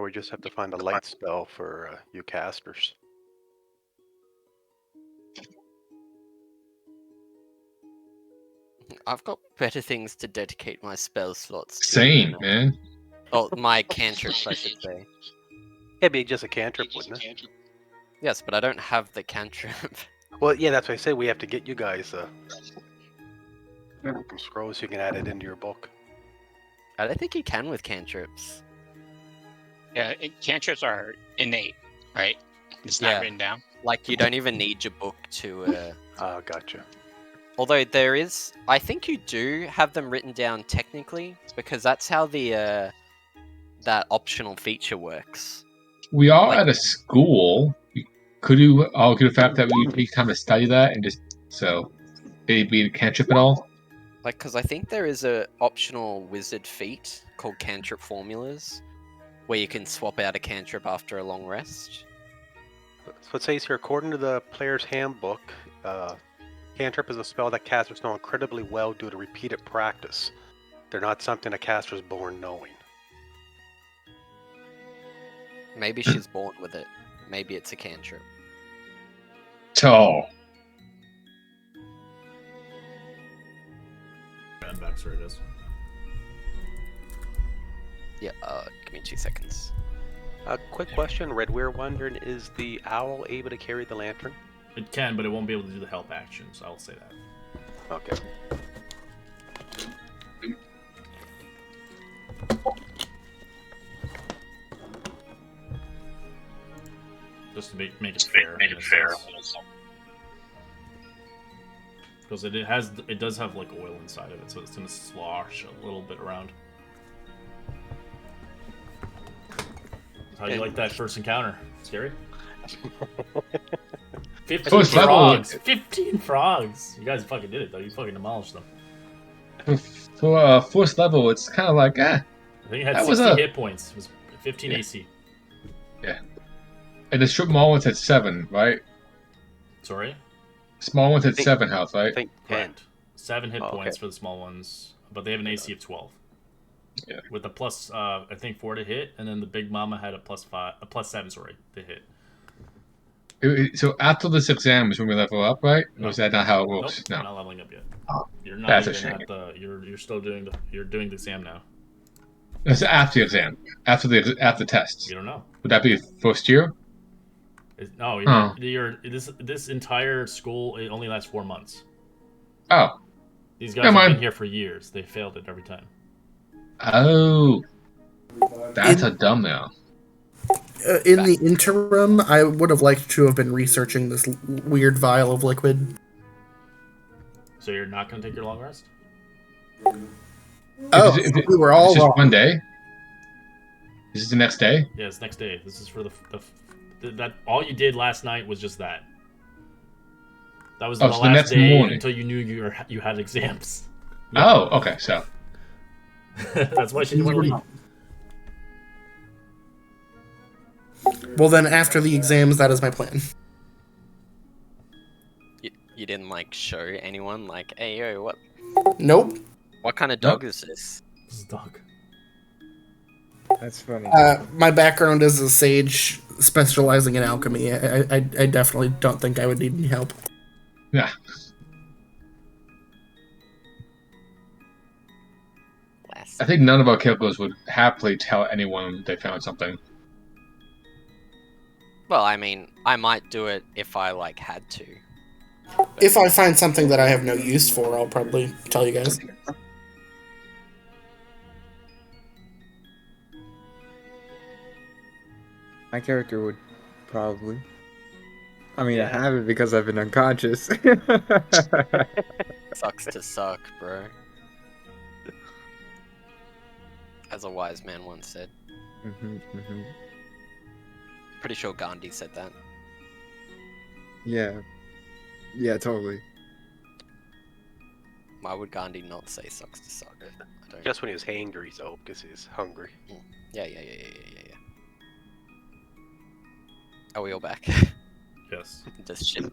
we just have to find a light spell for you casters. I've got better things to dedicate my spell slots to. Same, than, man. Oh, my cantrips, I should say. It'd be just a cantrip, wouldn't it? Yes, but I don't have the cantrip. Well, yeah, that's why I say we have to get you guys some scrolls so you can add it into your book. I don't think you can with cantrips. Yeah, cantrips are innate, right? It's not Yeah. written down. Like, you don't even need your book to... Gotcha. Although there is... I think you do have them written down technically, because that's how the that optional feature works. We are Like- at a school. Could you argue the fact that we take time to study that and just so it'd be a cantrip at all? Like, because I think there is a optional wizard feat called cantrip formulas, where you can swap out a cantrip after a long rest. So it says here, according to the player's handbook, cantrip is a spell that casters know incredibly well due to repeated practice. They're not something a caster is born knowing. Maybe she's born with it. Maybe it's a cantrip. Oh, Back where it is. Yeah, give me 2 seconds. Quick question, Red, we're wondering, is the owl able to carry the lantern? It can, but it won't be able to do the help action, so I'll say that. Okay. Just to make it fair. Because it does have like oil inside of it, so it's gonna slosh a little bit around. How do you like that first encounter? Scary? 15 First level. frogs! 15 frogs! You guys fucking did it though, you fucking demolished them. for first level, it's kind of like I think it had That was 60 a- hit points. It was 15 Yeah. AC. and the small one's at 7, right? Sorry? Small one's at Think- 7 health, I right? think 10. Correct. 7 hit Oh, points okay. for the small ones, but they have an AC of 12. Yeah. With a plus, I think 4 to hit, and then the Big Mama had a plus 7, sorry, to hit. So after this exam is when we level up, right? No. Or is that not how it Nope, works? you're No. not leveling up yet. Oh, You're not that's a even shame. at the. You're still doing the exam now. That's after the exam. After the test. You don't know. Would that be first year? No, Huh. this entire school it only lasts 4 months. Oh. These guys Never have mind. been here for years. They failed it every time. Oh. That's a dumb now. In the interim, I would have liked to have been researching this weird vial of liquid. So you're not gonna take your long rest? Oh, If it- we were all It's just wrong. one day? This is the next day? Yeah, it's next day. This is for that. All you did last night was just that. That was Oh, the so the last next day morning. until you knew you had exams. Oh, okay, so. That's why she didn't want to leave. Well, then after the exams, that is my plan. You didn't, like, show anyone, like, hey, yo, Nope. what kind of dog is this? This is dog. That's funny. My background is a sage specializing in alchemy. I definitely don't think I would need any help. Yeah. I think none of our killers would happily tell anyone they found something. Well, I mean, I might do it if I, like, had to. If I find something that I have no use for, I'll probably tell you guys. My character would probably. I mean, I haven't because I've been unconscious. Sucks to suck, bro. As a wise man once said. Pretty sure Gandhi said that. Yeah. Yeah, totally. Why would Gandhi not say sucks to suck? I don't... Just when he was hangry, though, because he's hungry. Yeah. Are we all back? Yes.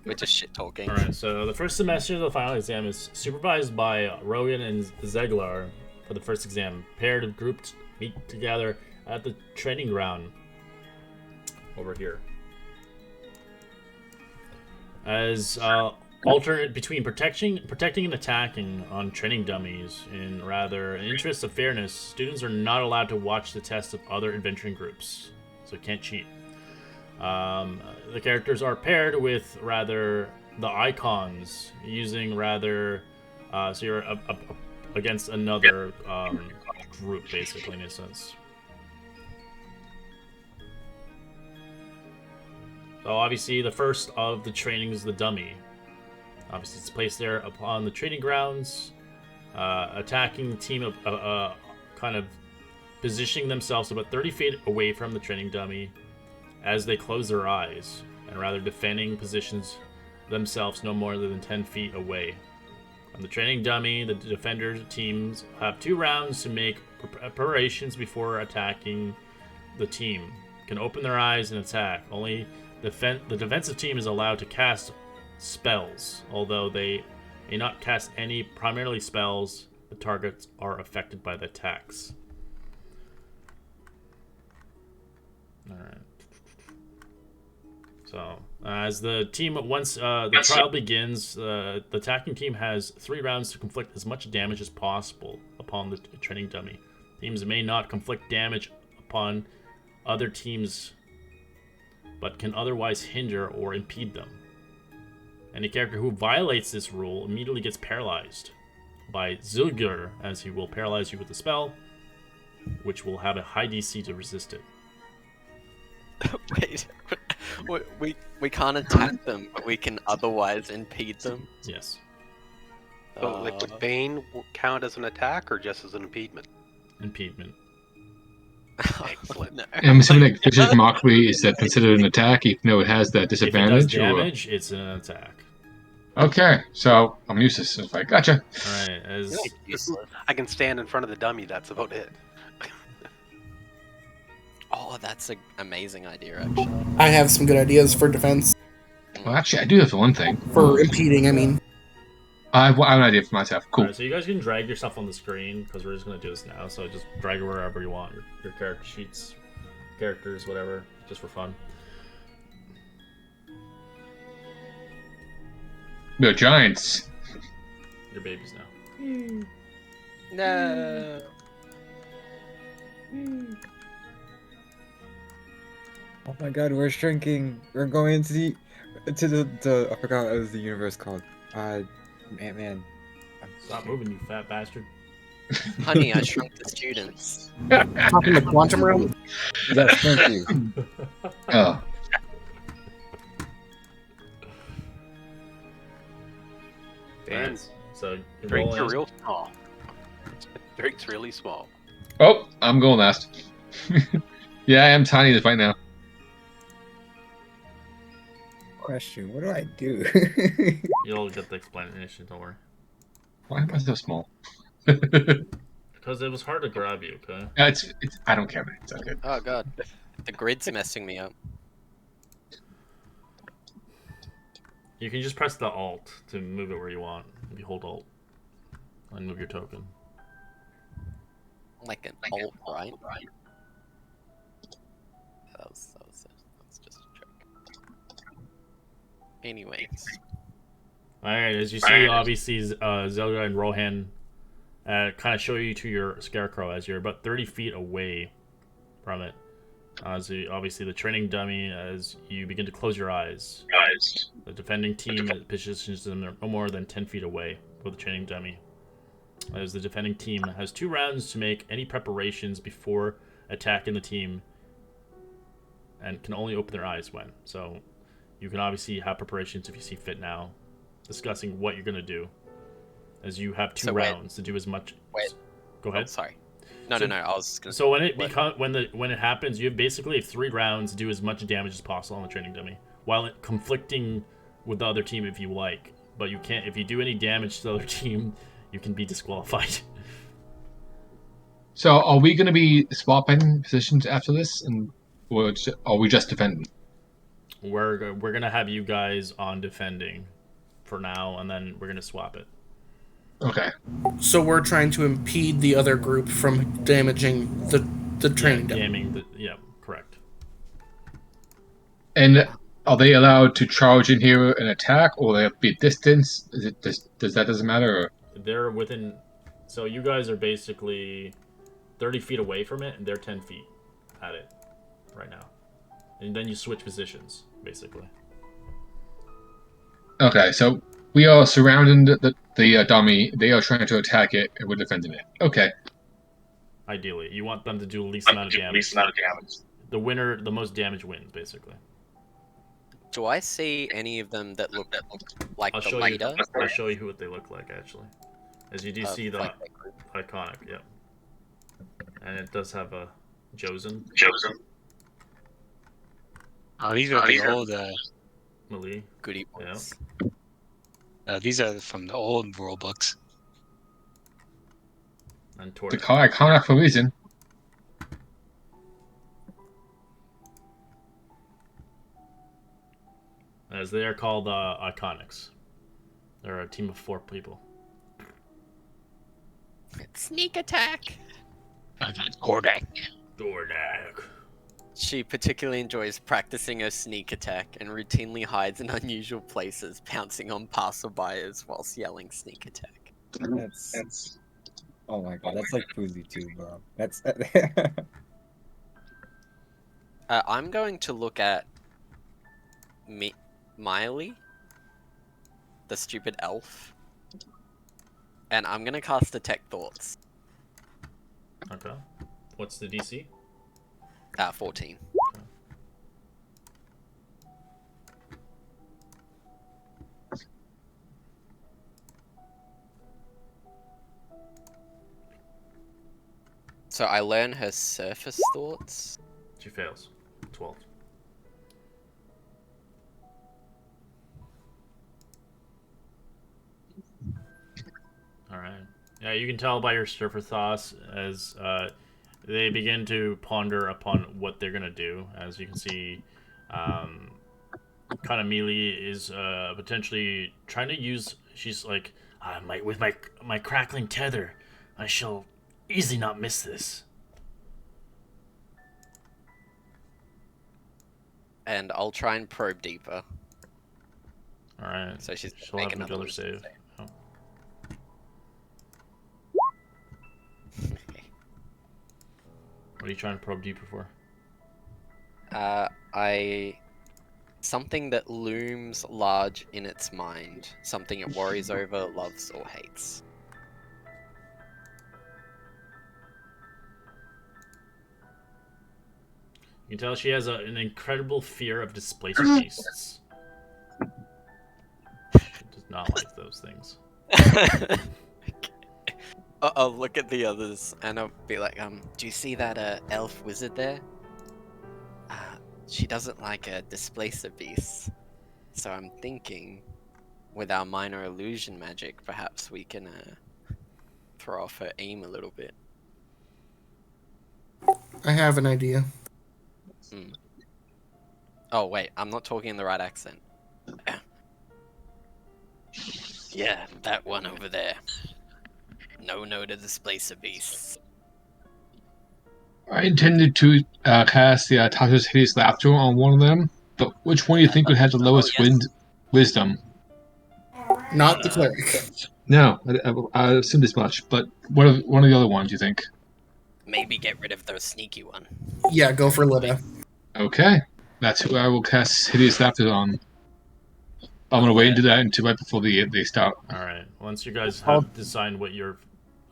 We're just shit talking. All right. So the first semester of the final exam is supervised by Rogan and Zeglar for the first exam. Paired and grouped meet together at the training ground over here. As alternate between protecting and attacking on training dummies, in rather an interest of fairness, students are not allowed to watch the tests of other adventuring groups, so can't cheat. The characters are paired with rather the icons, using rather so you're up against another group, basically, in a sense. So obviously the first of the training is the dummy. Obviously it's placed there upon the training grounds, attacking the team, kind of positioning themselves about 30 feet away from the training dummy as they close their eyes, and rather defending positions themselves no more than 10 feet away. On the training dummy, the defender teams have 2 rounds to make preparations before attacking the team. Can open their eyes and attack. Only the defensive team is allowed to cast spells, although they may not cast any primarily spells. The targets are affected by the attacks. Alright. So, as the team, once the trial begins, the attacking team has 3 rounds to inflict as much damage as possible upon the training dummy. Teams may not inflict damage upon other teams, but can otherwise hinder or impede them. Any character who violates this rule immediately gets paralyzed by Zilgur, as he will paralyze you with a spell, which will have a high DC to resist it. Wait, we can't attack them, but we can otherwise impede them. Yes. So, like, would Bane count as an attack or just as an impediment? Impediment. Excellent. No. I'm assuming like vicious mockery is that considered an attack, even though it has that disadvantage. If it does damage, it's an attack. Okay, so I'm useless. It's like, gotcha. Alright, as I can stand in front of the dummy, that's about it. Oh, that's an amazing idea, actually. I have some good ideas for defense. Well, actually, I do have one thing. For impeding, I mean. I have an idea for myself. Cool. Alright, so you guys can drag yourself on the screen, because we're just going to do this now. So just drag it wherever you want. Your character sheets, characters, whatever, just for fun. The giants. Your babies now. No. Oh my god, we're shrinking. We're going to the I forgot what was the universe called. Ant-Man. Stop moving, you fat bastard. Honey, I shrunk the students. Talking the quantum realm? Yes, thank you. Oh. And So you're Drake's rolling. real small. Drake's really small. Oh, I'm going last. Yeah, I am tiny right now. Question, what do I do? You'll get the explanation, don't worry. Why am I so small? Because it was hard to grab you, okay? It's I don't care, man. It's okay. Oh god, the grid's messing me up. You can just press the Alt to move it where you want. If you hold Alt and move your token. Like an alt, right? That was just a joke. Anyways. Alright, as you see, obviously, Zelda and Rohan kind of show you to your Scarecrow as you're about 30 feet away from it. Obviously, the training dummy, as you begin to close your eyes. The defending team positions them no more than 10 feet away for the training dummy. As the defending team has 2 rounds to make any preparations before attacking the team, and can only open their eyes when. So you can obviously have preparations if you see fit now, discussing what you're going to do, as you have 2 rounds to do as much. Go ahead. Oh, sorry. No, I was just gonna. So when it happens, you have basically 3 rounds to do as much damage as possible on the training dummy, while it conflicting with the other team if you like. But you can't. If you do any damage to the other team, you can be disqualified. So, are we going to be swapping positions after this, and or are we just defending? We're gonna have you guys on defending for now, and then we're gonna swap it. Okay. So we're trying to impede the other group from damaging the training dummy. Yeah, correct. And are they allowed to charge in here and attack, or they have to be at distance? Is it does that doesn't matter? Or? They're within. So you guys are basically 30 feet away from it, and they're 10 feet at it right now. And then you switch positions, basically. Okay, so we are surrounding the dummy. They are trying to attack it, and we're defending it. Okay. Ideally, you want them to do the least amount of damage. The winner, the most damage wins, basically. Do I see any of them that look like I'll the show leader? you. I'll show you what they look like, actually. As you do see the like that group? iconic, yep. And it does have a Josen, Oh, these are the old. Melee. Goody ones. These are from the old rule books. And The Torque. car iconic for a reason. As they are called Iconics. They're a team of 4 people. Sneak attack. Gordak. Dordak. She particularly enjoys practicing her sneak attack and routinely hides in unusual places, pouncing on passerbyers whilst yelling sneak attack. That's. Oh my god, that's like Poozy too, bro. That's. I'm going to look at Miley, the stupid elf, and I'm gonna cast Detect Thoughts. Okay. What's the DC? 14. So I learn her surface thoughts. She fails. 12. Alright. Yeah, you can tell by your surfer thoughts as they begin to ponder upon what they're gonna do. As you can see, Kanamili is potentially trying to use. She's like, with my crackling tether, I shall easily not miss this. And I'll try and probe deeper. All right. So she's she'll make have another another save. Oh. What are you trying to probe deeper for? Something that looms large in its mind. Something it worries over, loves, or hates. You can tell she has an incredible fear of displaced beasts. She does not like those things. I'll look at the others and I'll be like, do you see that elf wizard there? She doesn't like displacer beasts. So I'm thinking, with our minor illusion magic, perhaps we can throw off her aim a little bit. I have an idea. Oh wait, I'm not talking in the right accent. Yeah, that one over there. No to displacer beasts. I intended to cast the Tasha's Hideous Laughter on one of them, but which one do you think would have the lowest wisdom? Not the cleric. No, I assumed as much, but one of the other ones, you think? Maybe get rid of the sneaky one. Yeah, go for Lida. Okay, that's who I will cast Hideous Laughter on. I'm gonna wait and do that until right before they start. All right. Once you guys have decided what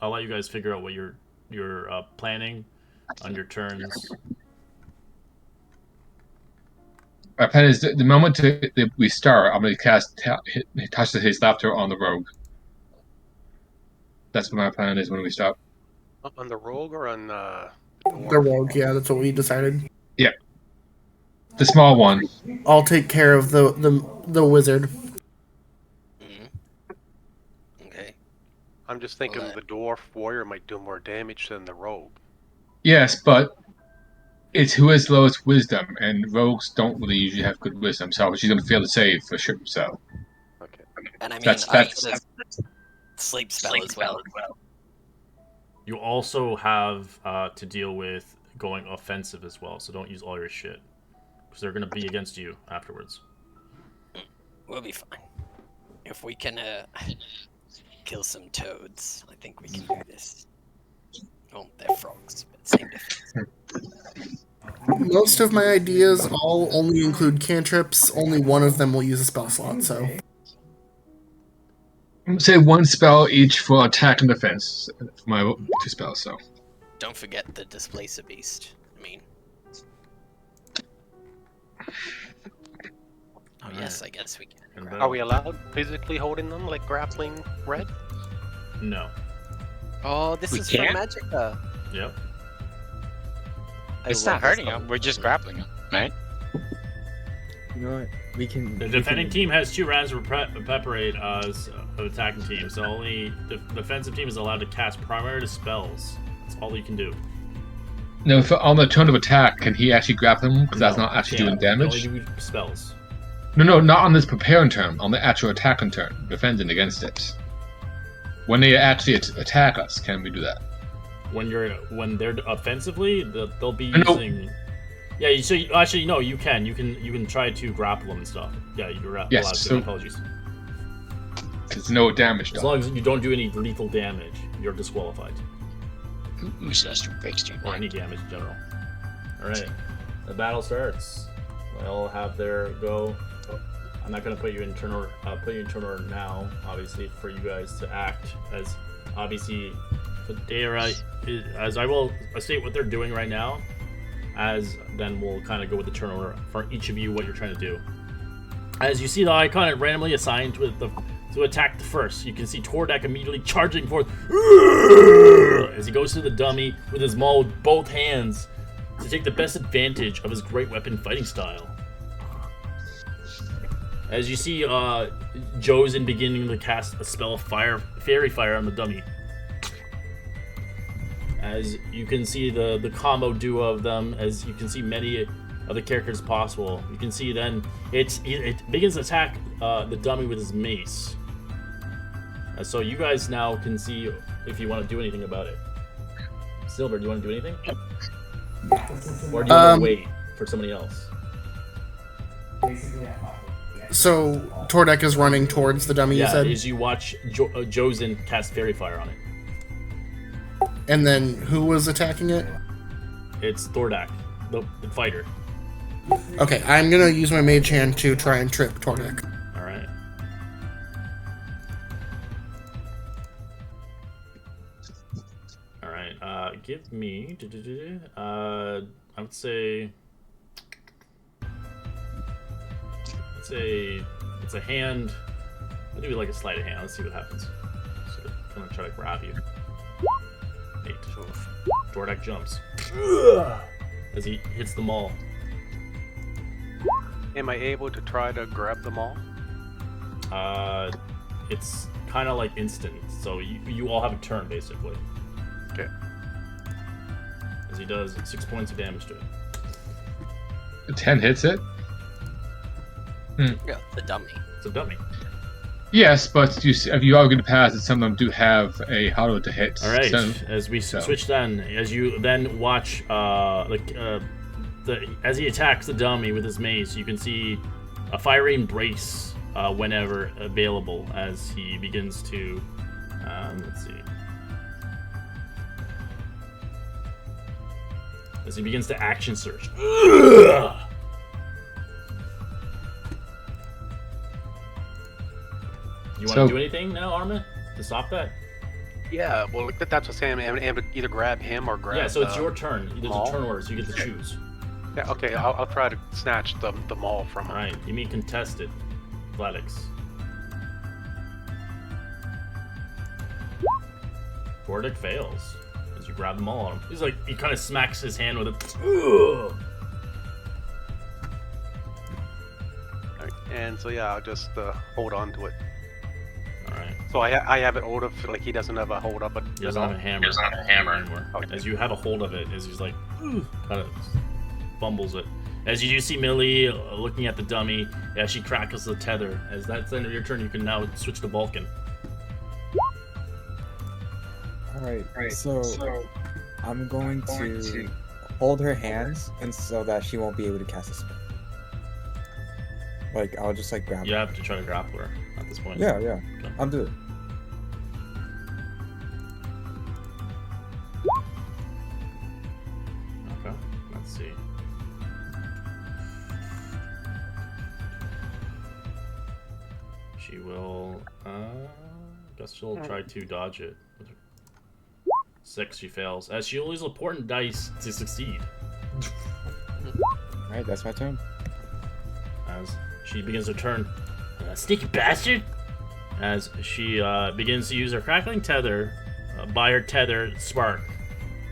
I'll let you guys figure out what you're planning on your turns. My plan is the moment we start, I'm gonna cast Tasha's Hideous Laughter on the rogue. That's what my plan is when we start. On the rogue or on The rogue, yeah, that's what we decided. Yeah. The small one. I'll take care of the wizard. Okay. I'm just thinking the dwarf warrior might do more damage than the rogue. Yes, but it's who has the lowest wisdom, and rogues don't really usually have good wisdom, so she's gonna fail to save for sure. So. Okay. And I mean, That's sleep spell as well. You also have to deal with going offensive as well, so don't use all your shit. because they're gonna be against you afterwards. We'll be fine. If we can kill some toads, I think we can do this. Oh, they're frogs, but same difference. Most of my ideas all only include cantrips. Only one of them will use a spell slot, so. Say one spell each for attack and defense. For my 2 spells, so. Don't forget the Displacer Beast. I mean... Oh yes, I guess we can. And grab Are we allowed physically holding them, like grappling Red? No. Oh, this We is can't? from Magicka. Yep. It's I not love hurting this him. We're just grappling him, right? You know what? We can. The we defending can- team has 2 rounds of preparate of attacking team, so only the defensive team is allowed to cast primary spells. That's all you can do. No, on the turn of attack, can he actually grapple him? Because that's No, not actually you doing can't. damage. You can only do spells. No, not on this preparing turn. On the actual attacking turn, defending against it. When they actually attack us, can we do that? When they're offensively, they'll be No. using. Yeah, so actually no, you can try to grapple them and stuff. Yeah, you're allowed Yes, to. so- Apologies. There's no damage As done. long as you don't do any lethal damage, you're disqualified. Who's that breaks to Or any damage in general. Alright. The battle starts. They'll have their go. I'm not gonna put you in turn order now, obviously, for you guys to act, as obviously Federa as I will state what they're doing right now, as then we'll kind of go with the turn order for each of you what you're trying to do. As you see the icon it randomly assigned to attack the first, you can see Tordek immediately charging forth as he goes to the dummy with his maul with both hands to take the best advantage of his great weapon fighting style. As you see, Josen beginning to cast a spell of fairy fire on the dummy. As you can see the combo duo of them, as you can see many of the characters possible. You can see then it begins to attack the dummy with his mace. So you guys now can see if you want to do anything about it. Silver, do you want to do anything? Or do you want to wait for somebody else? So Tordek is running towards the dummy, you Yeah, said? as you watch Josen cast fairy fire on it. And then who was attacking it? It's Thordak, the fighter. Okay, I'm gonna use my mage hand to try and trip Tordek. Alright. Alright, give me... I would say... It's a hand... I'll do like a sleight of hand, let's see what happens. So I'm gonna try to grab you. 8. Dordak jumps. As he hits the maul. Am I able to try to grab them all? It's kind of like instant, so you all have a turn basically. Okay. As he does 6 points of damage to it. 10 hits it? Yeah, the dummy. It's a dummy. Yes, but if you are going to pass it, some of them do have a harder to hit. All right. So- As we so. switch then, as you then watch, as he attacks the dummy with his mace, you can see a fiery embrace whenever available. As he begins to, let's see. As he begins to action search. You want to So- do anything now, Armin, to stop that? Yeah, well, that's what I'm saying. I'm able to either grab him or grab. Yeah, so it's your turn. There's maul? a turn order, so you get to choose. Yeah, okay, I'll try to snatch the maul from him. Alright, you mean contested. Athletics. Vordic fails as you grab them all on him. He's like, he kind of smacks his hand with it. Ugh. Right, and so yeah, I'll just hold on to it. Alright, So I have it hold of, like he doesn't have a hold of it. he doesn't have a hammer. Anymore. Okay. As you have a hold of it, as he's like, kind of fumbles it. As you do see Millie looking at the dummy, as she crackles the tether. As that's the end of your turn, you can now switch to Vulcan. Alright, so I'm going to hold her hands and so that she won't be able to cast a spell. Like, I'll just like grab You her. have to try to grapple her at this point. Yeah. Okay. I'll do it. Okay. Let's see. She will. Guess she'll try to dodge it. 6, she fails. As she will use important dice to succeed. Alright, that's my turn. As she begins her turn. Sneaky bastard! As she begins to use her crackling tether by her tether spark.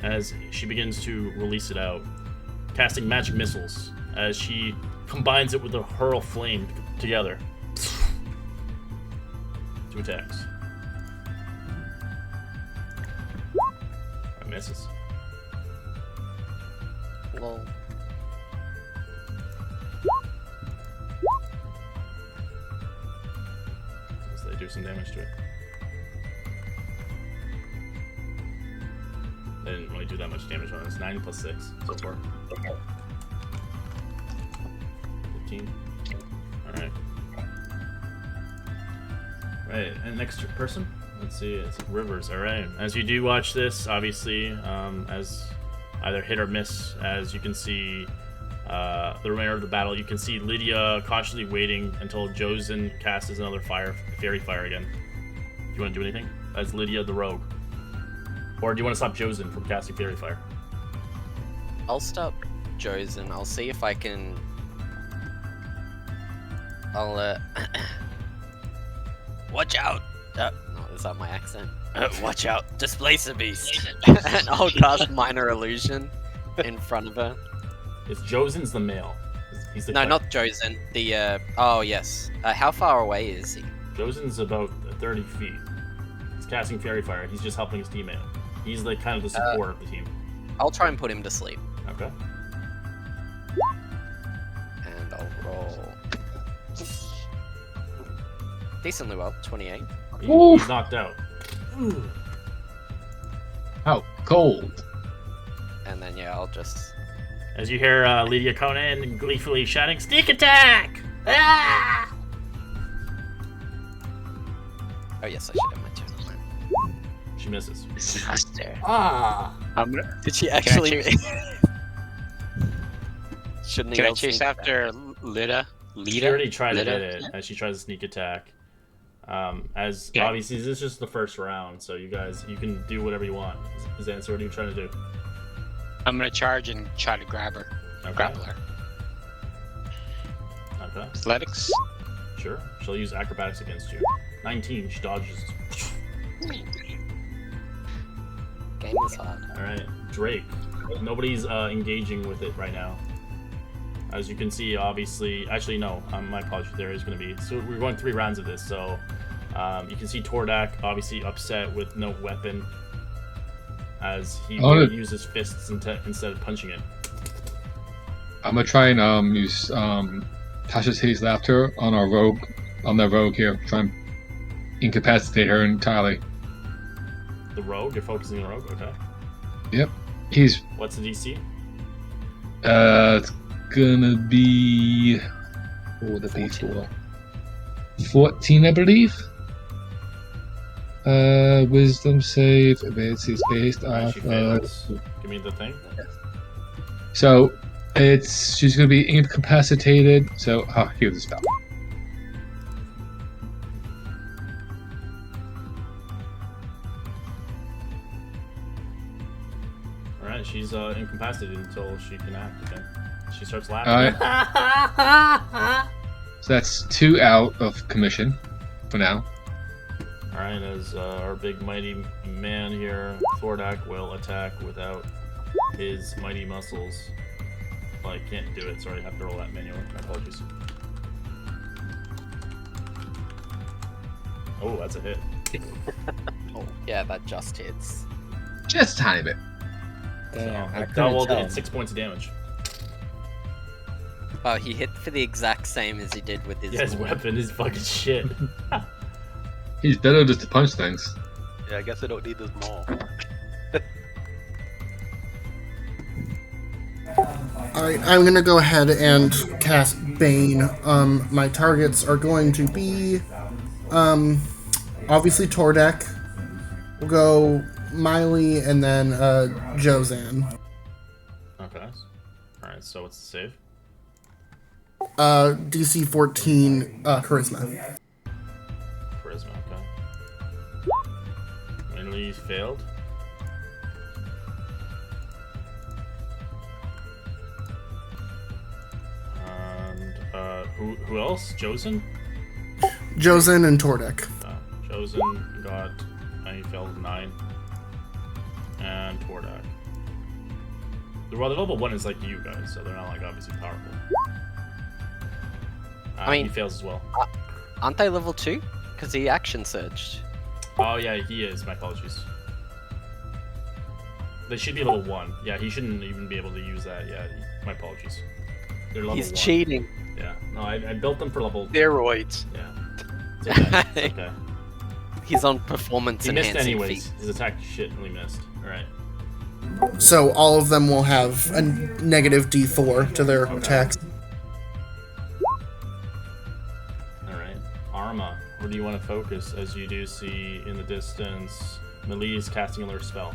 As she begins to release it out. Casting magic missiles. As she combines it with a hurl flame together. 2 attacks. That misses. Lol. As they do some damage to it. They didn't really do that much damage on it. It's 9 plus 6 so far. 15. Alright. Right, and next person? Let's see, it's Rivers. Alright. As you do watch this, obviously, as either hit or miss, as you can see the remainder of the battle, you can see Lydia cautiously waiting until Josen casts another fairy fire again. Do you want to do anything? As Lydia the rogue. Or do you want to stop Josen from casting fairy fire? I'll stop Josen. I'll see if I can. I'll watch out! No, is that my accent? Watch out! Displace a beast. And I'll cast minor illusion in front of her. It's Josen's the male. He's the No, cleric. not Josen. The oh yes. How far away is he? Josen's about 30 feet. He's casting fairy fire. He's just helping his teammate. He's like kind of the support of the team. I'll try and put him to sleep. Okay. And I'll roll decently well. 28. He's knocked out. Oh, cold. And then yeah, I'll just. As you hear Lydia Conan gleefully shouting, "Sneak attack!" Ah! Oh yes, I should have my turn. She misses. Disaster. Ah! Did she Can I actually? chase- Shouldn't he Can I else chase sneak after Lida? She already tried to Lida? hit it as she tries to sneak attack. As Yeah. obviously this is just the first round, so you can do whatever you want. Xancer, what are you trying to do? I'm gonna charge and try to grab her. Okay. Grapple her. Okay. Athletics. Sure. She'll use acrobatics against you. 19. She dodges. Game is hard. All right, Drake. Nobody's engaging with it right now. As you can see, obviously, actually no, my apologies. There is going to be. So we're going 3 rounds of this. So you can see Tordak obviously upset with no weapon, as he uses fists instead of punching it. I'm gonna try and use Tasha's Haze Laughter on our rogue, on the rogue here. Try and incapacitate her entirely. The rogue. You're focusing on the rogue. Okay. Yep. He's What's the DC? it's gonna be what would it be for? 14, I believe. Wisdom save, ability based Alright, she off. fails. Give me the thing. So she's gonna be incapacitated. So here's the spell. Alright, she's incapacitated until she can act again. She starts laughing. Alright. So that's 2 out of commission for now. Alright, as our big mighty man here, Thordak, will attack without his mighty muscles. Well, I can't do it, sorry, I have to roll that manually. My apologies. Oh, that's a hit. Oh yeah, that just hits. Just a tiny bit. Damn, So, I it couldn't doubled, tell. it's 6 points of damage. Wow, he hit for the exact same as he did with his. Yeah, his weapon is fucking shit. He's better just to punch things. Yeah, I guess I don't need this maul. Alright, I'm gonna go ahead and cast Bane. My targets are going to be, obviously Tordek. We'll go Miley and then Jozan. Okay. Alright, so what's the save? DC 14 Charisma. Charisma, okay. Minley failed. And who else? Josen? Jozan and Tordek. Josen got he failed 9. And Tordek. Well, the level 1 is like you guys, so they're not like obviously powerful. I mean, he fails as well. Aren't they level 2? Because he action surged. Oh yeah, he is. My apologies. They should be level 1. Yeah, he shouldn't even be able to use that. Yeah, my apologies. They're level 1. He's cheating. Yeah. No, I built them for level. Steroids. Yeah. It's okay. It's okay. He's on performance He missed enhancing anyways. feat. His attack shitly missed. All right. So all of them will have a negative D4 to their attacks. All right. Arma, where do you want to focus? As you do see in the distance, Melee is casting another spell.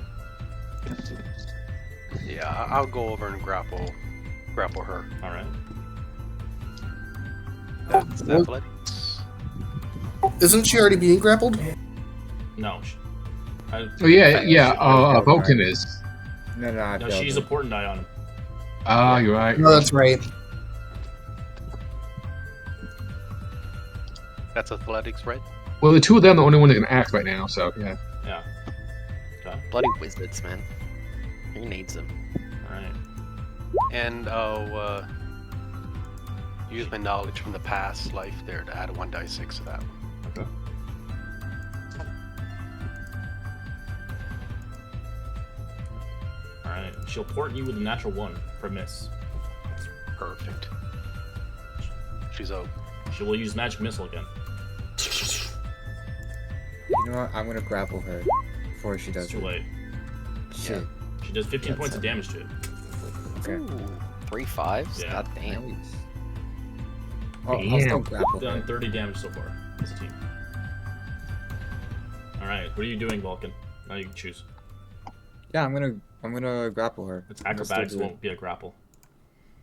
Yeah, I'll go over and grapple her. All right. That's athletics. Isn't she already being grappled? No. Oh yeah. Vulcan is. No, I No, failed she's it. a portent die on him. Ah, you're right. No, that's right. That's athletics, right? Well, the two of them are the only one that can act right now, so yeah. Yeah. Okay. Bloody wizards, man. Who needs them? All right. And I'll use my knowledge from the past life there to add a 1d6 to that. Okay. All right. She'll port you with a natural 1 for miss. Perfect. She's out. She will use magic missile again. You know what? I'm gonna grapple her before she does It's too it. late. Shit. She does 15 That's points of it. damage to it. Okay. Ooh, 3 5s? Yeah. God damn. Nice. Oh, I'll still Damn. grapple Done her. 30 damage so far as a team. All right. What are you doing, Vulcan? Now you can choose. Yeah, I'm gonna grapple her. It's I'm gonna still acrobatics do it. won't be a grapple.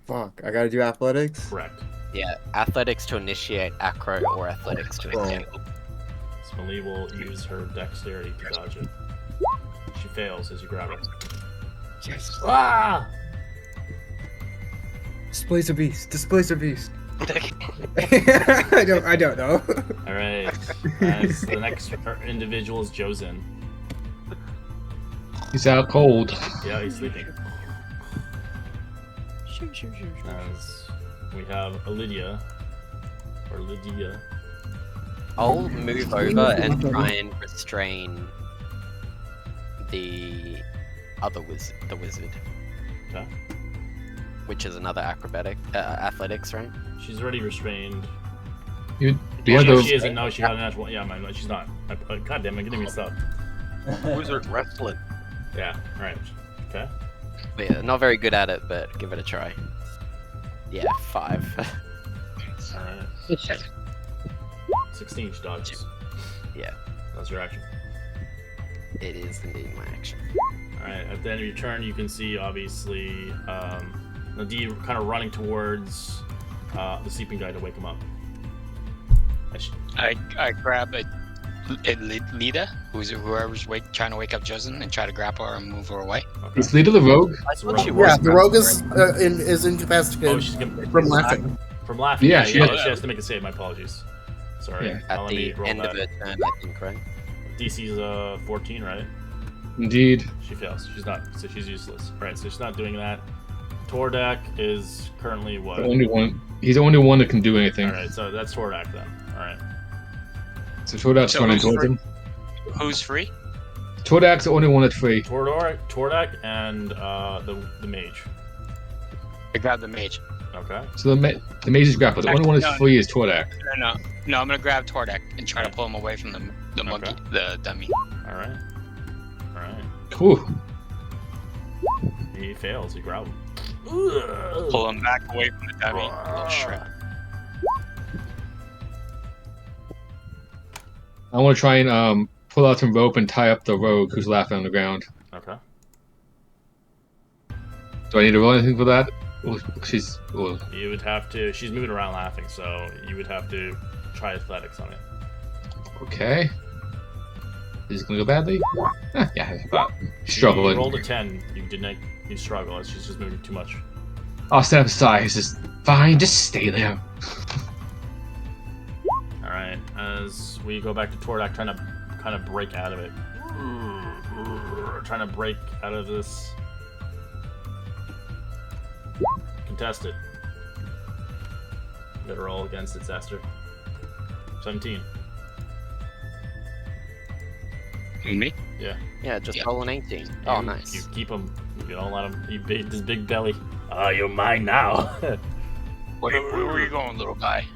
Fuck, I gotta do athletics? Correct. Yeah, athletics to initiate acro or athletics to Well, entangle. Smiley will use her dexterity to dodge it. She fails as you grab her. yes. Ah! Displace a beast. Displace a beast. I don't know. All right. As the next individual is Josen. He's out cold. Yeah, he's sleeping. As we have Lydia. Or Lydia. I'll move over and try and restrain the other wizard, Okay. which is another athletics, right? She's already restrained. You Oh, have no, those. she isn't. No, she got a natural. Yeah, she's not. God damn it, getting me stuck. Wizard wrestling. Yeah, alright. Okay. But yeah, not very good at it, but give it a try. Yeah, 5. Alright. 16 she dodges. Yeah. That's your action. It is indeed my action. Alright, at the end of your turn, you can see, obviously, Nadir kind of running towards the sleeping guy to wake him up. I grab a Lita, whoever's trying to wake up Josen, and try to grapple her and move her away. Okay. Is Lita the rogue? I thought she Yeah, was Yeah, the rogue is Oh, incapacitated she's gonna... from laughing. From laughing? Yeah, she she has to make a save, my apologies. Sorry. Yeah. at Let me the roll end that. of her turn, I think, right? DC's 14, right? Indeed. She fails. She's not, so she's useless. Right, so she's not doing that. Tordak is currently what? The only one. He's the only one that can do anything. Alright, so that's Tordak then. Alright. So Tordak's So running who's towards free? him. Who's free? Tordak's the only one that's free. Tordak and the mage. I grab the mage. Okay. So the mage is grappled. The only one that's No. free is Tordak. No, I'm gonna grab Tordek and try to pull him away from the monkey, Okay. the dummy. Alright. Alright. Whew. He fails, he growls. Pull him back away from the dummy. Little shrimp. I want to try and pull out some rope and tie up the rogue who's laughing on the ground. Okay. Do I need to roll anything for that? Oh, she's. Oh. You would have to. She's moving around laughing, so you would have to try athletics on it. Okay. Is it gonna go badly? Yeah. You Struggling. rolled a 10. You did not. You struggle. She's just moving too much. I'll step aside. It's just fine. Just stay there. All right. As we go back to Tordak, trying to kind of break out of it. Trying to break out of this. Contested. You gotta roll against it, Zaster. 17. Me? Yeah. Yeah, just Yeah. roll an 18. Oh, You nice. keep him. You don't let him. You big this big belly. Ah, you're mine now. Where were you going, little guy?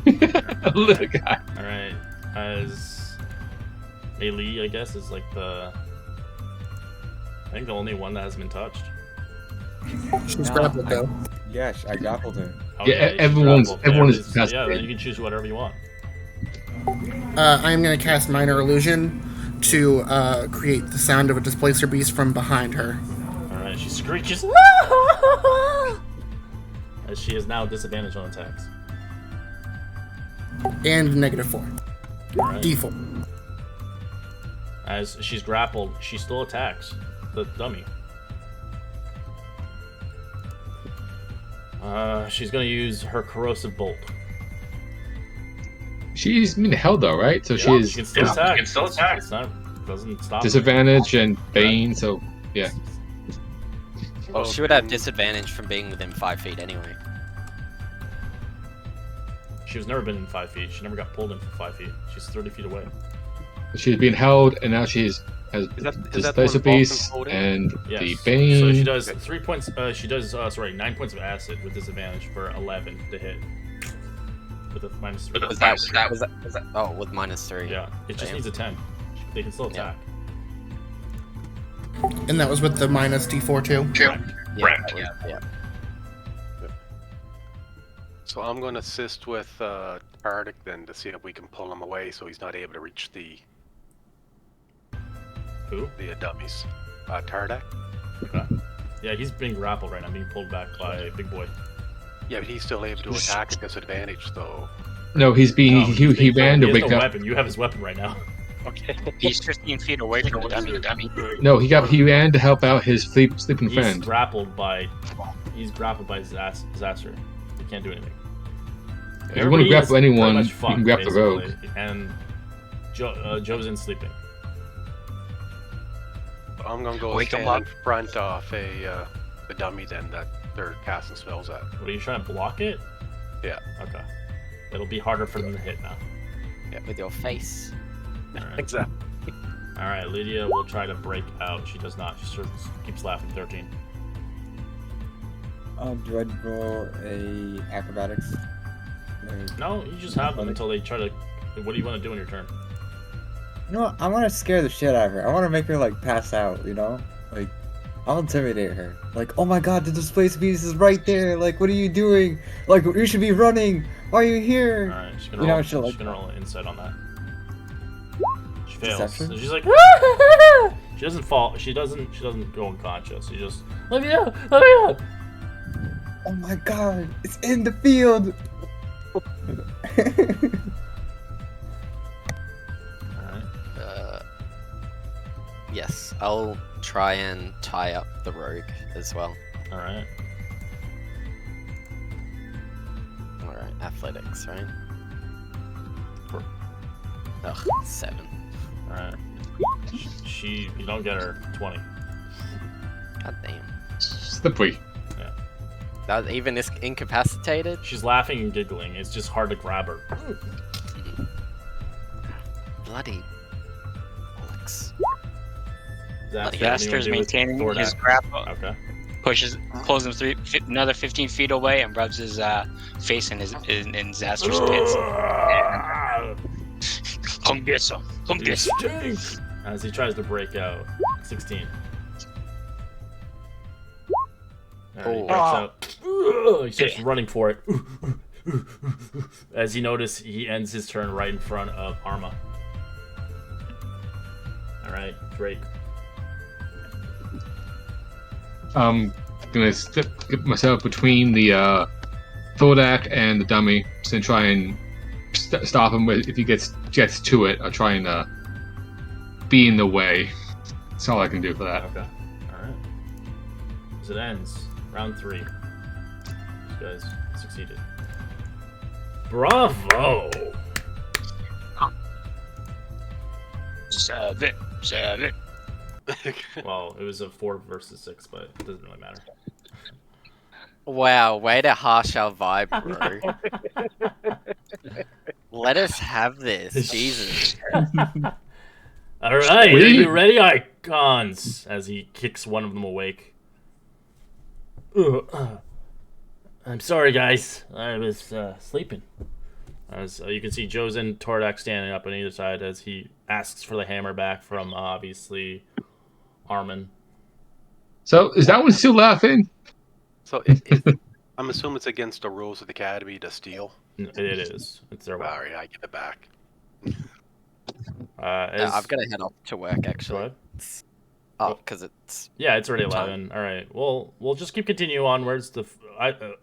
Little guy. All right. As Melee, I guess, is like the. I think the only one that hasn't been touched. She's No, grappled though. Yes, I grappled her. Oh, Yeah, she's everyone's- grappled. everyone is Yeah, incapacitated. then you can choose whatever you want. I am going to cast Minor Illusion to create the sound of a Displacer Beast from behind her. All right. She screeches. As she is now disadvantaged on attacks. And -4. All right. D4. As she's grappled, she still attacks the dummy. She's gonna use her corrosive bolt. She's being held though, right? So Yeah, she's she can still attack. It's not doesn't stop. her. disadvantage and bane. So yeah. Well, she would have disadvantage from being within 5 feet anyway. She was never been in 5 feet. She never got pulled in for 5 feet. She's 30 feet away. She's being held, and now she's has Is that the Displacer one Vulcan Beast holding? and Yes. the bane. So she does 3 points. She does 9 points of acid with disadvantage for 11 to hit. With a -3. Was that? Oh, with -3. Yeah, it just Damn. needs a 10. They can still Yeah. attack. And that was with the -D4 too. Yeah. So I'm going to assist with Tardik then to see if we can pull him away so he's not able to reach the Who? dummies. Tardak? Okay. Yeah, he's being grappled right now, being pulled back by Big Boy. Yeah, but he's still able to attack at disadvantage though. No, he's being No, he being ran to pulled. He has wake no up. weapon. You have his weapon right now. Okay. He's 15 feet away from the dummy. No, he ran to help out his sleeping He's friend. grappled by Zaster. He can't do anything. If you want to Everybody is grapple pretty anyone, much you fucked, can grab the rogue. basically. And Joe's in sleeping. I'm going to go Wake him stand up. in front of a dummy then that they're casting spells at. What are you trying to block it? Yeah. Okay. It'll be harder for them to hit now. With your face. Alright. Exactly. Alright, Lydia will try to break out. She does not. She sort of keeps laughing. 13. Do I roll a acrobatics? No, you just have them until they try to. What do you want to do in your turn? You know what? I want to scare the shit out of her. I want to make her like pass out. You know, like I'll intimidate her. Like, oh my god, the Displacer Beast is right there. Like, what are you doing? Like, you should be running. Why are you here? Alright, she's gonna You know, roll. she'll, She's like- gonna roll an insight on that. She fails. Deception? So she's like. She doesn't fall. She doesn't go unconscious. She just. Let me out! Let me out! Oh my god, it's in the field. Alright. Yes, I'll try and tie up the rogue as well. Alright. Alright, athletics, right? Sure. Ugh, 7. Alright. You don't get her 20. God damn. Slippery. That even is incapacitated? She's laughing and giggling. It's just hard to grab her. Bloody bollocks. Zaster, Zaster's maintaining his grapple. Okay. Pulls him another 15 feet away and rubs his face in Zaster's pits. Come get some. Come get some. As he tries to break out. 16. Alright, he breaks out. He starts running for it. As he notices, he ends his turn right in front of Arma. All right, Drake. I'm gonna get myself between the Thodak and the dummy, and try and stop him if he gets to it. I'll try and be in the way. That's all I can do for that. Okay. All right. As it ends, round 3. You guys succeeded. Bravo! 7. Well, it was a 4 versus 6, but it doesn't really matter. Wow, way to harsh our vibe, bro. Let us have this, Jesus. All right, are you ready, icons? As he kicks one of them awake. I'm sorry, guys. I was sleeping. As you can see, Joe's and Tordak standing up on either side as he asks for the hammer back from obviously Armin. So is that one still laughing? So I'm assuming it's against the rules of the academy to steal. It is. It's their All weapon. right, I give it back. I've got to head off to work, actually. What? Oh, because it's... Yeah, it's already Time. 11. All right. Well, we'll just continue onwards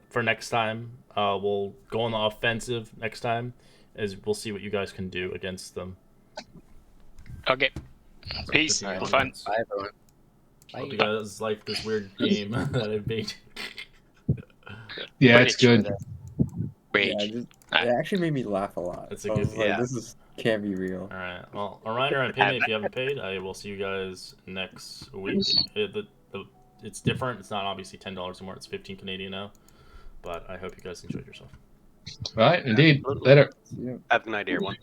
for next time. We'll go on the offensive next time, as we'll see what you guys can do against them. Okay. Peace. Alright, Have fun. Bye, everyone. Hope you guys like this weird game that I've made. Yeah, it's good. Wait. Yeah, it actually made me laugh a lot. That's a I good- was like, yeah. this can't be real. All right. Well, a reminder and payment if you haven't paid. I will see you guys next week. It's different. It's not obviously $10 anymore. It's 15 Canadian now. But I hope you guys enjoyed yourself. Right, indeed. Later. Yeah. Have a good night, everyone.